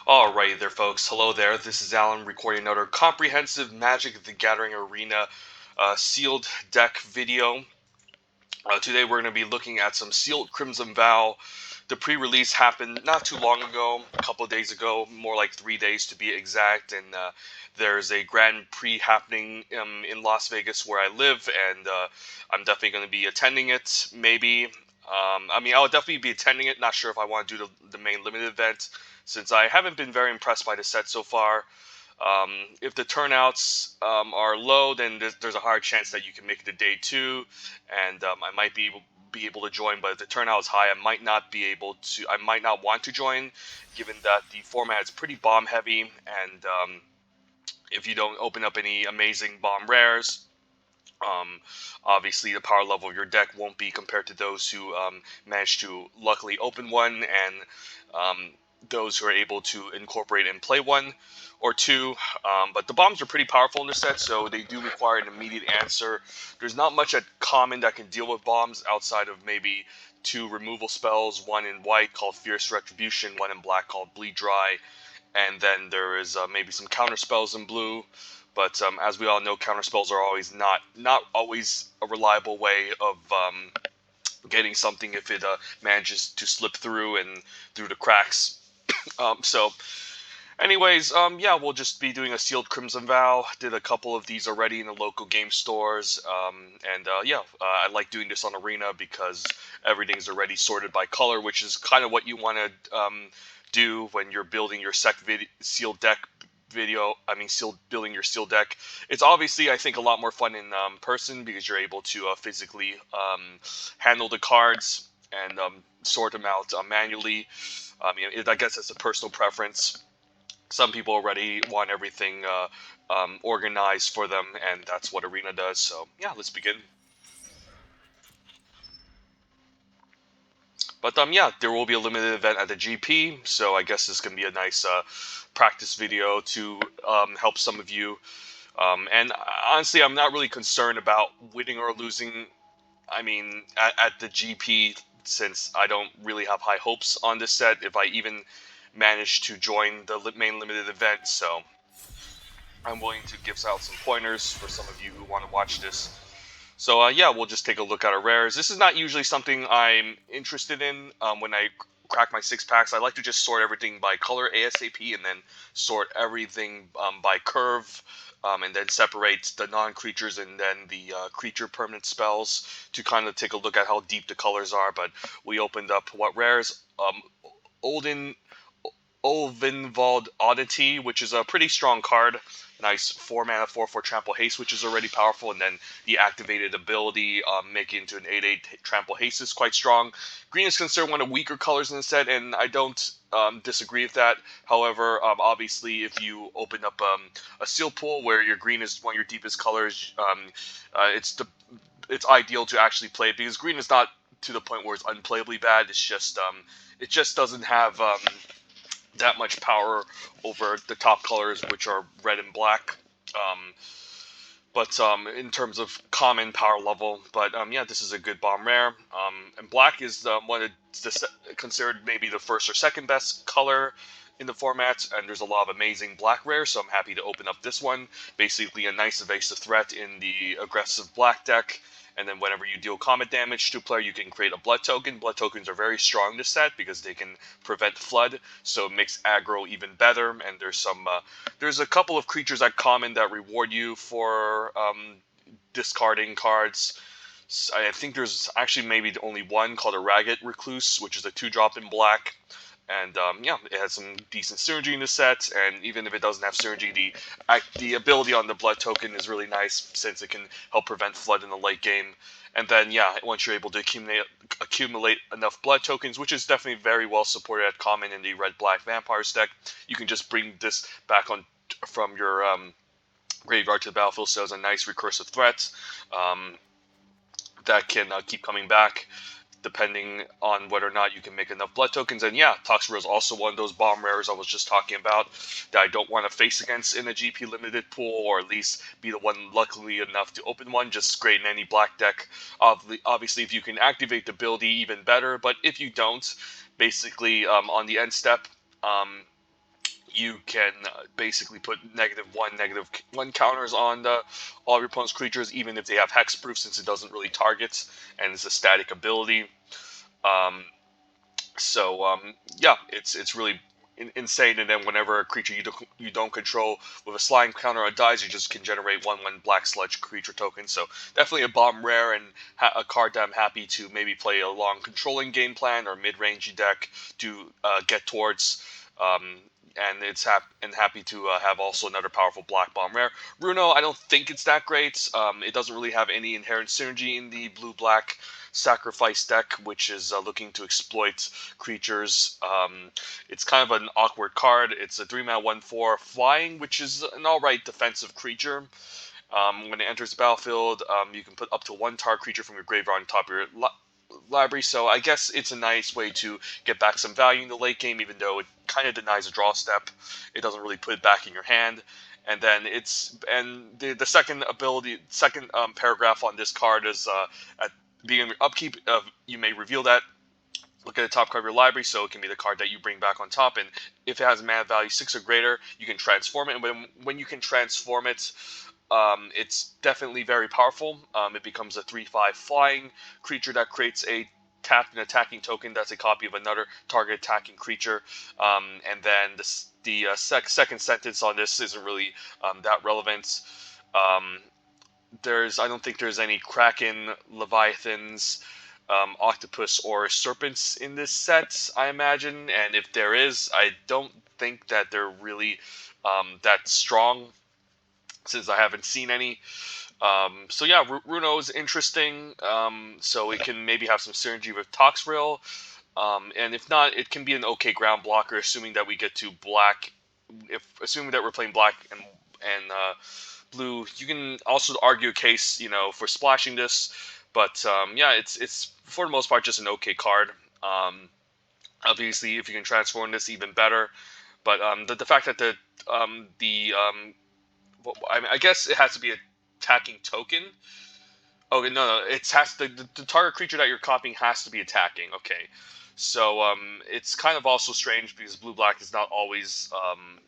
Alrighty there, folks. Hello there. This is Alan recording another comprehensive Magic the Gathering Arena sealed deck video. Today we're going to be looking at some sealed Crimson Vow. The pre-release happened not too long ago, a couple of days ago, more like 3 days to be exact, and there's a Grand Prix happening in Las Vegas where I live, and I'm definitely going to be attending it, maybe. I'll definitely be attending it. Not sure if I want to do the main limited event, since I haven't been very impressed by the set so far. If the turnouts are low, then there's a higher chance that you can make it to day two, and I might be able to join. But if the turnout is high, I might not be able to. I might not want to join, given that the format is pretty bomb heavy, and if you don't open up any amazing bomb rares, um, obviously the power level of your deck won't be compared to those who manage to luckily open one, and those who are able to incorporate and play one or two. But the bombs are pretty powerful in this set, so they do require an immediate answer. There's not much at common that can deal with bombs outside of maybe two removal spells, one in white called Fierce Retribution, one in black called Bleed Dry, and then there is maybe some counter spells in blue. But as we all know, counter spells are always not always a reliable way of getting something if it manages to slip through and through the cracks. So anyways, yeah, we'll just be doing a sealed Crimson Vow. Did a couple of these already in the local game stores, and yeah, I like doing this on Arena because everything's already sorted by color, which is kind of what you want to do when you're building your sealed deck building your sealed deck. It's obviously, I think, a lot more fun in person because you're able to physically handle the cards and sort them out manually. I guess it's a personal preference. Some people already want everything organized for them, and that's what Arena does. So yeah, let's begin. But yeah, there will be a limited event at the GP, so I guess this can be a nice practice video to help some of you. And honestly, I'm not really concerned about winning or losing. At the GP, since I don't really have high hopes on this set, if I even manage to join the main limited event. So I'm willing to give out some pointers for some of you who want to watch this. So yeah, we'll just take a look at our rares. This is not usually something I'm interested in when I crack my six packs. I like to just sort everything by color ASAP, and then sort everything by curve, and then separate the non-creatures and then the creature permanent spells to kind of take a look at how deep the colors are. But we opened up what rares? Olden Olvinvald Oddity, which is a pretty strong card. Nice 4 mana 4/4 Trample Haste, which is already powerful, and then the activated ability making into an 8/8 Trample Haste is quite strong. Green is considered one of weaker colors in the set, and I don't disagree with that. However, obviously, if you open up a seal pool where your green is one of your deepest colors, it's ideal to actually play it because green is not to the point where it's unplayably bad. It's just it just doesn't have that much power over the top colors, which are red and black. Um, but in terms of common power level, but yeah, this is a good bomb rare. And black is one of considered maybe the first or second best color in the format, and there's a lot of amazing black rares, so I'm happy to open up this one. Basically, a nice evasive threat in the aggressive black deck. And then whenever you deal combat damage to a player, you can create a blood token. Blood tokens are very strong in this set because they can prevent flood, so it makes aggro even better. And there's a couple of creatures at common that reward you for discarding cards. I think there's actually maybe only one called a Ragged Recluse, which is a 2-drop in black. And yeah, it has some decent synergy in the set, and even if it doesn't have synergy, the ability on the blood token is really nice since it can help prevent flood in the late game. And then yeah, once you're able to accumulate enough blood tokens, which is definitely very well supported at common in the red-black vampires deck, you can just bring this back on from your graveyard to the battlefield. So it's a nice recursive threat that can keep coming back, depending on whether or not you can make enough blood tokens. And yeah, Toxrill is also one of those bomb rares I was just talking about that I don't want to face against in a GP limited pool, or at least be the one luckily enough to open one. Just great in any black deck. Obviously, if you can activate the ability, even better. But if you don't, basically on the end step, you can basically put -1, -1 counters on all of your opponent's creatures, even if they have hexproof, since it doesn't really target and it's a static ability. Um, so yeah, it's really insane. And then whenever a creature you don't control with a slime counter on dies, you just can generate 1/1 black sludge creature token. So definitely a bomb rare, and a card that I'm happy to maybe play a long controlling game plan or mid-rangey deck to get towards. Um, and happy to have also another powerful black bomb rare. Runo, I don't think it's that great. It doesn't really have any inherent synergy in the blue-black sacrifice deck, which is looking to exploit creatures. It's kind of an awkward card. It's a 3-mana 1/4 flying, which is an alright defensive creature. When it enters the battlefield, you can put up to 1 target creature from your graveyard on top of your library. So I guess it's a nice way to get back some value in the late game, even though it kind of denies a draw step. It doesn't really put it back in your hand. And then the second paragraph on this card is at beginning of upkeep, you may reveal that. Look at the top card of your library, so it can be the card that you bring back on top. And if it has mana value 6 or greater, you can transform it. And when you can transform it, it's definitely very powerful. It becomes a 3/5 flying creature that creates a tapped and attacking token that's a copy of another target attacking creature. And then the second sentence on this isn't really that relevant. Um, I don't think there's any Kraken, Leviathans, octopus, or serpents in this set, I imagine. And if there is, I don't think that they're really that strong, since I haven't seen any. So yeah, Runo is interesting. So it can maybe have some synergy with Toxrill. And if not, it can be an okay ground blocker, assuming that we get to black. Assuming that we're playing black and blue, you can also argue a case, for splashing this. But yeah, it's for the most part just an okay card. Obviously, if you can transform this, even better. But the fact that I guess it has to be a attacking token. Okay, no, it has the target creature that you're copying has to be attacking. Okay, so it's kind of also strange because blue black is not always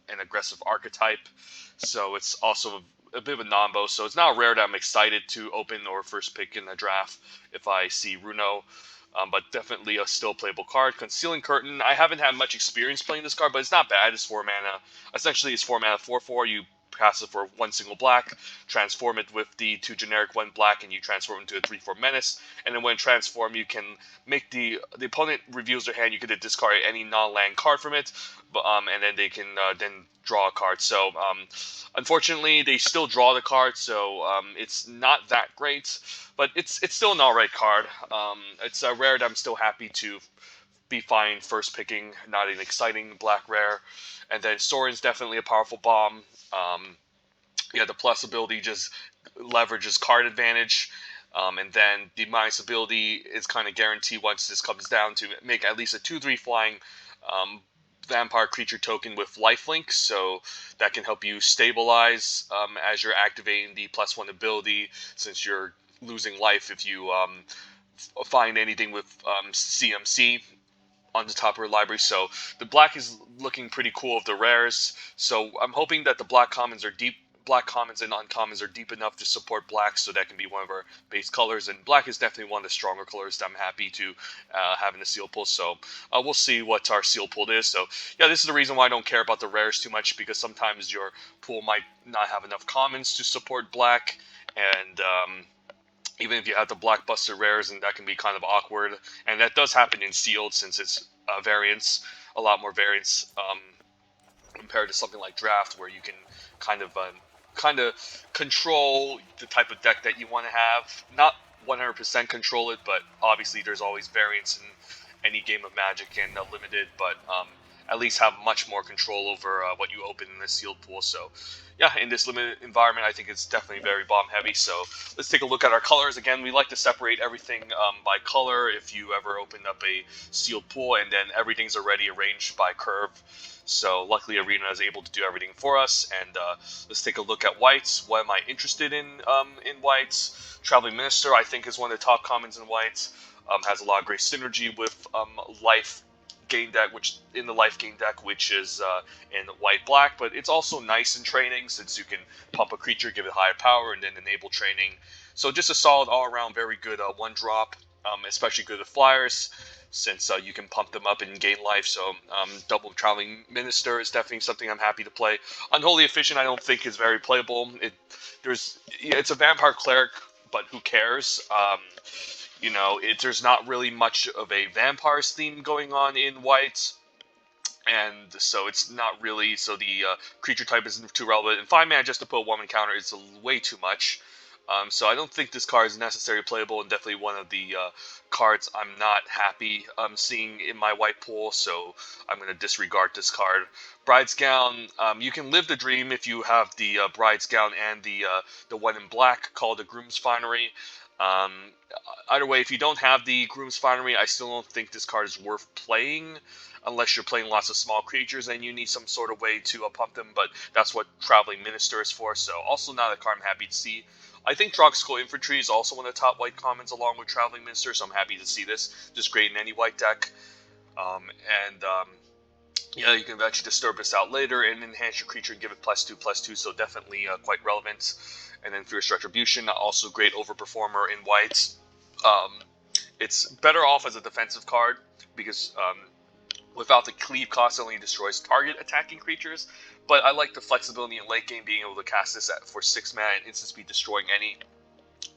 an aggressive archetype, so it's also a bit of a nombo. So it's not rare that I'm excited to open or first pick in the draft if I see Runo. But definitely a still playable card. Concealing Curtain. I haven't had much experience playing this card, but it's not bad. It's 4 mana. Essentially, it's 4 mana 4/4. You pass it for 1 single black, transform it with the 2 generic 1 black, and you transform it into a 3/4 menace. And then when transform, you can make the opponent reveals their hand. You can discard any non-land card from it, and then they can then draw a card. So unfortunately, they still draw the card, so it's not that great, but it's still an alright card. It's a rare that I'm still happy to be fine first picking, not an exciting black rare. And then Sorin's definitely a powerful bomb. Yeah, the plus ability just leverages card advantage. And then the minus ability is kind of guaranteed once this comes down to make at least a 2/3 flying vampire creature token with lifelink, so that can help you stabilize as you're activating the +1 ability, since you're losing life if you find anything with CMC on the top of your library. So the black is looking pretty cool with the rares. So I'm hoping that the black commons and uncommons are deep enough to support black, so that can be one of our base colors. And black is definitely one of the stronger colors that I'm happy to have in the seal pool. So we'll see what our seal pool is. So yeah, this is the reason why I don't care about the rares too much, because sometimes your pool might not have enough commons to support black, and even if you have the blockbuster rares, and that can be kind of awkward. And that does happen in sealed, since it's a lot more variants compared to something like draft, where you can kind of control the type of deck that you want to have. Not 100% control it, but obviously there's always variance in any game of Magic and limited, but at least have much more control over what you open in the sealed pool. So yeah, in this limited environment, I think it's definitely very bomb heavy. So let's take a look at our colors. Again, we like to separate everything by color if you ever open up a sealed pool, and then everything's already arranged by curve. So luckily Arena is able to do everything for us. And let's take a look at whites. What am I interested in whites? Traveling Minister, I think, is one of the top commons in whites. Has a lot of great synergy with life gain deck, which in the life gain deck, which is in white black. But it's also nice in training since you can pump a creature, give it higher power, and then enable training. So just a solid all around, very good one drop, especially good with flyers, since you can pump them up and gain life. So double Traveling Minister is definitely something I'm happy to play. Unholy Efficient I don't think is very playable. It's a vampire cleric, but who cares? There's not really much of a vampires theme going on in white, and so it's not really, so the creature type isn't too relevant. And 5 mana just to put a 1 counter is way too much. So I don't think this card is necessarily playable, and definitely one of the cards I'm not happy seeing in my white pool, so I'm going to disregard this card. Bride's Gown, you can live the dream if you have the Bride's Gown and the one in black called the Groom's Finery. Either way, if you don't have the Groom's Finery, I still don't think this card is worth playing, unless you're playing lots of small creatures and you need some sort of way to pump them, but that's what Traveling Minister is for, so also not a card I'm happy to see. I think Droxical Infantry is also one of the top white commons along with Traveling Minister, so I'm happy to see this. Just great in any white deck. Yeah, you can eventually disturb this out later and enhance your creature and give it +2/+2, so definitely quite relevant. And then Fierce Retribution, also great overperformer in white. It's better off as a defensive card because without the cleave cost, it only destroys target attacking creatures. But I like the flexibility in late game, being able to cast this for 6 mana and instant speed, destroying any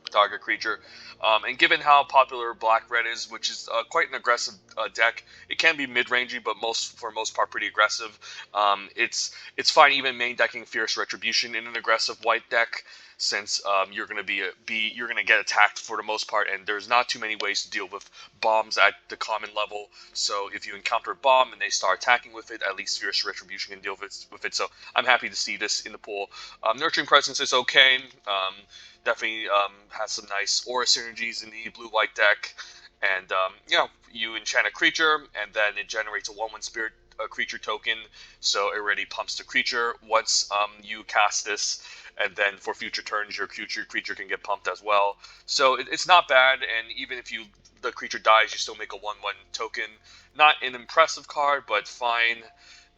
target creature. And given how popular Black-Red is, which is quite an aggressive deck, it can be mid-rangey, but for the most part pretty aggressive. It's fine even main decking Fierce Retribution in an aggressive white deck, since you're going to get attacked for the most part, and there's not too many ways to deal with bombs at the common level. So if you encounter a bomb and they start attacking with it, at least Fierce Retribution can deal with it. So I'm happy to see this in the pool. Nurturing Presence is okay. Definitely has some nice aura synergies in the blue-white deck. And, you enchant a creature, and then it generates a 1/1 spirit creature token, so it already pumps the creature once you cast this, and then for future turns, your creature can get pumped as well. So it's not bad, and even if the creature dies, you still make a 1/1 token. Not an impressive card, but fine.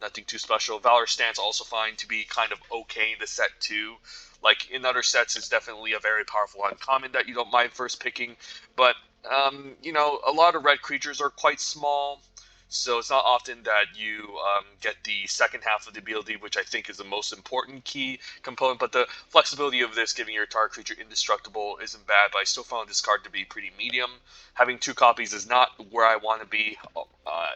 Nothing too special. Valor Stance also fine to be kind of okay in the set too. Like in other sets, it's definitely a very powerful uncommon that you don't mind first picking. But, a lot of red creatures are quite small, so it's not often that you get the second half of the ability, which I think is the most important key component. But the flexibility of this, giving your target creature indestructible, isn't bad, but I still found this card to be pretty medium. Having 2 copies is not where I want to be.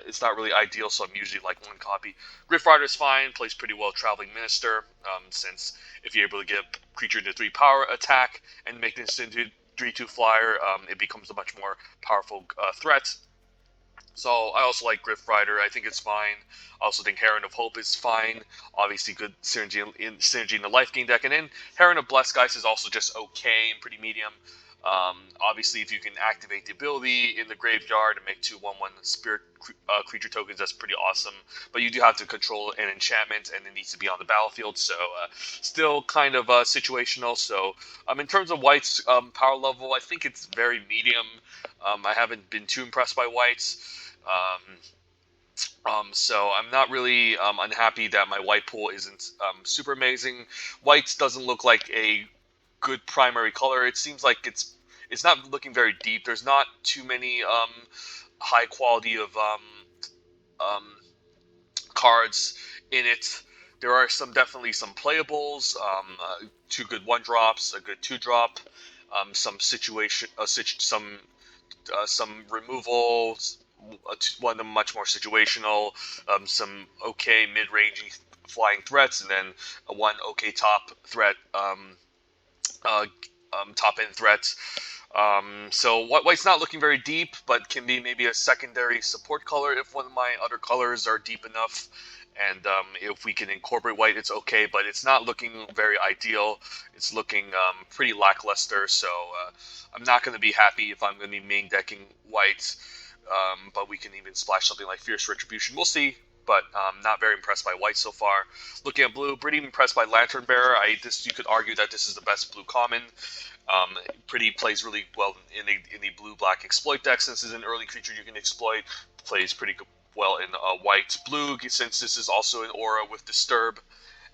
It's not really ideal, so I'm usually like 1 copy. Griff Rider is fine, plays pretty well Traveling Minister, since if you're able to get a creature into 3 power attack and make this into 3/2 flyer, it becomes a much more powerful threat. So I also like Griff Rider. I think it's fine. I also think Heron of Hope is fine. Obviously good synergy in the life gain deck. And then Heron of Blessed Geist is also just okay and pretty medium. Obviously, if you can activate the ability in the graveyard and make 2 1/1 spirit creature tokens, that's pretty awesome. But you do have to control an enchantment, and it needs to be on the battlefield, so still kind of situational. So in terms of White's power level, I think it's very medium. I haven't been too impressed by White's. So I'm not really unhappy that my white pool isn't super amazing. White doesn't look like a good primary color. It seems like it's not looking very deep. There's not too many high quality of cards in it. There are definitely some playables, 2 good 1-drops, a good 2-drop, some removals, one of them much more situational, some okay mid-range flying threats, and then one okay top threat, top-end threats. So White's not looking very deep, but can be maybe a secondary support color if one of my other colors are deep enough. And if we can incorporate White, it's okay, but it's not looking very ideal. It's looking pretty lackluster, so I'm not going to be happy if I'm going to be main decking White. But we can even splash something like Fierce Retribution. We'll see, but not very impressed by White so far. Looking at blue, pretty impressed by Lantern Bearer. You could argue that this is the best blue common. Plays really well in the blue-black exploit deck, since it's an early creature you can exploit. Plays pretty well in white-blue, since this is also an aura with Disturb.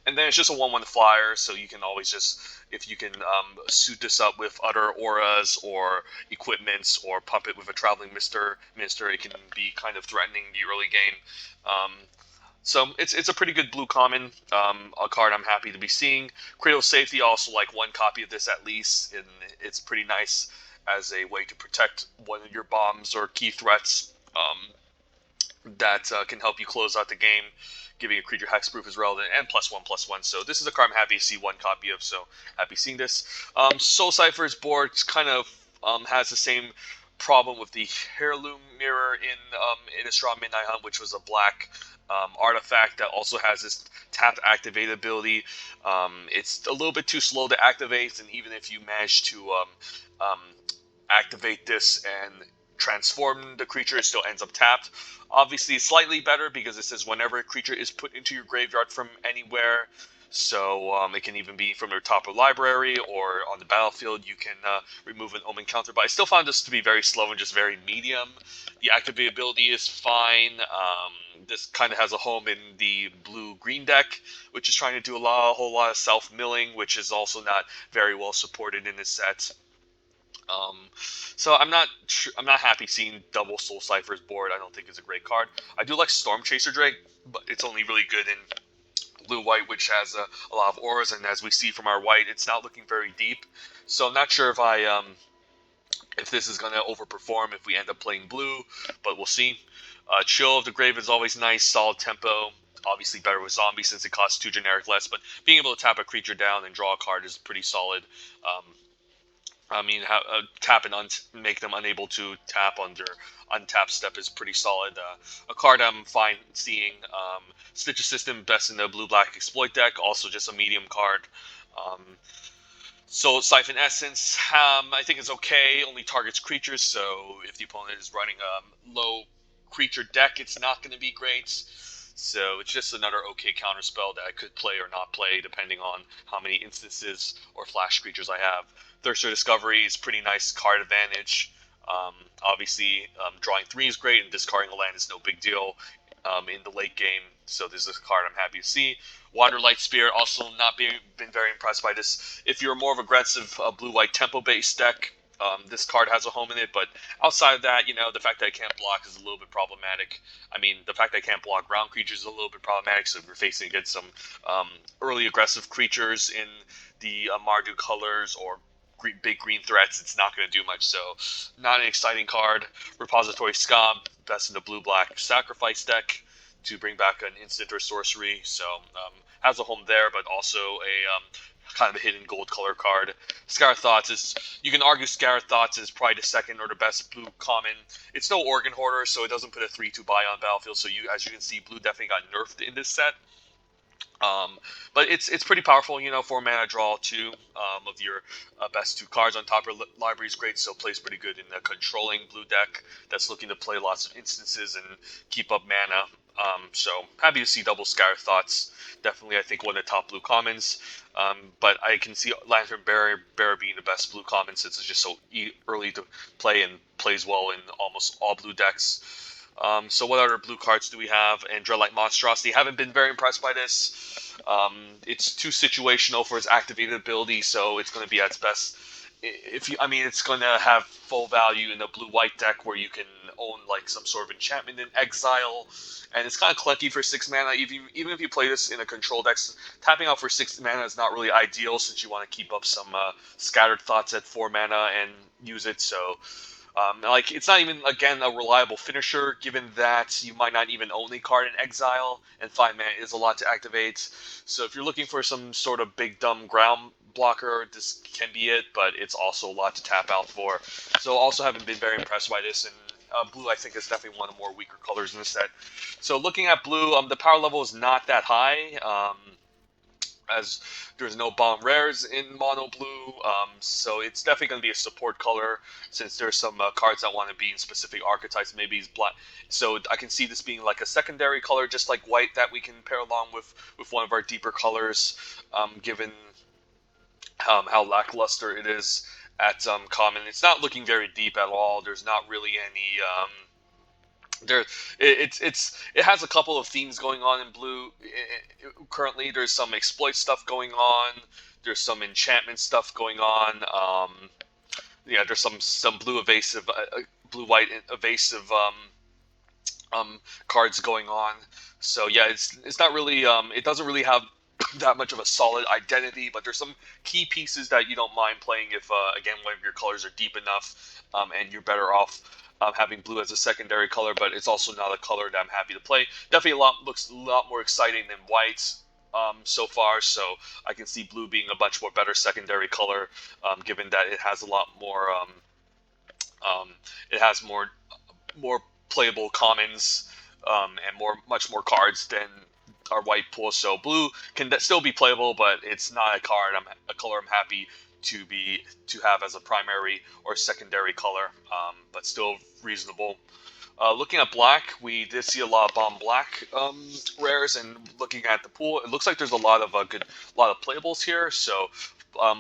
And then it's just a 1/1 flyer, so you can always just, if you can suit this up with other auras or equipments, or pump it with a Traveling Minister, it can be kind of threatening the early game. So it's a pretty good blue common, a card I'm happy to be seeing. Cradle Safety, also like one copy of this at least, and it's pretty nice as a way to protect one of your bombs or key threats. That can help you close out the game, giving a creature hexproof is relevant, and +1/+1. So this is a card I'm happy to see one copy of, so happy seeing this. Soul Cypher's board kind of has the same problem with the Heirloom Mirror in Innistrad Midnight Hunt, which was a black artifact that also has this tap activate ability. It's a little bit too slow to activate, and even if you manage to activate this and transform the creature, it still ends up tapped. Obviously, slightly better because it says whenever a creature is put into your graveyard from anywhere. So it can even be from your top of library or on the battlefield. You can remove an Omen counter. But I still found this to be very slow and just very medium. The activability is fine. This kind of has a home in the blue-green deck, which is trying to do a whole lot of self-milling, which is also not very well supported in this set. So I'm not happy seeing double Soul Cypher's board. I don't think it's a great card. I do like Storm Chaser Drake, but it's only really good in blue-white, which has a lot of auras, and as we see from our white, it's not looking very deep. So I'm not sure if this is going to overperform if we end up playing blue, but we'll see. Chill of the Grave is always nice, solid tempo. Obviously better with zombie since it costs 2 generic less, but being able to tap a creature down and draw a card is pretty solid. Tap and make them unable to tap under untap step is pretty solid. A card I'm fine seeing. Stitch Assistant, best in the blue-black exploit deck, also just a medium card. So Siphon Essence, I think it's okay, only targets creatures, so if the opponent is running a low creature deck, it's not going to be great. So it's just another okay counterspell that I could play or not play, depending on how many instances or flash creatures I have. Thirster Discovery is pretty nice card advantage. Obviously, drawing 3 is great, and discarding a land is no big deal in the late game. So this is a card I'm happy to see. Wanderlight Spirit, also not been very impressed by this. If you're a more of aggressive blue-white tempo-based deck, this card has a home in it, but outside of that, the fact that I can't block is a little bit problematic. I mean, the fact that I can't block ground creatures is a little bit problematic, so if you're facing against some early aggressive creatures in the Mardu colors or big green threats, it's not going to do much, so not an exciting card. Repository Scab, best in the blue-black sacrifice deck to bring back an instant or sorcery, so has a home there, but also a kind of a hidden gold color card. Scar Thoughts is, you can argue Scar Thoughts is probably the second or the best blue common. It's no Organ Hoarder, so it doesn't put a 3/2 buy on battlefield, so as you can see, blue definitely got nerfed in this set. But it's pretty powerful, 4 mana draw 2 of your best 2 cards on top of library is great, so plays pretty good in the controlling blue deck that's looking to play lots of instances and keep up mana. So happy to see double Scar Thoughts. Definitely, I think one of the top blue commons. But I can see Lantern Bearer being the best blue common since it's just so early to play and plays well in almost all blue decks. So what other blue cards do we have? And Dreadlight Monstrosity. Haven't been very impressed by this. It's too situational for its activated ability, so it's going to be at its best. It's going to have full value in a blue-white deck where you can own like some sort of enchantment in exile, and it's kind of clunky for 6 mana. Even if you play this in a control deck, tapping out for 6 mana is not really ideal since you want to keep up some Scattered Thoughts at 4 mana and use it. So it's not even, again, a reliable finisher, given that you might not even own a card in exile, and 5 mana is a lot to activate. So if you're looking for some sort of big dumb ground blocker, this can be it, but it's also a lot to tap out for. So also haven't been very impressed by this, and blue I think is definitely one of the more weaker colors in this set. So looking at blue, the power level is not that high, as there's no bomb rares in mono blue, so it's definitely going to be a support color since there's some cards that want to be in specific archetypes. Maybe it's black, so I can see this being like a secondary color, just like white, that we can pair along with one of our deeper colors, given how lackluster it is at common. It's not looking very deep at all. There's not really any There, it has a couple of themes going on in blue. Currently, there's some exploit stuff going on. There's some enchantment stuff going on. Yeah, there's some blue evasive, blue white evasive cards going on. So yeah, it's not really it doesn't really have that much of a solid identity, but there's some key pieces that you don't mind playing if again one of your colors are deep enough, and you're better off having blue as a secondary color. But it's also not a color that I'm happy to play. Definitely looks a lot more exciting than white. So far, so I can see blue being a much more better secondary color, given that it has a lot more, um, it has more playable commons, and much more cards than our white pool. So blue can still be playable, but it's not a color I'm happy to have as a primary or secondary color, but still reasonable. Looking at black, we did see a lot of bomb black rares, and looking at the pool, it looks like there's a lot of lot of playables here. So,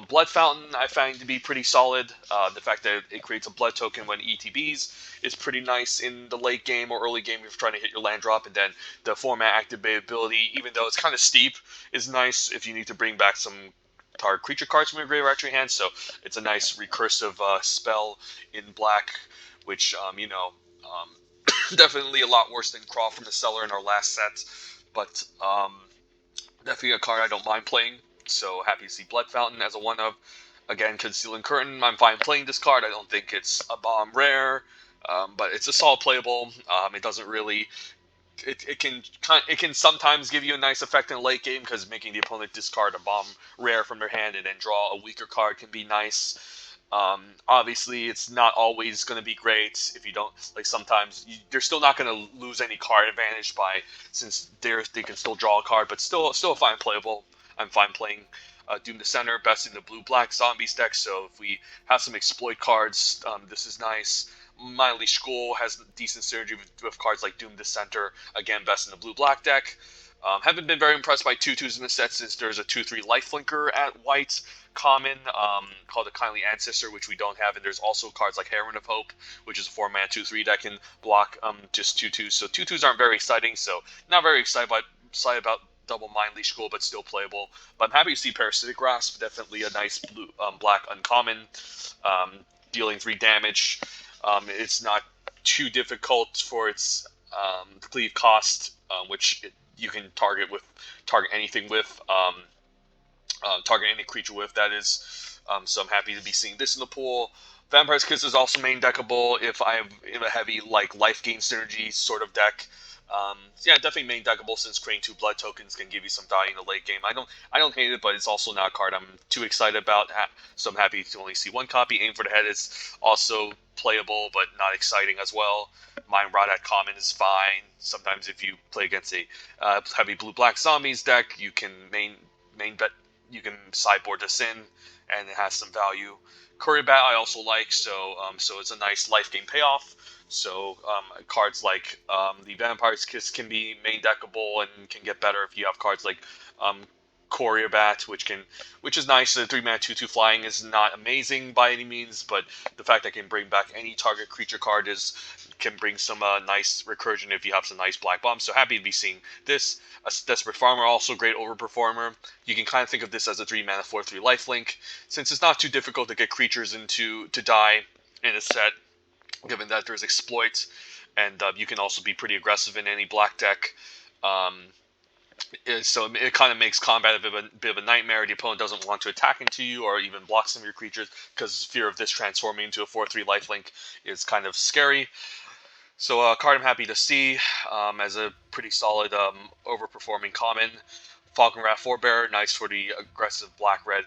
Blood Fountain I find to be pretty solid. The fact that it creates a blood token when ETBs is pretty nice in the late game or early game if you're trying to hit your land drop, and then the format activability, even though it's kind of steep, is nice if you need to bring back some target creature cards from your graveyard to your hand. So it's a nice recursive spell in black, which definitely a lot worse than Crawl from the Cellar in our last set, but definitely a card I don't mind playing. So happy to see Blood Fountain as a one of. Again, Concealing Curtain, I'm fine playing this card. I don't think it's a bomb rare, but it's a solid playable. It doesn't really. It can sometimes give you a nice effect in the late game because making the opponent discard a bomb rare from their hand and then draw a weaker card can be nice. Obviously, it's not always going to be great if you don't like. Sometimes they're still not going to lose any card advantage by since they can still draw a card, but still fine playable. I'm fine playing Doom the Center, best in the blue-black zombies deck. So if we have some exploit cards, this is nice. Miley School has decent synergy with cards like Doom the Center. Again, best in the blue-black deck. Haven't been very impressed by 2/2s in the set since there's a 2/3 lifelinker at white common, called a Kindly Ancestor, which we don't have, and there's also cards like Heron of Hope, which is a 4-mana 2/3 that can block just 2/2s. So 2/2s aren't very exciting, so not very excited about double Mind Leash School, but still playable. But I'm happy to see Parasitic Grasp, definitely a nice blue black uncommon, dealing 3 damage. It's not too difficult for its cleave cost, which you can target anything with. Target any creature with, that is. So I'm happy to be seeing this in the pool. Vampire's Kiss is also main deckable if I'm in a heavy life gain synergy sort of deck. Yeah, definitely main deckable since creating 2 blood tokens can give you some value in the late game. I don't hate it, but it's also not a card I'm too excited about. So I'm happy to only see 1 copy. Aim for the Head is also playable, but not exciting as well. Mind Rot at common is fine. Sometimes if you play against a heavy blue-black zombies deck, you can you can sideboard this in, and it has some value. Curry Bat I also like, so it's a nice life game payoff. So cards like the Vampire's Kiss can be main deckable and can get better if you have cards like Courier Bat, which is nice. The 3-mana 2/2 flying is not amazing by any means, but the fact that it can bring back any target creature card can bring some nice recursion if you have some nice black bombs. So happy to be seeing this. A Desperate Farmer, also great overperformer. You can kind of think of this as a 3-mana 4/3 lifelink, since it's not too difficult to get creatures to die in a set, given that there's exploit, and you can also be pretty aggressive in any black deck. So it kind of makes combat a bit of a nightmare. The opponent doesn't want to attack into you or even block some of your creatures because fear of this transforming into a 4/3 lifelink is kind of scary. So a card I'm happy to see as a pretty solid overperforming common. Falcon Rat Forebearer, nice for the aggressive black-red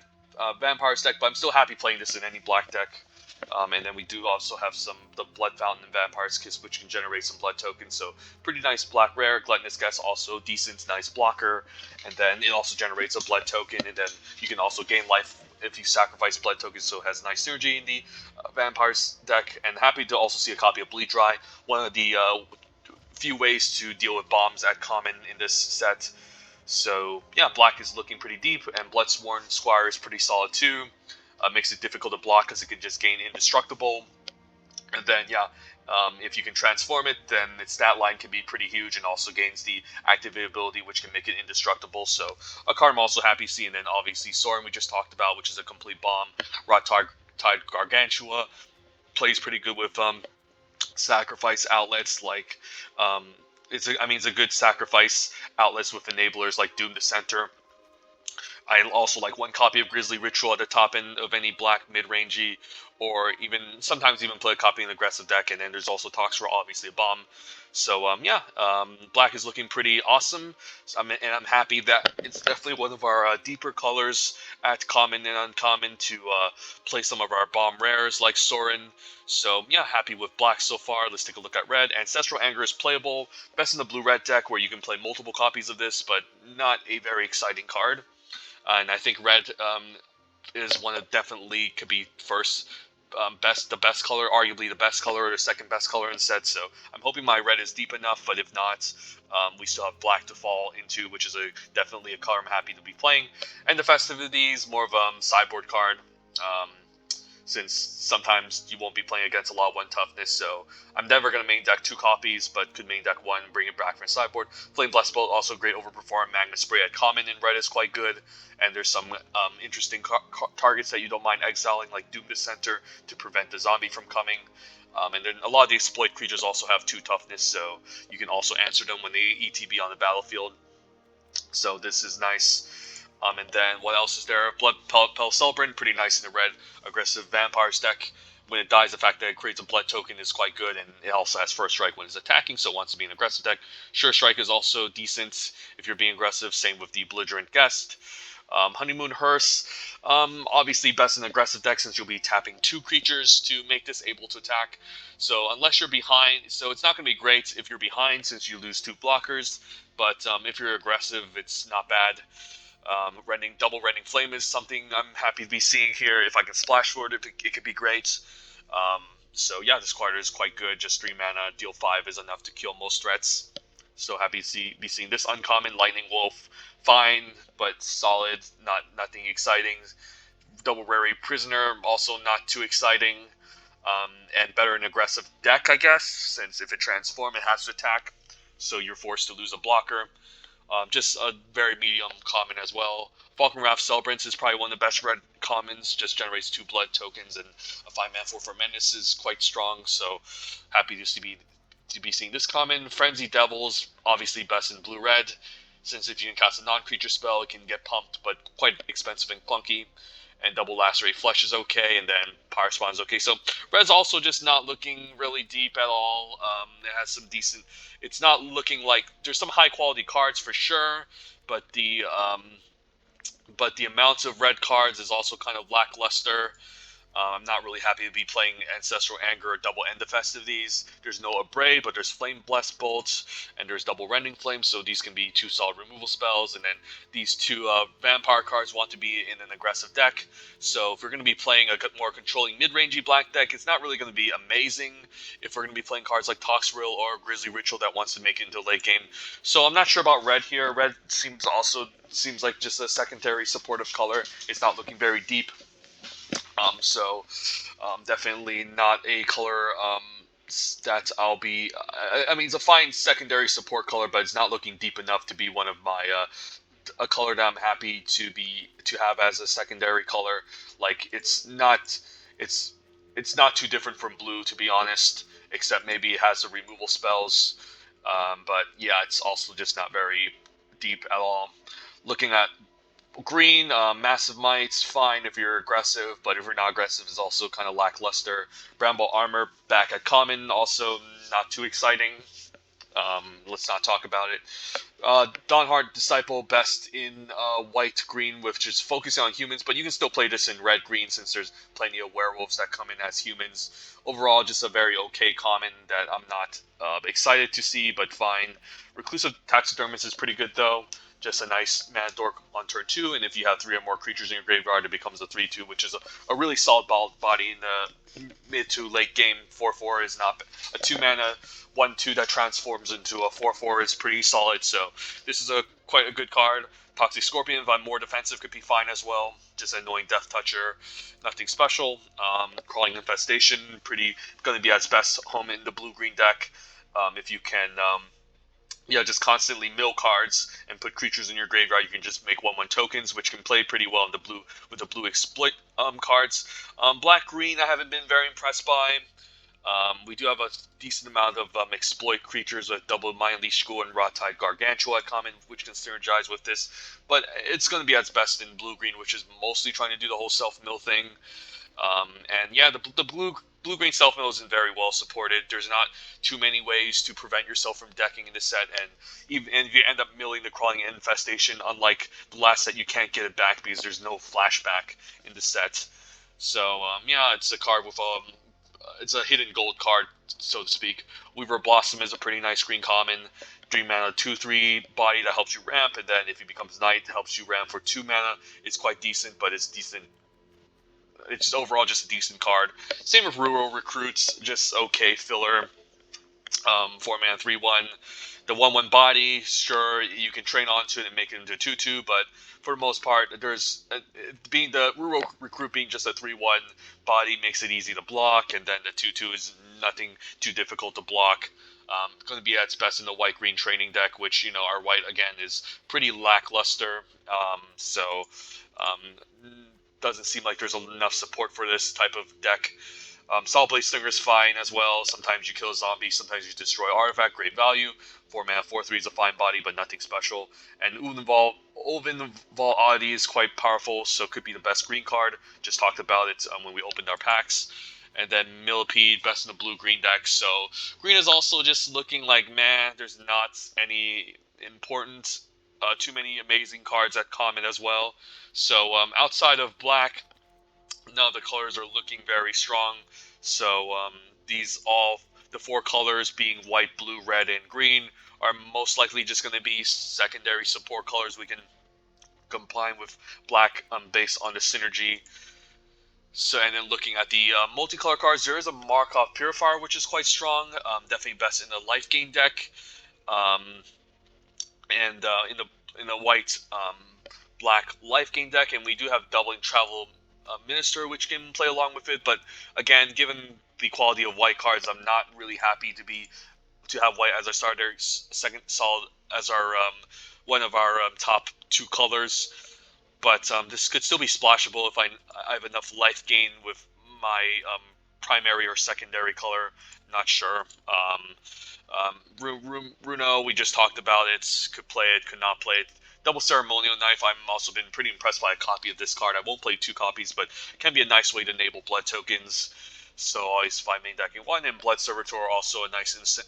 Vampires deck, but I'm still happy playing this in any black deck. And then we do also have the Blood Fountain and Vampire's Kiss, which can generate some blood tokens. So pretty nice black rare. Gluttonous Guest also decent, nice blocker. And then it also generates a blood token, and then you can also gain life if you sacrifice blood tokens, so it has nice synergy in the Vampires deck. And happy to also see a copy of Bleed Dry, one of the few ways to deal with bombs at common in this set. So yeah, black is looking pretty deep, and Bloodsworn Squire is pretty solid too. Makes it difficult to block because it can just gain indestructible. And then yeah, If you can transform it, then its stat line can be pretty huge, and also gains the activated ability, which can make it indestructible. So a card I'm also happy to see. And then obviously Sorin, we just talked about, which is a complete bomb. Tide Gargantua plays pretty good with sacrifice outlets like it's a good sacrifice outlets with enablers like Doom to Center. I also like one copy of Grizzly Ritual at the top end of any black mid-rangey, or even sometimes even play a copy in the aggressive deck. And then there's also Toxrill, obviously a bomb. So black is looking pretty awesome. So I'm happy that it's definitely one of our deeper colors at common and uncommon to play some of our bomb rares like Sorin. So yeah, happy with black so far. Let's take a look at red. Ancestral Anger is playable, best in the blue-red deck where you can play multiple copies of this, but not a very exciting card. And I think red is one that definitely could be first the best color, arguably the best color, or the second best color in the set. So I'm hoping my red is deep enough, but if not, we still have black to fall into, which is definitely a color I'm happy to be playing. And the Festivities, more of a sideboard card. Since sometimes you won't be playing against a lot of 1 toughness, so I'm never going to main deck 2 copies, but could main deck 1, bring it back from sideboard. Flame Blast Bolt, also great overperform. Magnet Spray at common in red is quite good, and there's some interesting targets that you don't mind exiling, like Doom to Center, to prevent the zombie from coming. And then a lot of the exploit creatures also have 2 toughness, so you can also answer them when they ETB on the battlefield. So this is nice. And then what else is there? Blood Pel Celebrant, pretty nice in the red. Aggressive Vampires deck. When it dies, the fact that it creates a blood token is quite good, and it also has First Strike when it's attacking, so it wants to be an aggressive deck. Sure Strike is also decent if you're being aggressive, same with the Belligerent Guest. Honeymoon Hearse, obviously best in aggressive deck since you'll be tapping 2 creatures to make this able to attack. So unless you're behind, so it's not going to be great if you're behind since you lose 2 blockers, but if you're aggressive, it's not bad. Double Rending Flame is something I'm happy to be seeing here. If I can splash for it, it could be great. So yeah, this card is quite good. Just 3 mana, deal 5 is enough to kill most threats. So happy to be seeing this uncommon. Lightning Wolf, fine, but solid, nothing exciting. Double Rare Prisoner, also not too exciting. And better in aggressive deck, I guess, since if it transforms, it has to attack. So you're forced to lose a blocker. Just a very medium common as well. Falkenrath Celebrants is probably one of the best red commons. Just generates 2 blood tokens, and a 5-mana 4/4 Menace is quite strong. So happy to be seeing this common. Frenzy Devils, obviously best in blue-red, since if you can cast a non-creature spell, it can get pumped, but quite expensive and clunky. And Double Lacerate Flesh is okay, and then Power Spawn is okay. So red's also just not looking really deep at all. It has some decent. It's not looking like there's some high quality cards for sure, but the amounts of red cards is also kind of lackluster. I'm not really happy to be playing Ancestral Anger or Double End the Festivities. There's no Abrade, but there's Flame Blessed Bolt, and there's Double Rending Flame, so these can be 2 solid removal spells. And then these 2 Vampire cards want to be in an aggressive deck. So if we're going to be playing a more controlling mid-rangey black deck, it's not really going to be amazing if we're going to be playing cards like Toxrill or Grizzly Ritual that wants to make it into late game. So I'm not sure about red here. Red seems like just a secondary supportive color. It's not looking very deep. Definitely not a color that I'll be. I mean, it's a fine secondary support color, but it's not looking deep enough to be one of my a color that I'm happy to have as a secondary color. Like it's not too different from blue, to be honest, except maybe it has the removal spells. But yeah, it's also just not very deep at all. Looking at green, Massive Might's fine if you're aggressive, but if you're not aggressive, is also kind of lackluster. Bramble Armor back at common, also not too exciting. Let's not talk about it. Dawnhard Disciple, best in white-green, with just focusing on humans, but you can still play this in red-green since there's plenty of werewolves that come in as humans. Overall, just a very okay common that I'm not excited to see, but fine. Reclusive Taxidermist is pretty good, though. Just a nice mana dork on turn 2, and if you have 3 or more creatures in your graveyard, it becomes a 3/2, which is a really solid body in the mid to late game. 4/4 is not a 2 mana 1/2 that transforms into a 4/4 is pretty solid. So this is quite a good card. Toxic Scorpion, if I'm more defensive, could be fine as well. Just an annoying Death Toucher, nothing special. Crawling Infestation, pretty going to be at its best home in the blue-green deck. If you can, yeah, just constantly mill cards and put creatures in your graveyard, you can just make 1/1 tokens, which can play pretty well in the blue with the blue exploit cards. Black-green, I haven't been very impressed by. We do have a decent amount of exploit creatures with double Mind Leash School and Rot-Tide Gargantua at common, which can synergize with this. But it's going to be at its best in blue-green, which is mostly trying to do the whole self-mill thing. And yeah, the blue-green self-mill isn't very well supported. There's not too many ways to prevent yourself from decking in this set, and if you end up milling the Crawling Infestation, unlike the last set, you can't get it back because there's no flashback in the set. So yeah, it's a card with it's a hidden gold card, so to speak. Weaver Blossom is a pretty nice green common. 3 mana, 2/3 body that helps you ramp, and then if he becomes Knight, it helps you ramp for 2 mana. It's quite decent, but it's decent. It's just overall just a decent card. Same with Rural Recruits, just okay filler. 4 mana, 3/1. The 1/1 body, sure, you can train onto it and make it into a 2/2, but for the most part, there's being the Rural Recruit being just a 3/1 body makes it easy to block, and then the 2/2 is nothing too difficult to block. Going to be at its best in the white-green training deck, which, you know, our white, again, is pretty lackluster. Doesn't seem like there's enough support for this type of deck. Solid Blade Slinger is fine as well. Sometimes you kill a zombie, sometimes you destroy artifact, great value. 4 mana, 4/3 is a fine body, but nothing special. And Ulvenval Oddity is quite powerful, so could be the best green card. Just talked about it when we opened our packs. And then Millipede, best in the blue-green deck. So green is also just looking like, meh, there's not any important, too many amazing cards at common as well. So outside of black, none of the colors are looking very strong. So the 4 colors being white, blue, red, and green are most likely just going to be secondary support colors we can combine with black based on the synergy. So, and then looking at the multicolor cards, there is a Markov Purifier, which is quite strong. Definitely best in the life gain deck. And in the white black life gain deck, and we do have Doubling Travel Minister, which can play along with it. But again, given the quality of white cards, I'm not really happy to have white as our starter, second solid as our one of our top 2 colors. But this could still be splashable if I have enough life gain with my primary or secondary color. Not sure. Runo, we just talked about it. Could play it, could not play it. Double Ceremonial Knife, I'm also been pretty impressed by a copy of this card. I won't play 2 copies, but can be a nice way to enable blood tokens. So always 5 main decking 1, and Blood Servitor, also a nice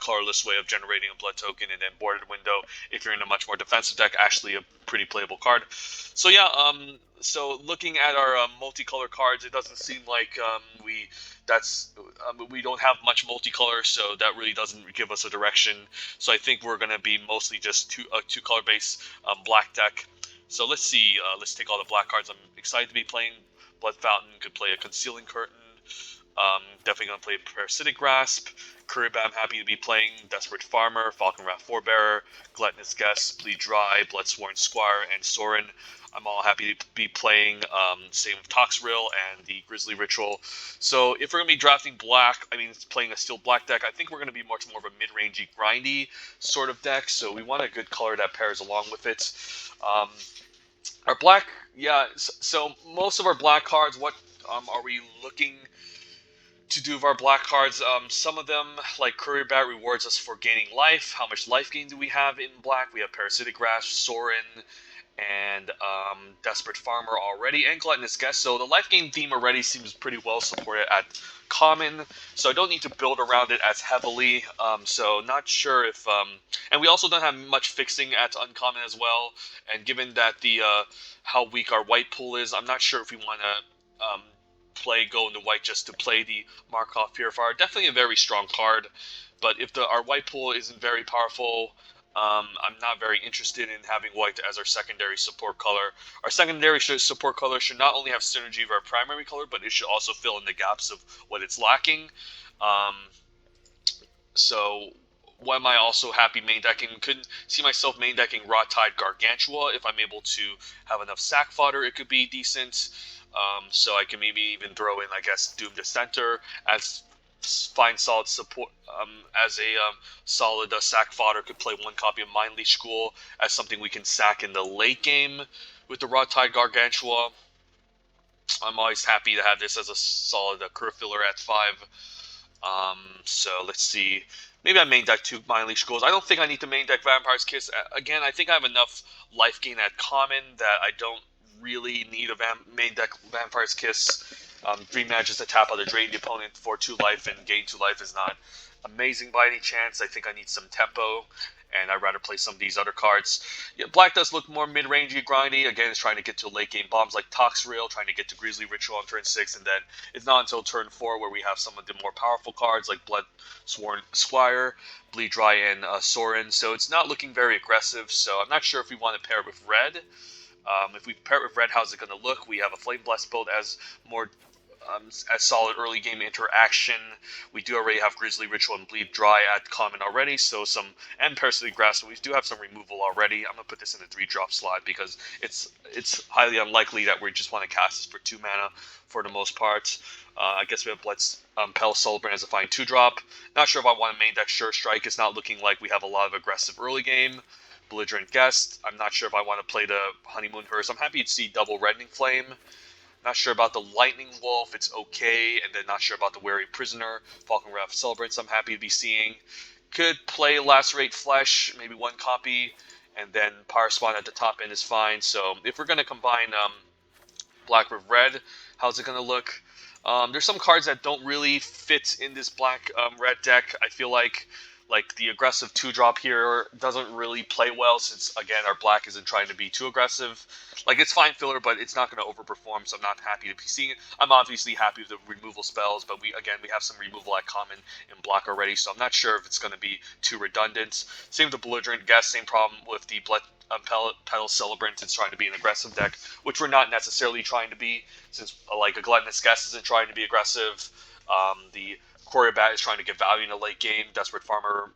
colorless way of generating a blood token, and then Boarded Window, if you're in a much more defensive deck, actually a pretty playable card. So yeah, so looking at our multicolor cards, it doesn't seem like we don't have much multicolor, so that really doesn't give us a direction. So I think we're going to be mostly just two color based black deck. So let's see. Let's take all the black cards. I'm excited to be playing. Blood Fountain could play a Concealing Curtain. Definitely going to play Parasitic Grasp. Kuribam, happy to be playing. Desperate Farmer, Falcon Wrath Forebearer, Gluttonous Guest, Bleed Dry, Bloodsworn Squire, and Sorin. I'm all happy to be playing. Same with Toxrill and the Grizzly Ritual. So if we're going to be drafting black, playing a steel black deck, I think we're going to be much more of a mid-rangey, grindy sort of deck. So we want a good color that pairs along with it. Our black, yeah, so most of our black cards, what are we looking to do with our black cards? Some of them, like Courier Bat, rewards us for gaining life. How much life gain do we have in black? We have Parasitic Grasp, Sorin, and Desperate Farmer already, and Gluttonous Guest. So the life gain theme already seems pretty well supported at common, so I don't need to build around it as heavily. So not sure if and we also don't have much fixing at uncommon as well, and given that the how weak our white pool is, I'm not sure if we want to go into white just to play the Markov Purifier. Definitely a very strong card, but if our white pool isn't very powerful, I'm not very interested in having white as our secondary support color. Our secondary support color should not only have synergy with our primary color, but it should also fill in the gaps of what it's lacking. So What am I also happy main decking? Could see myself main decking Raw Tide Gargantua. If I'm able to have enough sack fodder, it could be decent. So I can maybe even throw in, I guess, Doom Dissenter as find solid support as a solid sack fodder. Could play one copy of Mind Leash School as something we can sack in the late game with the Raw Tide Gargantua. I'm always happy to have this as a solid curve filler at 5. So let's see. Maybe I main deck 2 Mind Leash Schools. I don't think I need to main deck Vampire's Kiss. Again, I think I have enough life gain at common that I don't really need a main deck Vampire's Kiss. Dream Magic to tap out to drain the opponent for 2 life and gain 2 life is not amazing by any chance. I think I need some tempo, and I'd rather play some of these other cards. Yeah, Black does look more mid-rangey, grindy. Again, it's trying to get to late game bombs like Toxrill, trying to get to Grizzly Ritual on turn 6, and then it's not until turn 4 where we have some of the more powerful cards like Blood Sworn Squire, Bleed Dry, and Sorin. So it's not looking very aggressive, so I'm not sure if we want to pair it with Red. If we pair it with Red, how's it going to look? We have a Flame Blast build as more as solid early game interaction. We do already have Grizzly Ritual and Bleed Dry at common already, so and Parasitic Grasp, so we do have some removal already. I'm going to put this in the 3-drop slot because it's highly unlikely that we just want to cast this for 2 mana for the most part. I guess we have Pel Celebrant as a fine 2-drop. Not sure if I want to main deck Sure Strike. It's not looking like we have a lot of aggressive early game. Belligerent Guest. I'm not sure if I want to play the Honeymoon Hearse. I'm happy to see double Reddening Flame. Not sure about the Lightning Wolf, it's okay, and then not sure about the Wary Prisoner. Falcon Wrath Celebrants, I'm happy to be seeing. Could play Lacerate Flesh, maybe 1 copy, and then Power Spawn at the top end is fine. So if we're going to combine Black with Red, how's it going to look? There's some cards that don't really fit in this Black-Red deck. I feel like the aggressive 2-drop here doesn't really play well since, again, our Black isn't trying to be too aggressive. Like, it's fine filler, but it's not going to overperform, so I'm not happy to be seeing it. I'm obviously happy with the removal spells, but we have some removal at common in Black already, so I'm not sure if it's going to be too redundant. Same with the Belligerent Guest, same problem with the Petal Celebrant. It's trying to be an aggressive deck, which we're not necessarily trying to be, since, like, a Gluttonous Guest isn't trying to be aggressive. The Courier Bat is trying to get value in a late game. Desperate Farmer,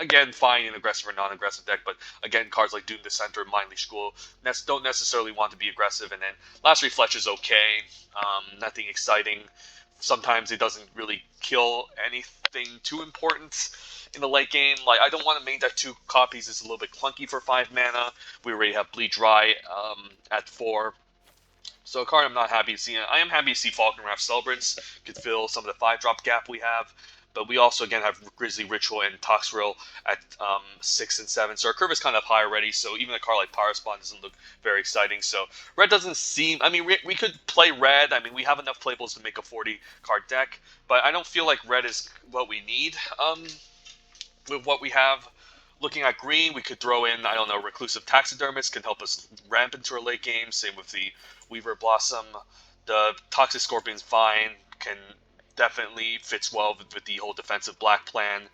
again, fine in aggressive or non-aggressive deck, but again, cards like Doom Dissenter, Mind Leash School don't necessarily want to be aggressive. And then Lacerate Fletch is okay, nothing exciting. Sometimes it doesn't really kill anything too important in the late game. Like, I don't want to main deck 2 copies. It's a little bit clunky for 5 mana. We already have Bleed Dry at 4. So a card I'm not happy to see. I am happy to see Falcon Wrath Celebrants could fill some of the 5-drop gap we have. But we also, again, have Grizzly Ritual and Toxrill at 6 and 7. So our curve is kind of high already. So even a card like Power Spawn doesn't look very exciting. So Red doesn't seem... I mean, we could play Red. I mean, we have enough playables to make a 40-card deck. But I don't feel like Red is what we need with what we have. Looking at green, we could throw in, I don't know, Reclusive Taxidermist can help us ramp into our late game. Same with the Weaver Blossom. The Toxic Scorpion's fine, can definitely fits well with the whole defensive Black plan.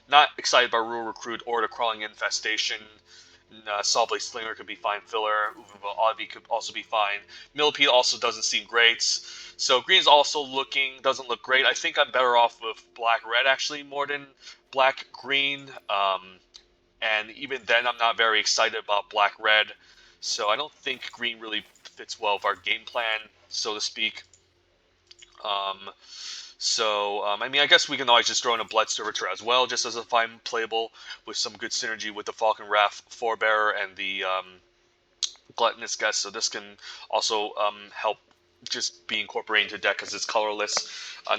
Not excited about Rural Recruit or the Crawling Infestation. Sawblade Slinger could be fine filler. Uvuva Oddity could also be fine. Millipede also doesn't seem great. So green's also doesn't look great. I think I'm better off with Black-Red actually more than Black-Green. And even then, I'm not very excited about Black-Red. So I don't think green really fits well with our game plan, so to speak. I mean, I guess we can always just throw in a Blood Servitor as well, just as a fine playable with some good synergy with the Falcon Wrath Forebearer and the Gluttonous Guest. So this can also help just be incorporated into deck because it's colorless.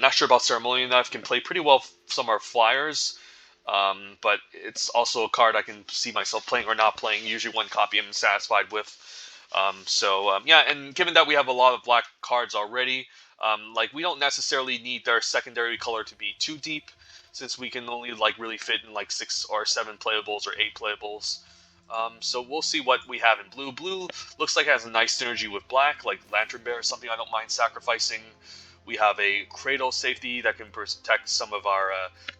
Not sure about Ceremonial Knife. Can play pretty well some of our flyers. But it's also a card I can see myself playing or not playing. Usually 1 copy I'm satisfied with. Yeah, and given that we have a lot of black cards already, like we don't necessarily need their secondary color to be too deep, since we can only like really fit in like 6 or 7 playables or 8 playables. So we'll see what we have in blue. Blue looks like it has a nice synergy with black, like Lantern Bear is something I don't mind sacrificing. We have a Cradle Safety that can protect some of our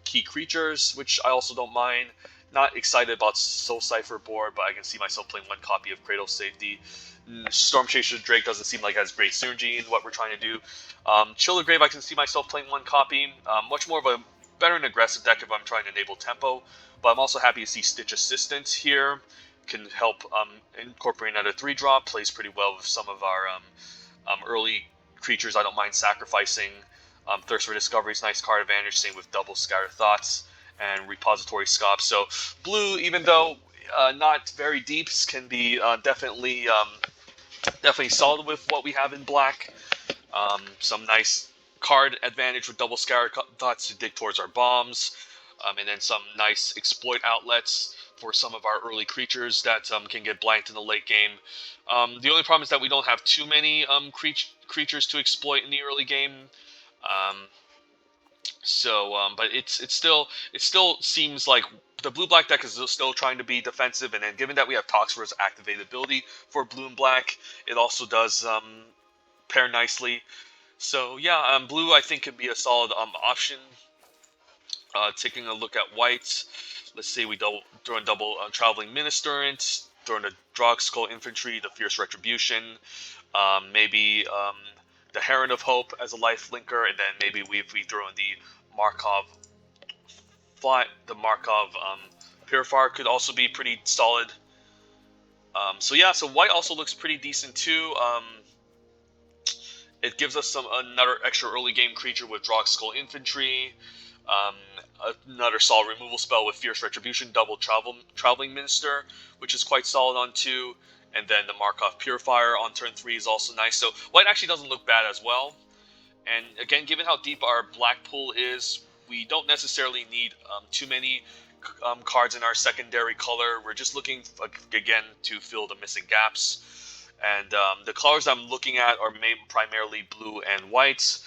key creatures, which I also don't mind. Not excited about Soul Cipher board, but I can see myself playing 1 copy of Cradle Safety. Storm Chaser Drake doesn't seem like it has great synergy in what we're trying to do. Chill the Grave, I can see myself playing 1 copy. Much more of a better in aggressive deck if I'm trying to enable tempo. But I'm also happy to see Stitch Assistant here. Can help incorporate another 3-drop. Plays pretty well with some of our early creatures I don't mind sacrificing. Thirst for Discovery is nice card advantage. Same with Double Scatter Thoughts and Repository Scope. So blue, even though not very deep, can be definitely solid with what we have in black. Some nice card advantage with Double Scatter Thoughts to dig towards our bombs. And then some nice exploit outlets for some of our early creatures that can get blanked in the late game. The only problem is that we don't have too many creatures to exploit in the early game. But it still seems like the blue-black deck is still trying to be defensive, and then given that we have Toxrill's activate ability for blue and black, it also does pair nicely. So yeah, blue I think could be a solid option. Taking a look at white, let's say we throw in double Traveling Ministrant, throw in the Drog-Skull Infantry, the Fierce Retribution, maybe the Heron of Hope as a life linker, and then maybe we throw in the Markov Purifier could also be pretty solid. So white also looks pretty decent too. It gives us another extra early game creature with Drog-Skull Infantry. Another solid removal spell with Fierce Retribution, double Traveling Minister, which is quite solid on 2, and then the Markov Purifier on turn 3 is also nice. So white actually doesn't look bad as well. And again, given how deep our black pool is, we don't necessarily need too many cards in our secondary color. We're just looking, again, to fill the missing gaps. And the colors I'm looking at are primarily blue and white.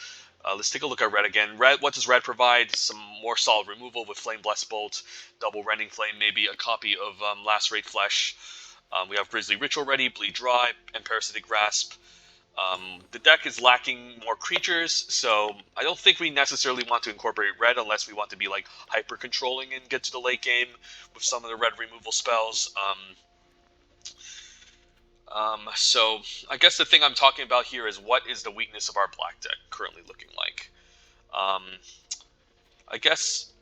Let's take a look at red again. Red, what does red provide? Some more solid removal with Flame Blessed Bolt, double Rending Flame, maybe a copy of Lacerate Flesh. We have Grisly Ritual ready, Bleed Dry, and Parasitic Grasp. The deck is lacking more creatures, so I don't think we necessarily want to incorporate red unless we want to be like hyper controlling and get to the late game with some of the red removal spells. So I guess the thing I'm talking about here is what is the weakness of our black deck currently looking like. I guess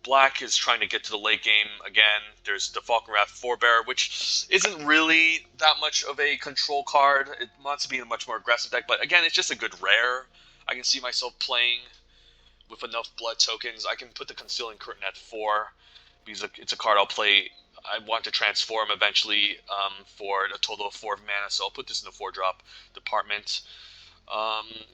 black is trying to get to the late game again. There's the Falkenrath Forebearer, which isn't really that much of a control card. It wants to be a much more aggressive deck, but again, it's just a good rare. I can see myself playing with enough blood tokens. I can put the Concealing Curtain at 4 because it's a card I'll play. I want to transform eventually for a total of 4 mana, so I'll put this in the 4-drop department.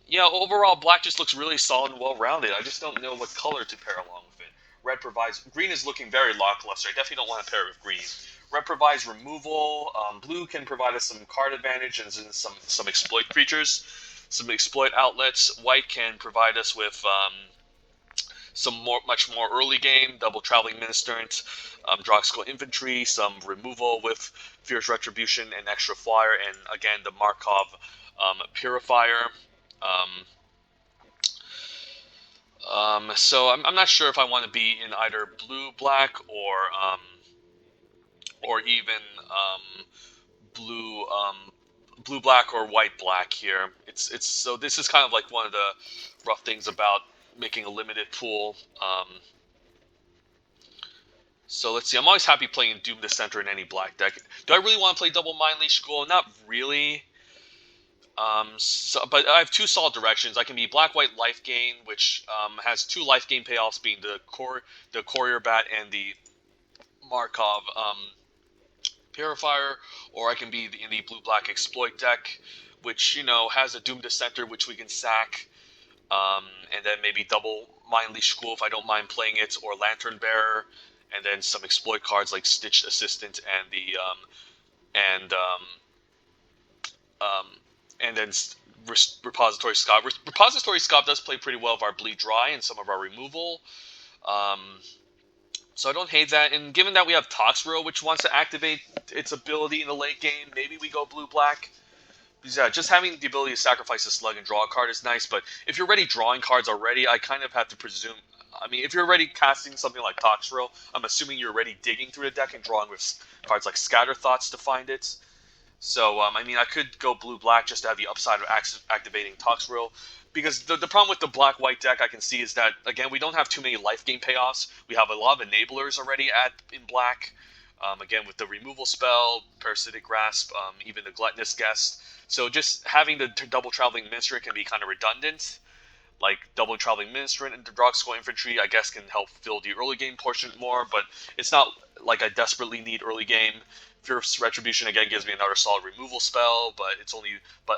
Yeah, overall, black just looks really solid and well-rounded. I just don't know what color to pair along with it. Red provides... Green is looking very lackluster. I definitely don't want to pair it with green. Red provides removal. Blue can provide us some card advantage and some exploit creatures, some exploit outlets. White can provide us with... much more early game, double Traveling Ministrant, Drog-Skull Infantry, some removal with Fierce Retribution and extra flyer, and again the Markov Purifier. So I'm not sure if I want to be in either blue black or even blue black or white black here. So this is kind of like one of the rough things about making a limited pool. So let's see. I'm always happy playing Doom Dissenter in any black deck. Do I really want to play double Mind Leash School? Not really. But I have 2 solid directions. I can be black-white life gain, which has 2 life gain payoffs, being the Courier Bat and the Markov Purifier, or I can be in the blue-black exploit deck, which has a Doom Dissenter, which we can sack. And then maybe double Mind Leash School if I don't mind playing it, or Lantern Bearer, and then some exploit cards like Stitched Assistant and then Repository Scope. Repository Scope does play pretty well with our Bleed Dry and some of our removal. So I don't hate that. And given that we have Toxrill, which wants to activate its ability in the late game, maybe we go blue-black. Yeah, just having the ability to sacrifice a slug and draw a card is nice, but if you're already drawing cards already, I kind of have to presume... I mean, if you're already casting something like Toxrill, I'm assuming you're already digging through the deck and drawing with cards like Scatter Thoughts to find it. So, I mean, I could go blue-black just to have the upside of activating Toxrill. because the problem with the black-white deck I can see is that, again, we don't have too many life gain payoffs. We have a lot of enablers already in black. Again, with the removal spell, Parasitic Grasp, even the Gluttonous Guest. So just having the double traveling minister can be kind of redundant. Like double traveling ministrant and the Droxco infantry, I guess, can help fill the early game portion more, but it's not like I desperately need early game. Fierce Retribution again gives me another solid removal spell, but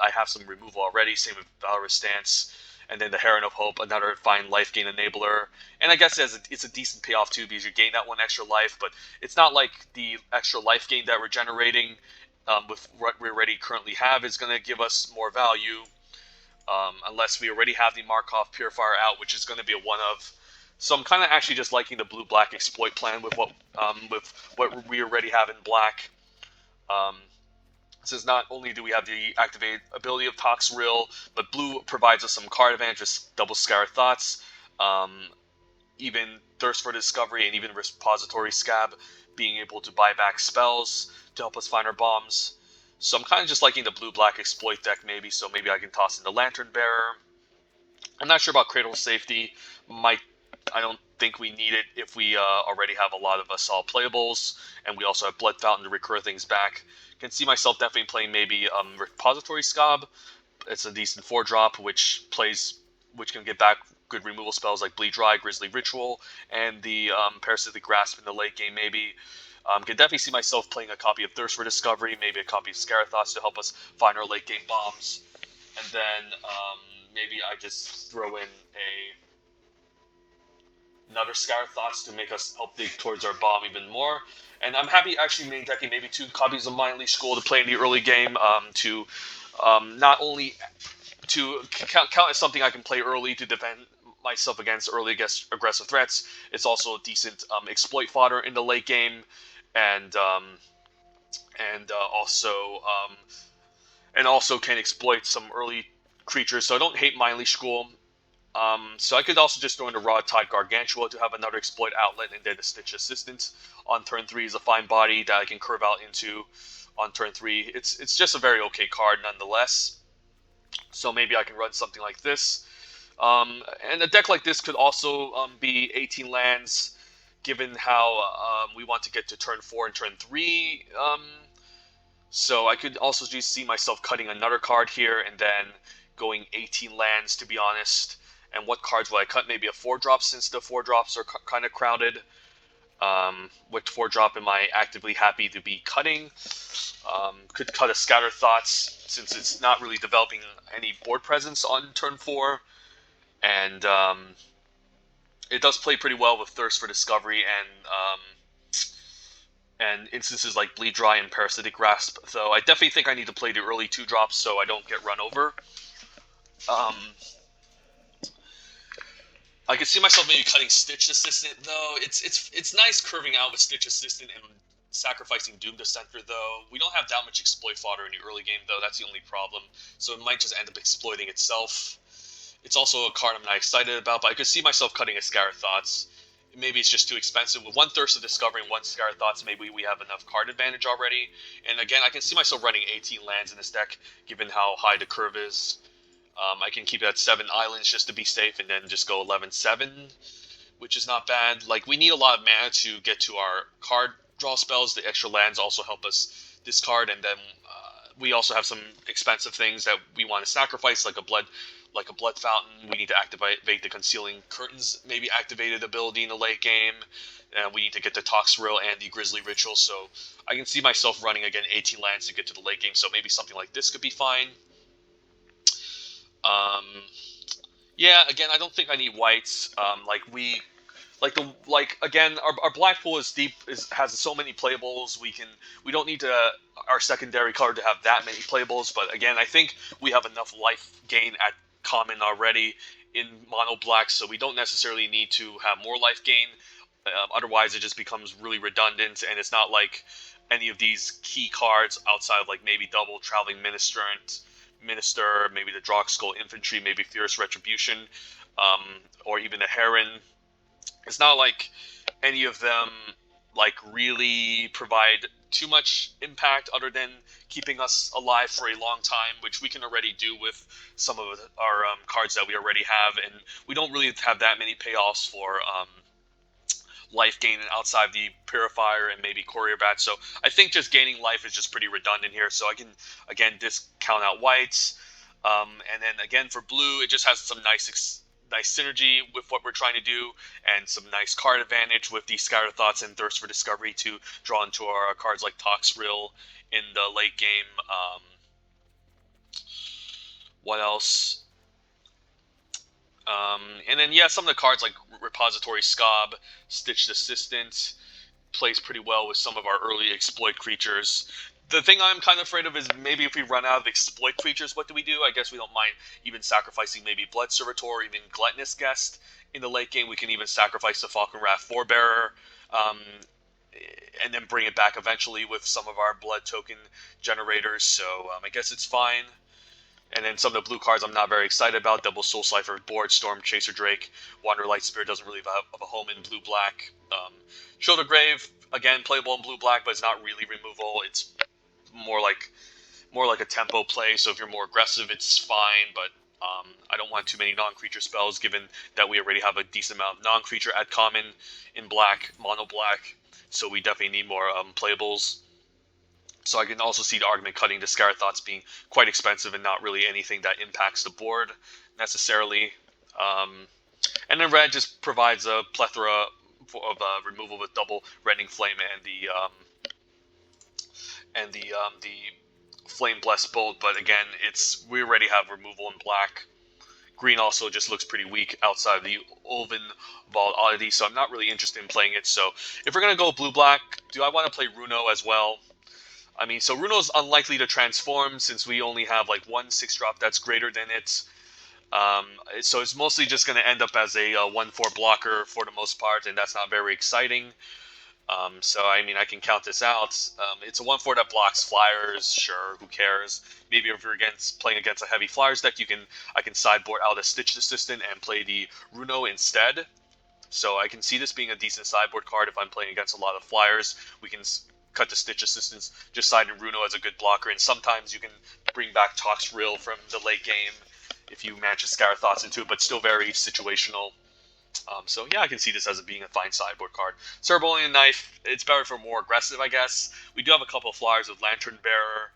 I have some removal already. Same with Valorous Stance, and then the Heron of Hope, another fine life gain enabler. And I guess it's a decent payoff too because you gain that one extra life, but it's not like the extra life gain that we're generating with what we already currently have is going to give us more value. Unless we already have the Markov Purifier out, which is going to be a one-of. So I'm kind of actually just liking the blue-black exploit plan with what we already have in black. Since not only do we have the activated ability of Toxrill, but blue provides us some card advantage, just double Scar Thoughts, even Thirst for Discovery, and even Repository Scab, being able to buy back spells to help us find our bombs. So I'm kind of just liking the blue-black exploit deck maybe, so maybe I can toss in the Lantern Bearer. I'm not sure about Cradle Safety. I don't think we need it if we already have a lot of solid playables, and we also have Blood Fountain to recur things back. Can see myself definitely playing maybe Repository Scab. It's a decent 4-drop, which can get back good removal spells like Bleed Dry, Grisly Ritual, and the Parasitic Grasp in the late game maybe. Can definitely see myself playing a copy of Thirst for Discovery, maybe a copy of Scarathos to help us find our late game bombs. And then maybe I just throw in another Scarathos to make us help dig towards our bomb even more. And I'm happy actually main decking maybe 2 copies of Mind Leash School to play in the early game to not only to count as something I can play early to defend myself against early aggressive threats. It's also a decent exploit fodder in the late game, and also can exploit some early creatures. So I don't hate Mind Leash School. So I could also just throw in the Raw Tide Gargantua to have another exploit outlet, and then the Stitch Assistant on turn 3 is a fine body that I can curve out into on turn 3. It's just a very okay card nonetheless. So maybe I can run something like this. And a deck like this could also be 18 lands, given how we want to get to turn 4 and turn 3. So I could also just see myself cutting another card here and then going 18 lands, to be honest. And what cards will I cut? Maybe a 4-drop, since the 4-drops are kind of crowded. What 4-drop am I actively happy to be cutting? Could cut a Scatter Thoughts, since it's not really developing any board presence on turn 4. And it does play pretty well with Thirst for Discovery and instances like Bleed Dry and Parasitic Grasp. Though I definitely think I need to play the early 2-drops so I don't get run over. I could see myself maybe cutting Stitch Assistant, though. It's nice curving out with Stitch Assistant and sacrificing Doom Dissenter, though. We don't have that much exploit fodder in the early game, though. That's the only problem. So it might just end up exploiting itself. It's also a card I'm not excited about, but I could see myself cutting a Scar Thoughts. Maybe it's just too expensive. With 1 Thirst of Discovery and 1 Scar Thoughts, maybe we have enough card advantage already. And again, I can see myself running 18 lands in this deck, given how high the curve is. I can keep it at 7 islands just to be safe, and then just go 11-7, which is not bad. Like, we need a lot of mana to get to our card draw spells. The extra lands also help us discard, and then we also have some expensive things that we want to sacrifice, like a blood fountain. We need to activate the Concealing Curtains, maybe activated ability in the late game. And we need to get the Toxrill and the Grisly Ritual. So I can see myself running again 18 lands to get to the late game. So maybe something like this could be fine. Yeah, again, I don't think I need whites. Again, our black pool is deep, has so many playables. We don't need our secondary card to have that many playables. But again, I think we have enough life gain at common already in mono black, so we don't necessarily need to have more life gain. Otherwise, it just becomes really redundant, and it's not like any of these key cards outside of like maybe double traveling minister, maybe the Droxco infantry, maybe Fierce Retribution, or even a Heron. It's not like any of them like really provide too much impact other than keeping us alive for a long time, which we can already do with some of our cards that we already have, and we don't really have that many payoffs for life gain outside the Purifier and maybe Courier Bat. So I think just gaining life is just pretty redundant here. So I can, again, discount out whites. And then again for blue, it just has some nice synergy with what we're trying to do, and some nice card advantage with the Scattered Thoughts and Thirst for Discovery to draw into our cards like Toxrill in the late game. What else? And then, yeah, some of the cards like Repository Scob, Stitched Assistant, plays pretty well with some of our early exploit creatures. The thing I'm kind of afraid of is maybe if we run out of exploit creatures, what do we do? I guess we don't mind even sacrificing maybe Blood Servitor or even Gluttonous Guest in the late game. We can even sacrifice the Falcon Wrath Forebearer, and then bring it back eventually with some of our blood token generators. So I guess it's fine. And then some of the blue cards I'm not very excited about. Double Soul Cipher, Board, Storm Chaser Drake, Wander Light Spirit doesn't really have a home in blue-black. Shoulder Grave, again, playable in blue-black, but it's not really removal. It's more like a tempo play, so if you're more aggressive, it's fine, but I don't want too many non-creature spells, given that we already have a decent amount of non-creature at common in black, mono-black, so we definitely need more playables. So I can also see the argument cutting the Scattered Thoughts being quite expensive and not really anything that impacts the board necessarily. And then red just provides a plethora of removal with double Rending Flame and the Flame Blessed Bolt. But again, we already have removal in black. Green also just looks pretty weak outside of the Ulven Vault Oddity, so I'm not really interested in playing it. So if we're going to go blue-black, do I want to play Runo as well? I mean, so Runo's unlikely to transform since we only have like one 6-drop that's greater than it. So it's mostly just going to end up as a 1/4 blocker for the most part, and that's not very exciting. So I mean, I can count this out. It's a 1/4 that blocks flyers. Sure, who cares? Maybe if you're playing against a heavy flyers deck, I can sideboard out a Stitched Assistant and play the Runo instead. So I can see this being a decent sideboard card if I'm playing against a lot of flyers. We can cut the Stitch Assistance, just side in Runo as a good blocker, and sometimes you can bring back Toxrill from the late game if you manage to Scattered Thoughts into it, but still very situational. So yeah, I can see this as being a fine sideboard card. Cerebolian Knife, it's better for more aggressive, I guess. We do have a couple of flyers with Lantern Bearer,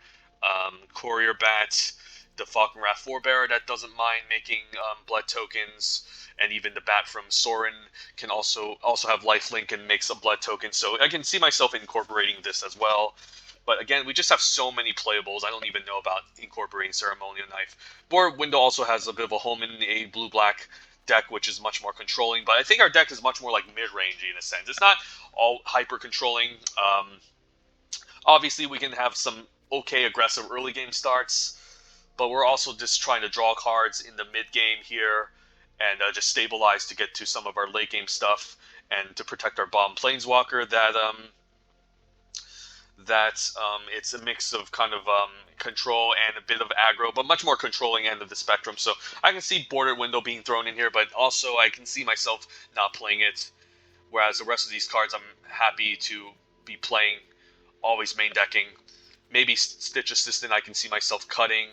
Courier Bat, the Falcon Wrath Forebearer that doesn't mind making blood tokens, and even the Bat from Sorin can also have lifelink and make some blood tokens. So I can see myself incorporating this as well. But again, we just have so many playables. I don't even know about incorporating Ceremonial Knife. Board Window also has a bit of a home in a blue-black deck, which is much more controlling. But I think our deck is much more like mid-rangey in a sense. It's not all hyper-controlling. Obviously, we can have some okay aggressive early game starts, but we're also just trying to draw cards in the mid-game here and just stabilize to get to some of our late game stuff and to protect our bomb planeswalker. It's a mix of kind of control and a bit of aggro, but much more controlling end of the spectrum. So I can see Bordered Window being thrown in here, but also I can see myself not playing it. Whereas the rest of these cards, I'm happy to be playing, always main decking. Maybe Stitch Assistant I can see myself cutting,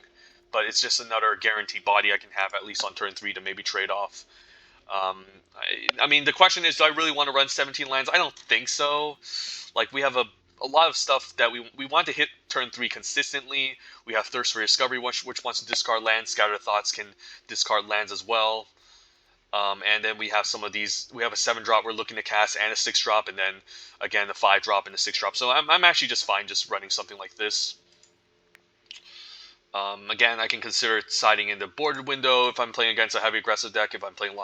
but it's just another guaranteed body I can have at least on turn 3 to maybe trade off. I mean, the question is, do I really want to run 17 lands? I don't think so. Like, we have a lot of stuff that we want to hit turn 3 consistently. We have Thirst for Discovery, which wants to discard lands. Scattered Thoughts can discard lands as well. And then we have some of these. We have a 7-drop we're looking to cast and a 6-drop, and then again a 5-drop and a 6-drop. So I'm actually just fine just running something like this. Again, I can consider siding in the Bordered Window if I'm playing against a heavy aggressive deck. If I'm playing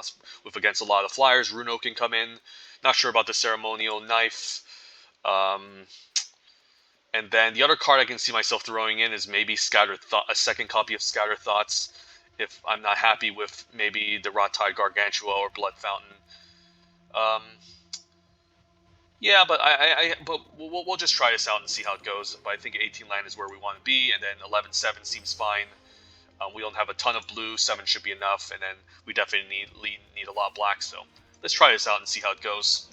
against a lot of flyers, Runo can come in. Not sure about the Ceremonial Knife. And then the other card I can see myself throwing in is maybe a second copy of Scattered Thoughts if I'm not happy with maybe the Rot-Tide Gargantua or Blood Fountain. Yeah, but but we'll just try this out and see how it goes. But I think 18 land is where we want to be, and then 11-7 seems fine. We don't have a ton of blue, 7 should be enough, and then we definitely need a lot of black. So let's try this out and see how it goes.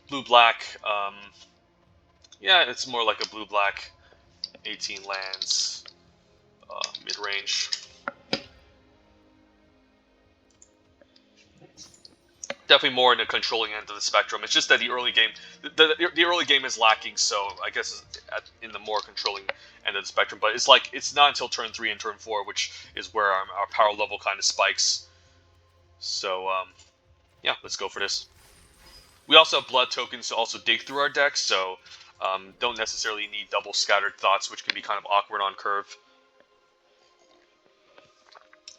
Blue-black. Yeah, it's more like a blue-black 18 lands mid-range. Definitely more in the controlling end of the spectrum. It's just that the early game, the early game is lacking. So I guess in the more controlling end of the spectrum. But it's like it's not until turn 3 and turn 4, which is where our power level kind of spikes. So yeah, let's go for this. We also have blood tokens to also dig through our decks, so don't necessarily need double scattered thoughts, which can be kind of awkward on curve.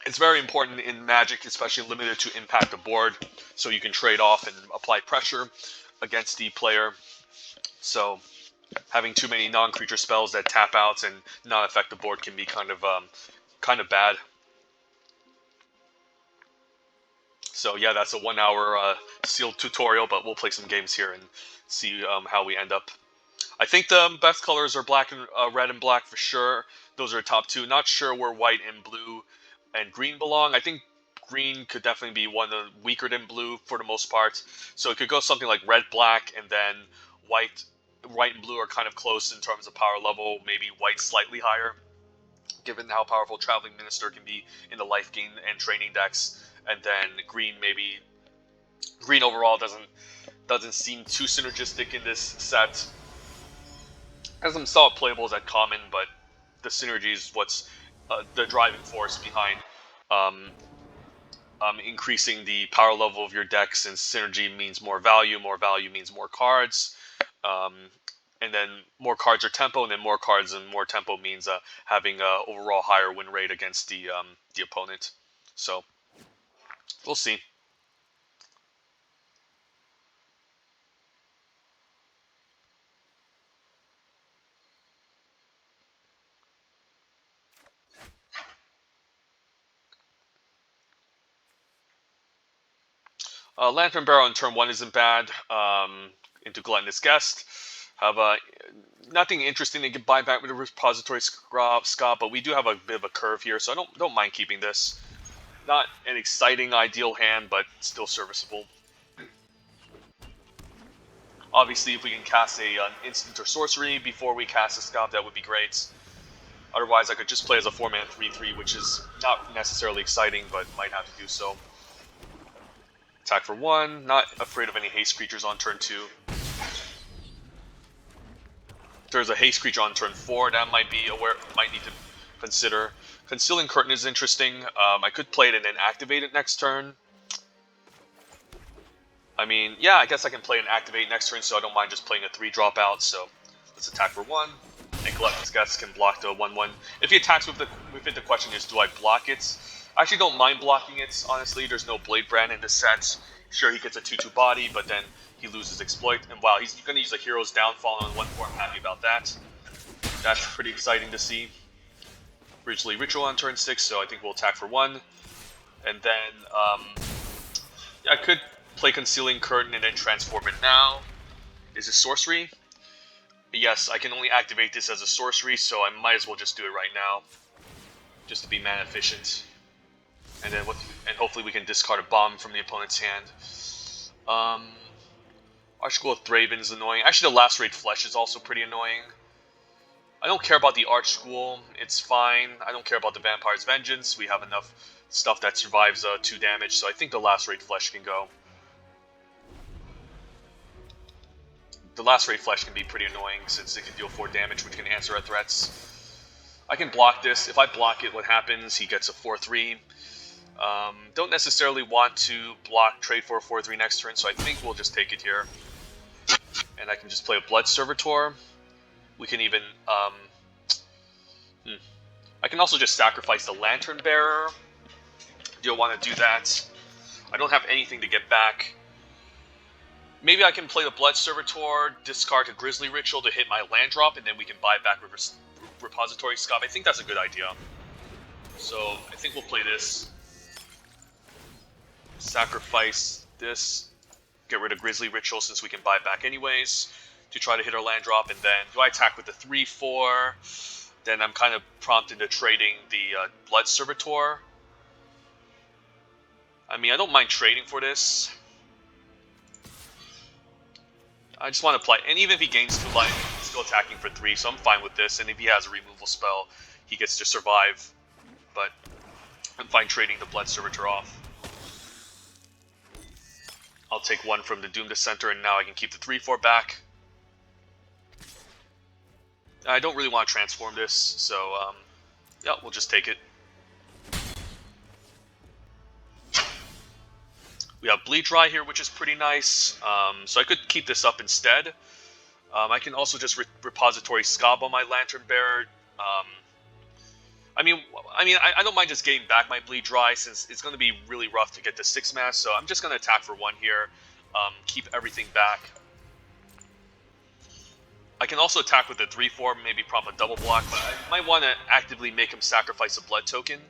It's very important in Magic, especially limited to impact the board, so you can trade off and apply pressure against the player. So having too many non-creature spells that tap out and not affect the board can be kind of bad. So yeah, that's a 1 hour sealed tutorial, but we'll play some games here and see how we end up. I think the best colors are black and red and black for sure. Those are top two. Not sure where white and blue and green belong. I think green could definitely be one of the weaker than blue for the most part. So it could go something like red, black, and then white and blue are kind of close in terms of power level. Maybe white slightly higher, given how powerful Traveling Minister can be in the life gain and training decks. And then green overall doesn't seem too synergistic in this set. Has some solid playables at common, but the synergy is what's the driving force behind increasing the power level of your deck, since synergy means more value means more cards, and then more cards are tempo, and then more cards and more tempo means having a overall higher win rate against the opponent. So we'll see. Lantern Barrel on turn 1 isn't bad. Into Gluttonous Guest. Have nothing interesting to buy back with a Repository Scott, but we do have a bit of a curve here, so I don't mind keeping this. Not an exciting, ideal hand, but still serviceable. Obviously, if we can cast an instant or sorcery before we cast a Scott, that would be great. Otherwise, I could just play as a 4-mana 3/3, which is not necessarily exciting, but might have to do so. Attack for 1. Not afraid of any haste creatures on turn 2. If there's a haste creature on turn 4, that might need to consider. Concealing Curtain is interesting. I could play it and then activate it next turn. I mean, yeah, I guess I can play and activate next turn, so I don't mind just playing a 3-drop out. So let's attack for 1. And Gluttonous Guest can block the 1/1. If he attacks with it, the question is, do I block it? I actually don't mind blocking it, honestly. There's no Blade Brand in this set. Sure, he gets a 2/2 body, but then he loses Exploit. And wow, he's going to use a Hero's Downfall on 1/4. I'm happy about that. That's pretty exciting to see. Originally Ritual on turn 6, so I think we'll attack for 1. And then I could play Concealing Curtain and then transform it now. Is it sorcery? Yes, I can only activate this as a sorcery, so I might as well just do it right now, just to be mana efficient. And then hopefully we can discard a bomb from the opponent's hand. Archschool of Thraben is annoying. Actually, the Lacerate Flesh is also pretty annoying. I don't care about the Archschool. It's fine. I don't care about the Vampire's Vengeance. We have enough stuff that survives 2 damage, so I think the Lacerate Flesh can go. The Lacerate Flesh can be pretty annoying since it can deal 4 damage, which can answer our threats. I can block this. If I block it, what happens? He gets a 4/3. Don't necessarily want to trade for a 4/3 next turn, so I think we'll just take it here. And I can just play a Blood Servitor. We can even... I can also just sacrifice the Lantern Bearer. Do I want to do that? I don't have anything to get back. Maybe I can play the Blood Servitor, discard a Grizzly Ritual to hit my land drop, and then we can buy back Repository Scop. I think that's a good idea. So I think we'll play this. Sacrifice this. Get rid of Grizzly Ritual since we can buy back anyways, to try to hit our land drop. And then do I attack with the 3/4? Then I'm kind of prompted to trading the Blood Servitor. I mean, I don't mind trading for this. I just want to play, and even if he gains 2 life, he's still attacking for 3, so I'm fine with this. And if he has a removal spell, he gets to survive. But I'm fine trading the Blood Servitor off. I'll take 1 from the Doom Dissenter, and now I can keep the 3/4 back. I don't really want to transform this, so yeah, we'll just take it. We have Bleed Dry here, which is pretty nice, so I could keep this up instead. I can also just repository Scob on my Lantern Bearer. I don't mind just getting back my Bleed Dry, since it's going to be really rough to get to 6 mass, so I'm just going to attack for 1 here, keep everything back. I can also attack with the 3/4, maybe prompt a double block, but I might want to actively make him sacrifice a blood token.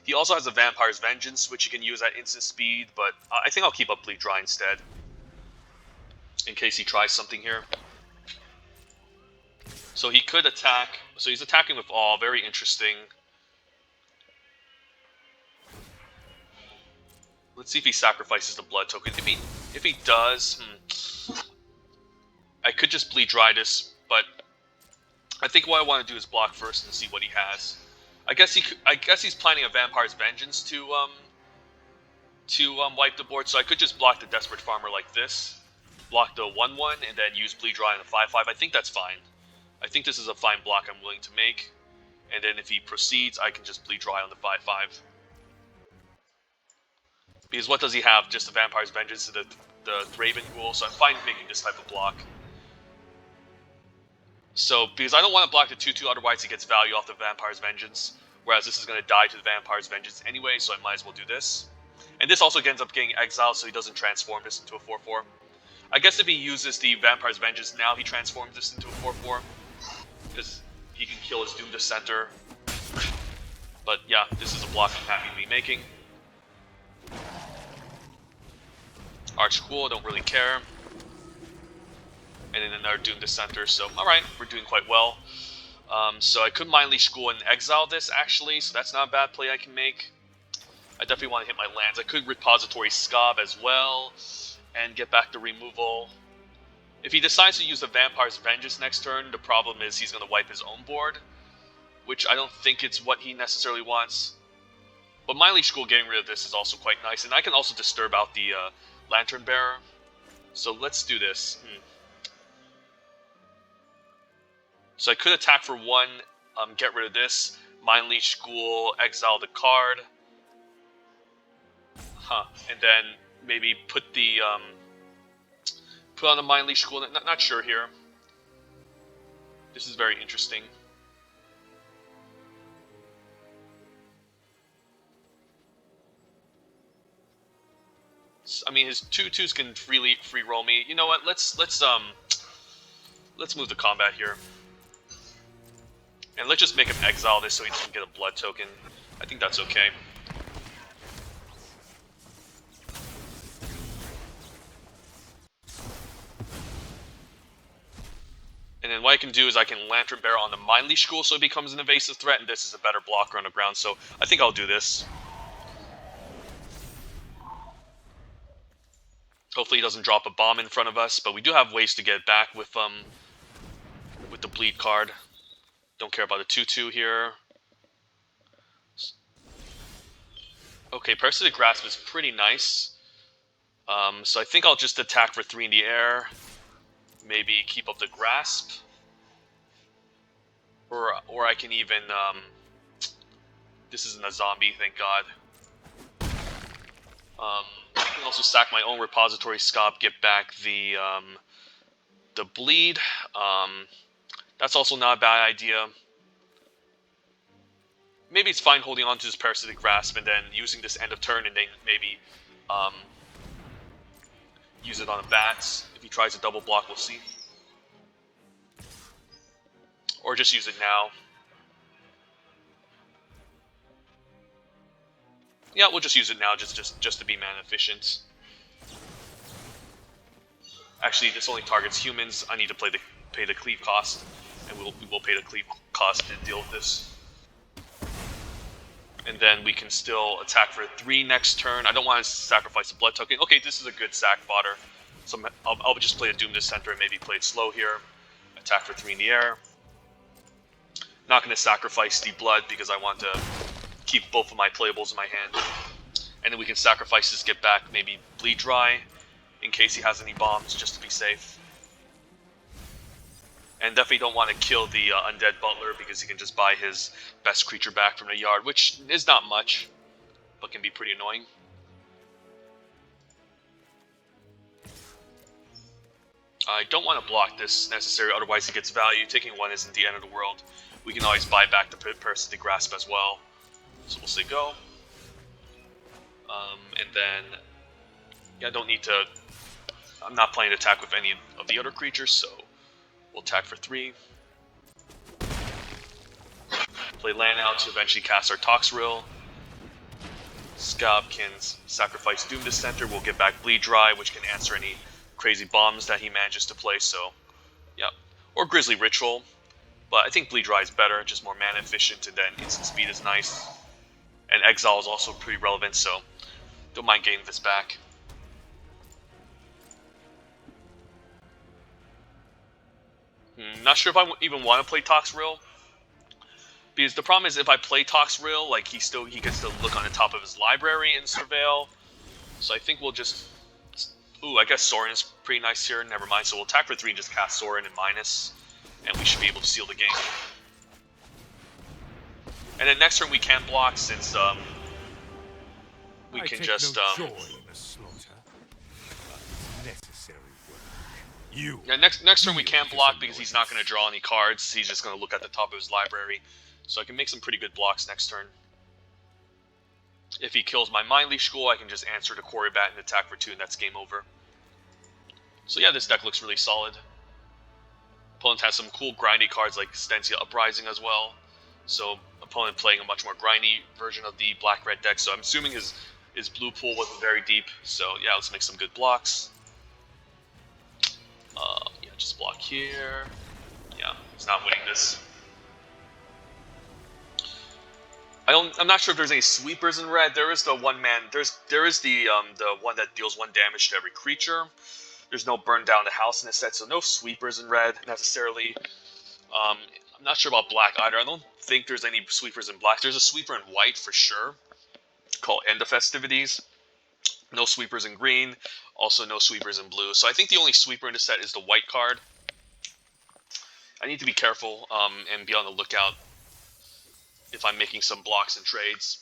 He also has a Vampire's Vengeance, which he can use at instant speed, but I think I'll keep up Bleed Dry instead, in case he tries something here. So he could attack, so he's attacking with all, very interesting. Let's see if he sacrifices the blood token. If he does, I could just Bleed Dry this, but I think what I want to do is block first and see what he has. I guess he's planning a Vampire's Vengeance to wipe the board, so I could just block the Desperate Farmer like this, block the 1/1, and then use Bleed Dry on the 5/5. I think that's fine. I think this is a fine block I'm willing to make, and then if he proceeds, I can just Bleed Dry on the 5/5. Because what does he have? Just the Vampire's Vengeance to the Raven Ghoul, so I'm fine making this type of block. So, because I don't want to block the 2/2, otherwise he gets value off the Vampire's Vengeance, whereas this is going to die to the Vampire's Vengeance anyway, so I might as well do this. And this also ends up getting exiled, so he doesn't transform this into a 4/4. I guess if he uses the Vampire's Vengeance now, he transforms this into a 4/4, because he can kill his Doom Dissenter. But yeah, this is a block I'm happy to be making. Archghoul, don't really care. And then another Doom Dissenter, so alright, we're doing quite well. So I could Mind Leash Ghoul and exile this, actually, so that's not a bad play I can make. I definitely want to hit my lands. I could Repository Scob as well, and get back the removal. If he decides to use the Vampire's Vengeance next turn, the problem is he's going to wipe his own board, which I don't think it's what he necessarily wants. But Mind Leash Ghoul getting rid of this is also quite nice, and I can also disturb out the Lantern Bearer. So let's do this. So I could attack for 1, get rid of this, Mind Leash Ghoul, exile the card. And then maybe put on the Mind Leash Ghoul. Not sure here. This is very interesting. I mean, his 2/2s can free roll me. You know what? Let's move the combat here. And let's just make him exile this so he doesn't get a blood token. I think that's okay. And then what I can do is I can Lantern Bearer on the Mind Leash Ghoul so it becomes an evasive threat, and this is a better blocker on the ground, so I think I'll do this. Hopefully he doesn't drop a bomb in front of us, but we do have ways to get back with the bleed card. Don't care about the 2/2 here. Okay, Parasitic Grasp is pretty nice. So I think I'll just attack for 3 in the air. Maybe keep up the Grasp. Or I can even... this isn't a zombie, thank God. I can also sack my own Repository Scob, get back the bleed. That's also not a bad idea. Maybe it's fine holding on to this Parasitic Grasp and then using this end of turn and then maybe use it on the bats. If he tries a double block, we'll see. Or just use it now. Yeah, we'll just use it now just to be mana efficient. Actually, this only targets humans. I need to pay the cleave cost, and we will pay the cleave cost to deal with this. And then we can still attack for 3 next turn. I don't want to sacrifice a blood token. Okay, this is a good sack fodder. So I'll just play a Doom Dissenter and maybe play it slow here. Attack for 3 in the air. Not going to sacrifice the blood because I want to keep both of my playables in my hand. And then we can sacrifice this, get back maybe Bleed Dry in case he has any bombs, just to be safe. And definitely don't want to kill the Undead Butler because he can just buy his best creature back from the yard, which is not much, but can be pretty annoying. I don't want to block this necessarily, otherwise he gets value. Taking 1 isn't the end of the world. We can always buy back the Parasitic Grasp as well. So we'll say go. And then, yeah, I don't need to... I'm not planning to attack with any of the other creatures, so we'll attack for 3. Play land out to eventually cast our Toxrill. Scab can sacrifice Doom Dissenter. We'll get back Bleed Dry, which can answer any crazy bombs that he manages to play, so yeah. Or Grizzly Ritual, but I think Bleed Dry is better, just more mana efficient, and then instant speed is nice. And Exile is also pretty relevant, so don't mind getting this back. Not sure if I even want to play Toxrill, because the problem is if I play Toxrill, like he gets to look on the top of his library and surveil. So I think we'll just... Ooh, I guess Sorin is pretty nice here. Never mind. So we'll attack for 3 and just cast Sorin and minus, and we should be able to seal the game. And then next turn we can block since we can just joy in the slaughter. Necessary work. Yeah, next turn we can't block because he's not going to draw any cards. He's just going to look at the top of his library. So I can make some pretty good blocks next turn. If he kills my Mind Leash School, I can just answer to Quarry Bat and attack for 2, and that's game over. So yeah, this deck looks really solid. Opponent has some cool grindy cards like Stensia Uprising as well. So opponent playing a much more grindy version of the black-red deck. So I'm assuming his blue pool wasn't very deep. So yeah, let's make some good blocks. Yeah, just block here. Yeah, he's not winning this. I'm not sure if there's any sweepers in red. There is the one-man. There is the one that deals 1 damage to every creature. There's no burn down the house in this set, so no sweepers in red necessarily. I'm not sure about black either. I don't think there's any sweepers in black. There's a sweeper in white for sure, called End of Festivities. No sweepers in green. Also no sweepers in blue. So I think the only sweeper in the set is the white card. I need to be careful and be on the lookout if I'm making some blocks and trades.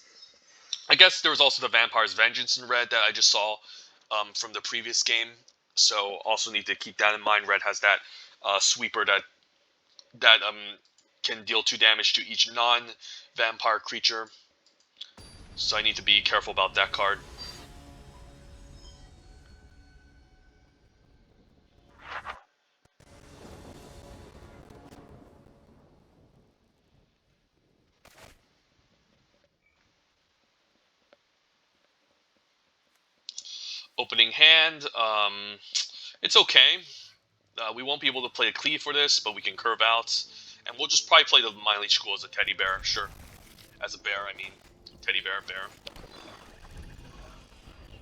I guess there was also the Vampire's Vengeance in red that I just saw from the previous game. So also need to keep that in mind. Red has that sweeper that can deal 2 damage to each non-vampire creature. So I need to be careful about that card. Opening hand, it's okay. We won't be able to play a cleave for this, but we can curve out. And we'll just probably play the Mind Leash School as a teddy bear, sure. As a bear, I mean. Teddy bear, bear.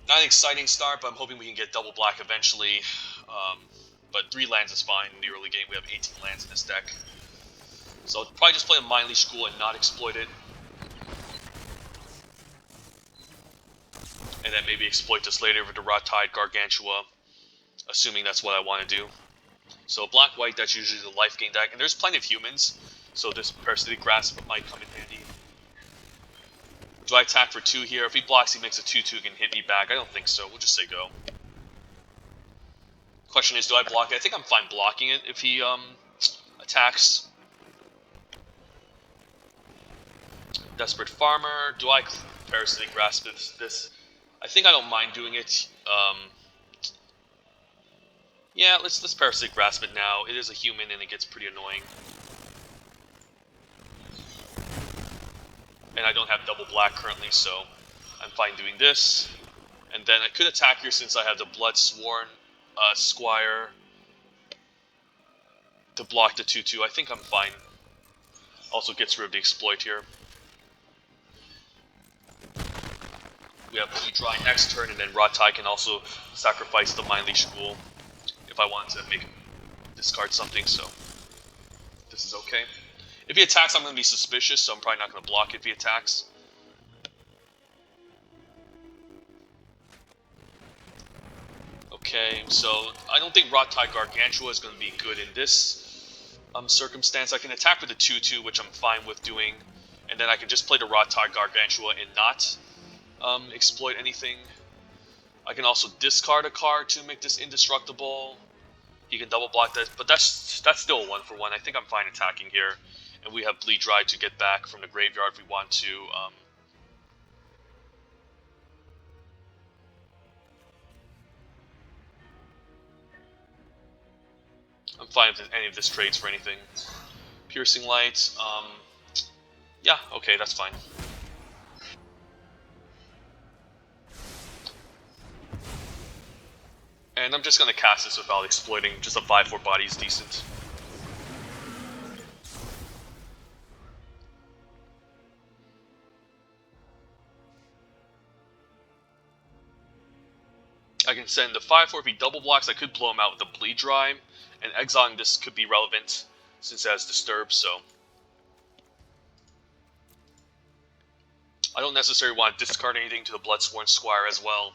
Not an exciting start, but I'm hoping we can get double black eventually. But 3 lands is fine. In the early game, we have 18 lands in this deck. So I'll probably just play a Mind Leash School and not exploit it. And then maybe exploit this later with the Rot-Tide Gargantua, assuming that's what I want to do. So black-white, that's usually the life gain deck, and there's plenty of humans, so this Parasitic Grasp might come in handy. Do I attack for 2 here? If he blocks, he makes a 2/2, can hit me back. I don't think so. We'll just say go. Question is, do I block it? I think I'm fine blocking it if he attacks. Desperate Farmer. Do I Parasitic Grasp this? I think I don't mind doing it. Yeah, let's Parasitic Grasp it now. It is a human and it gets pretty annoying. And I don't have double black currently, so I'm fine doing this. And then I could attack here since I have the Blood Sworn Squire to block the 2/2. I think I'm fine. Also gets rid of the exploit here. We have Bleed Dry next turn, and then Ratai can also sacrifice the Mind Leash Ghoul if I want to make him discard something, so this is okay. If he attacks, I'm going to be suspicious, so I'm probably not going to block if he attacks. Okay, so I don't think Ratai Gargantua is going to be good in this circumstance. I can attack with a 2-2, which I'm fine with doing, and then I can just play the Ratai Gargantua and not exploit anything. I can also discard a card to make this indestructible. He can double block that, but that's still a 1-for-1. I think I'm fine attacking here, and we have Bleed Dry to get back from the graveyard if we want to. I'm fine if any of this trades for anything. Piercing Light. Yeah, okay, that's fine. And I'm just going to cast this without exploiting. Just a 5-4 body is decent. I can send the 5-4 if he double blocks. I could blow him out with the Bleed Dry. And exiling this could be relevant since it has Disturb, so. I don't necessarily want to discard anything to the Bloodsworn Squire as well.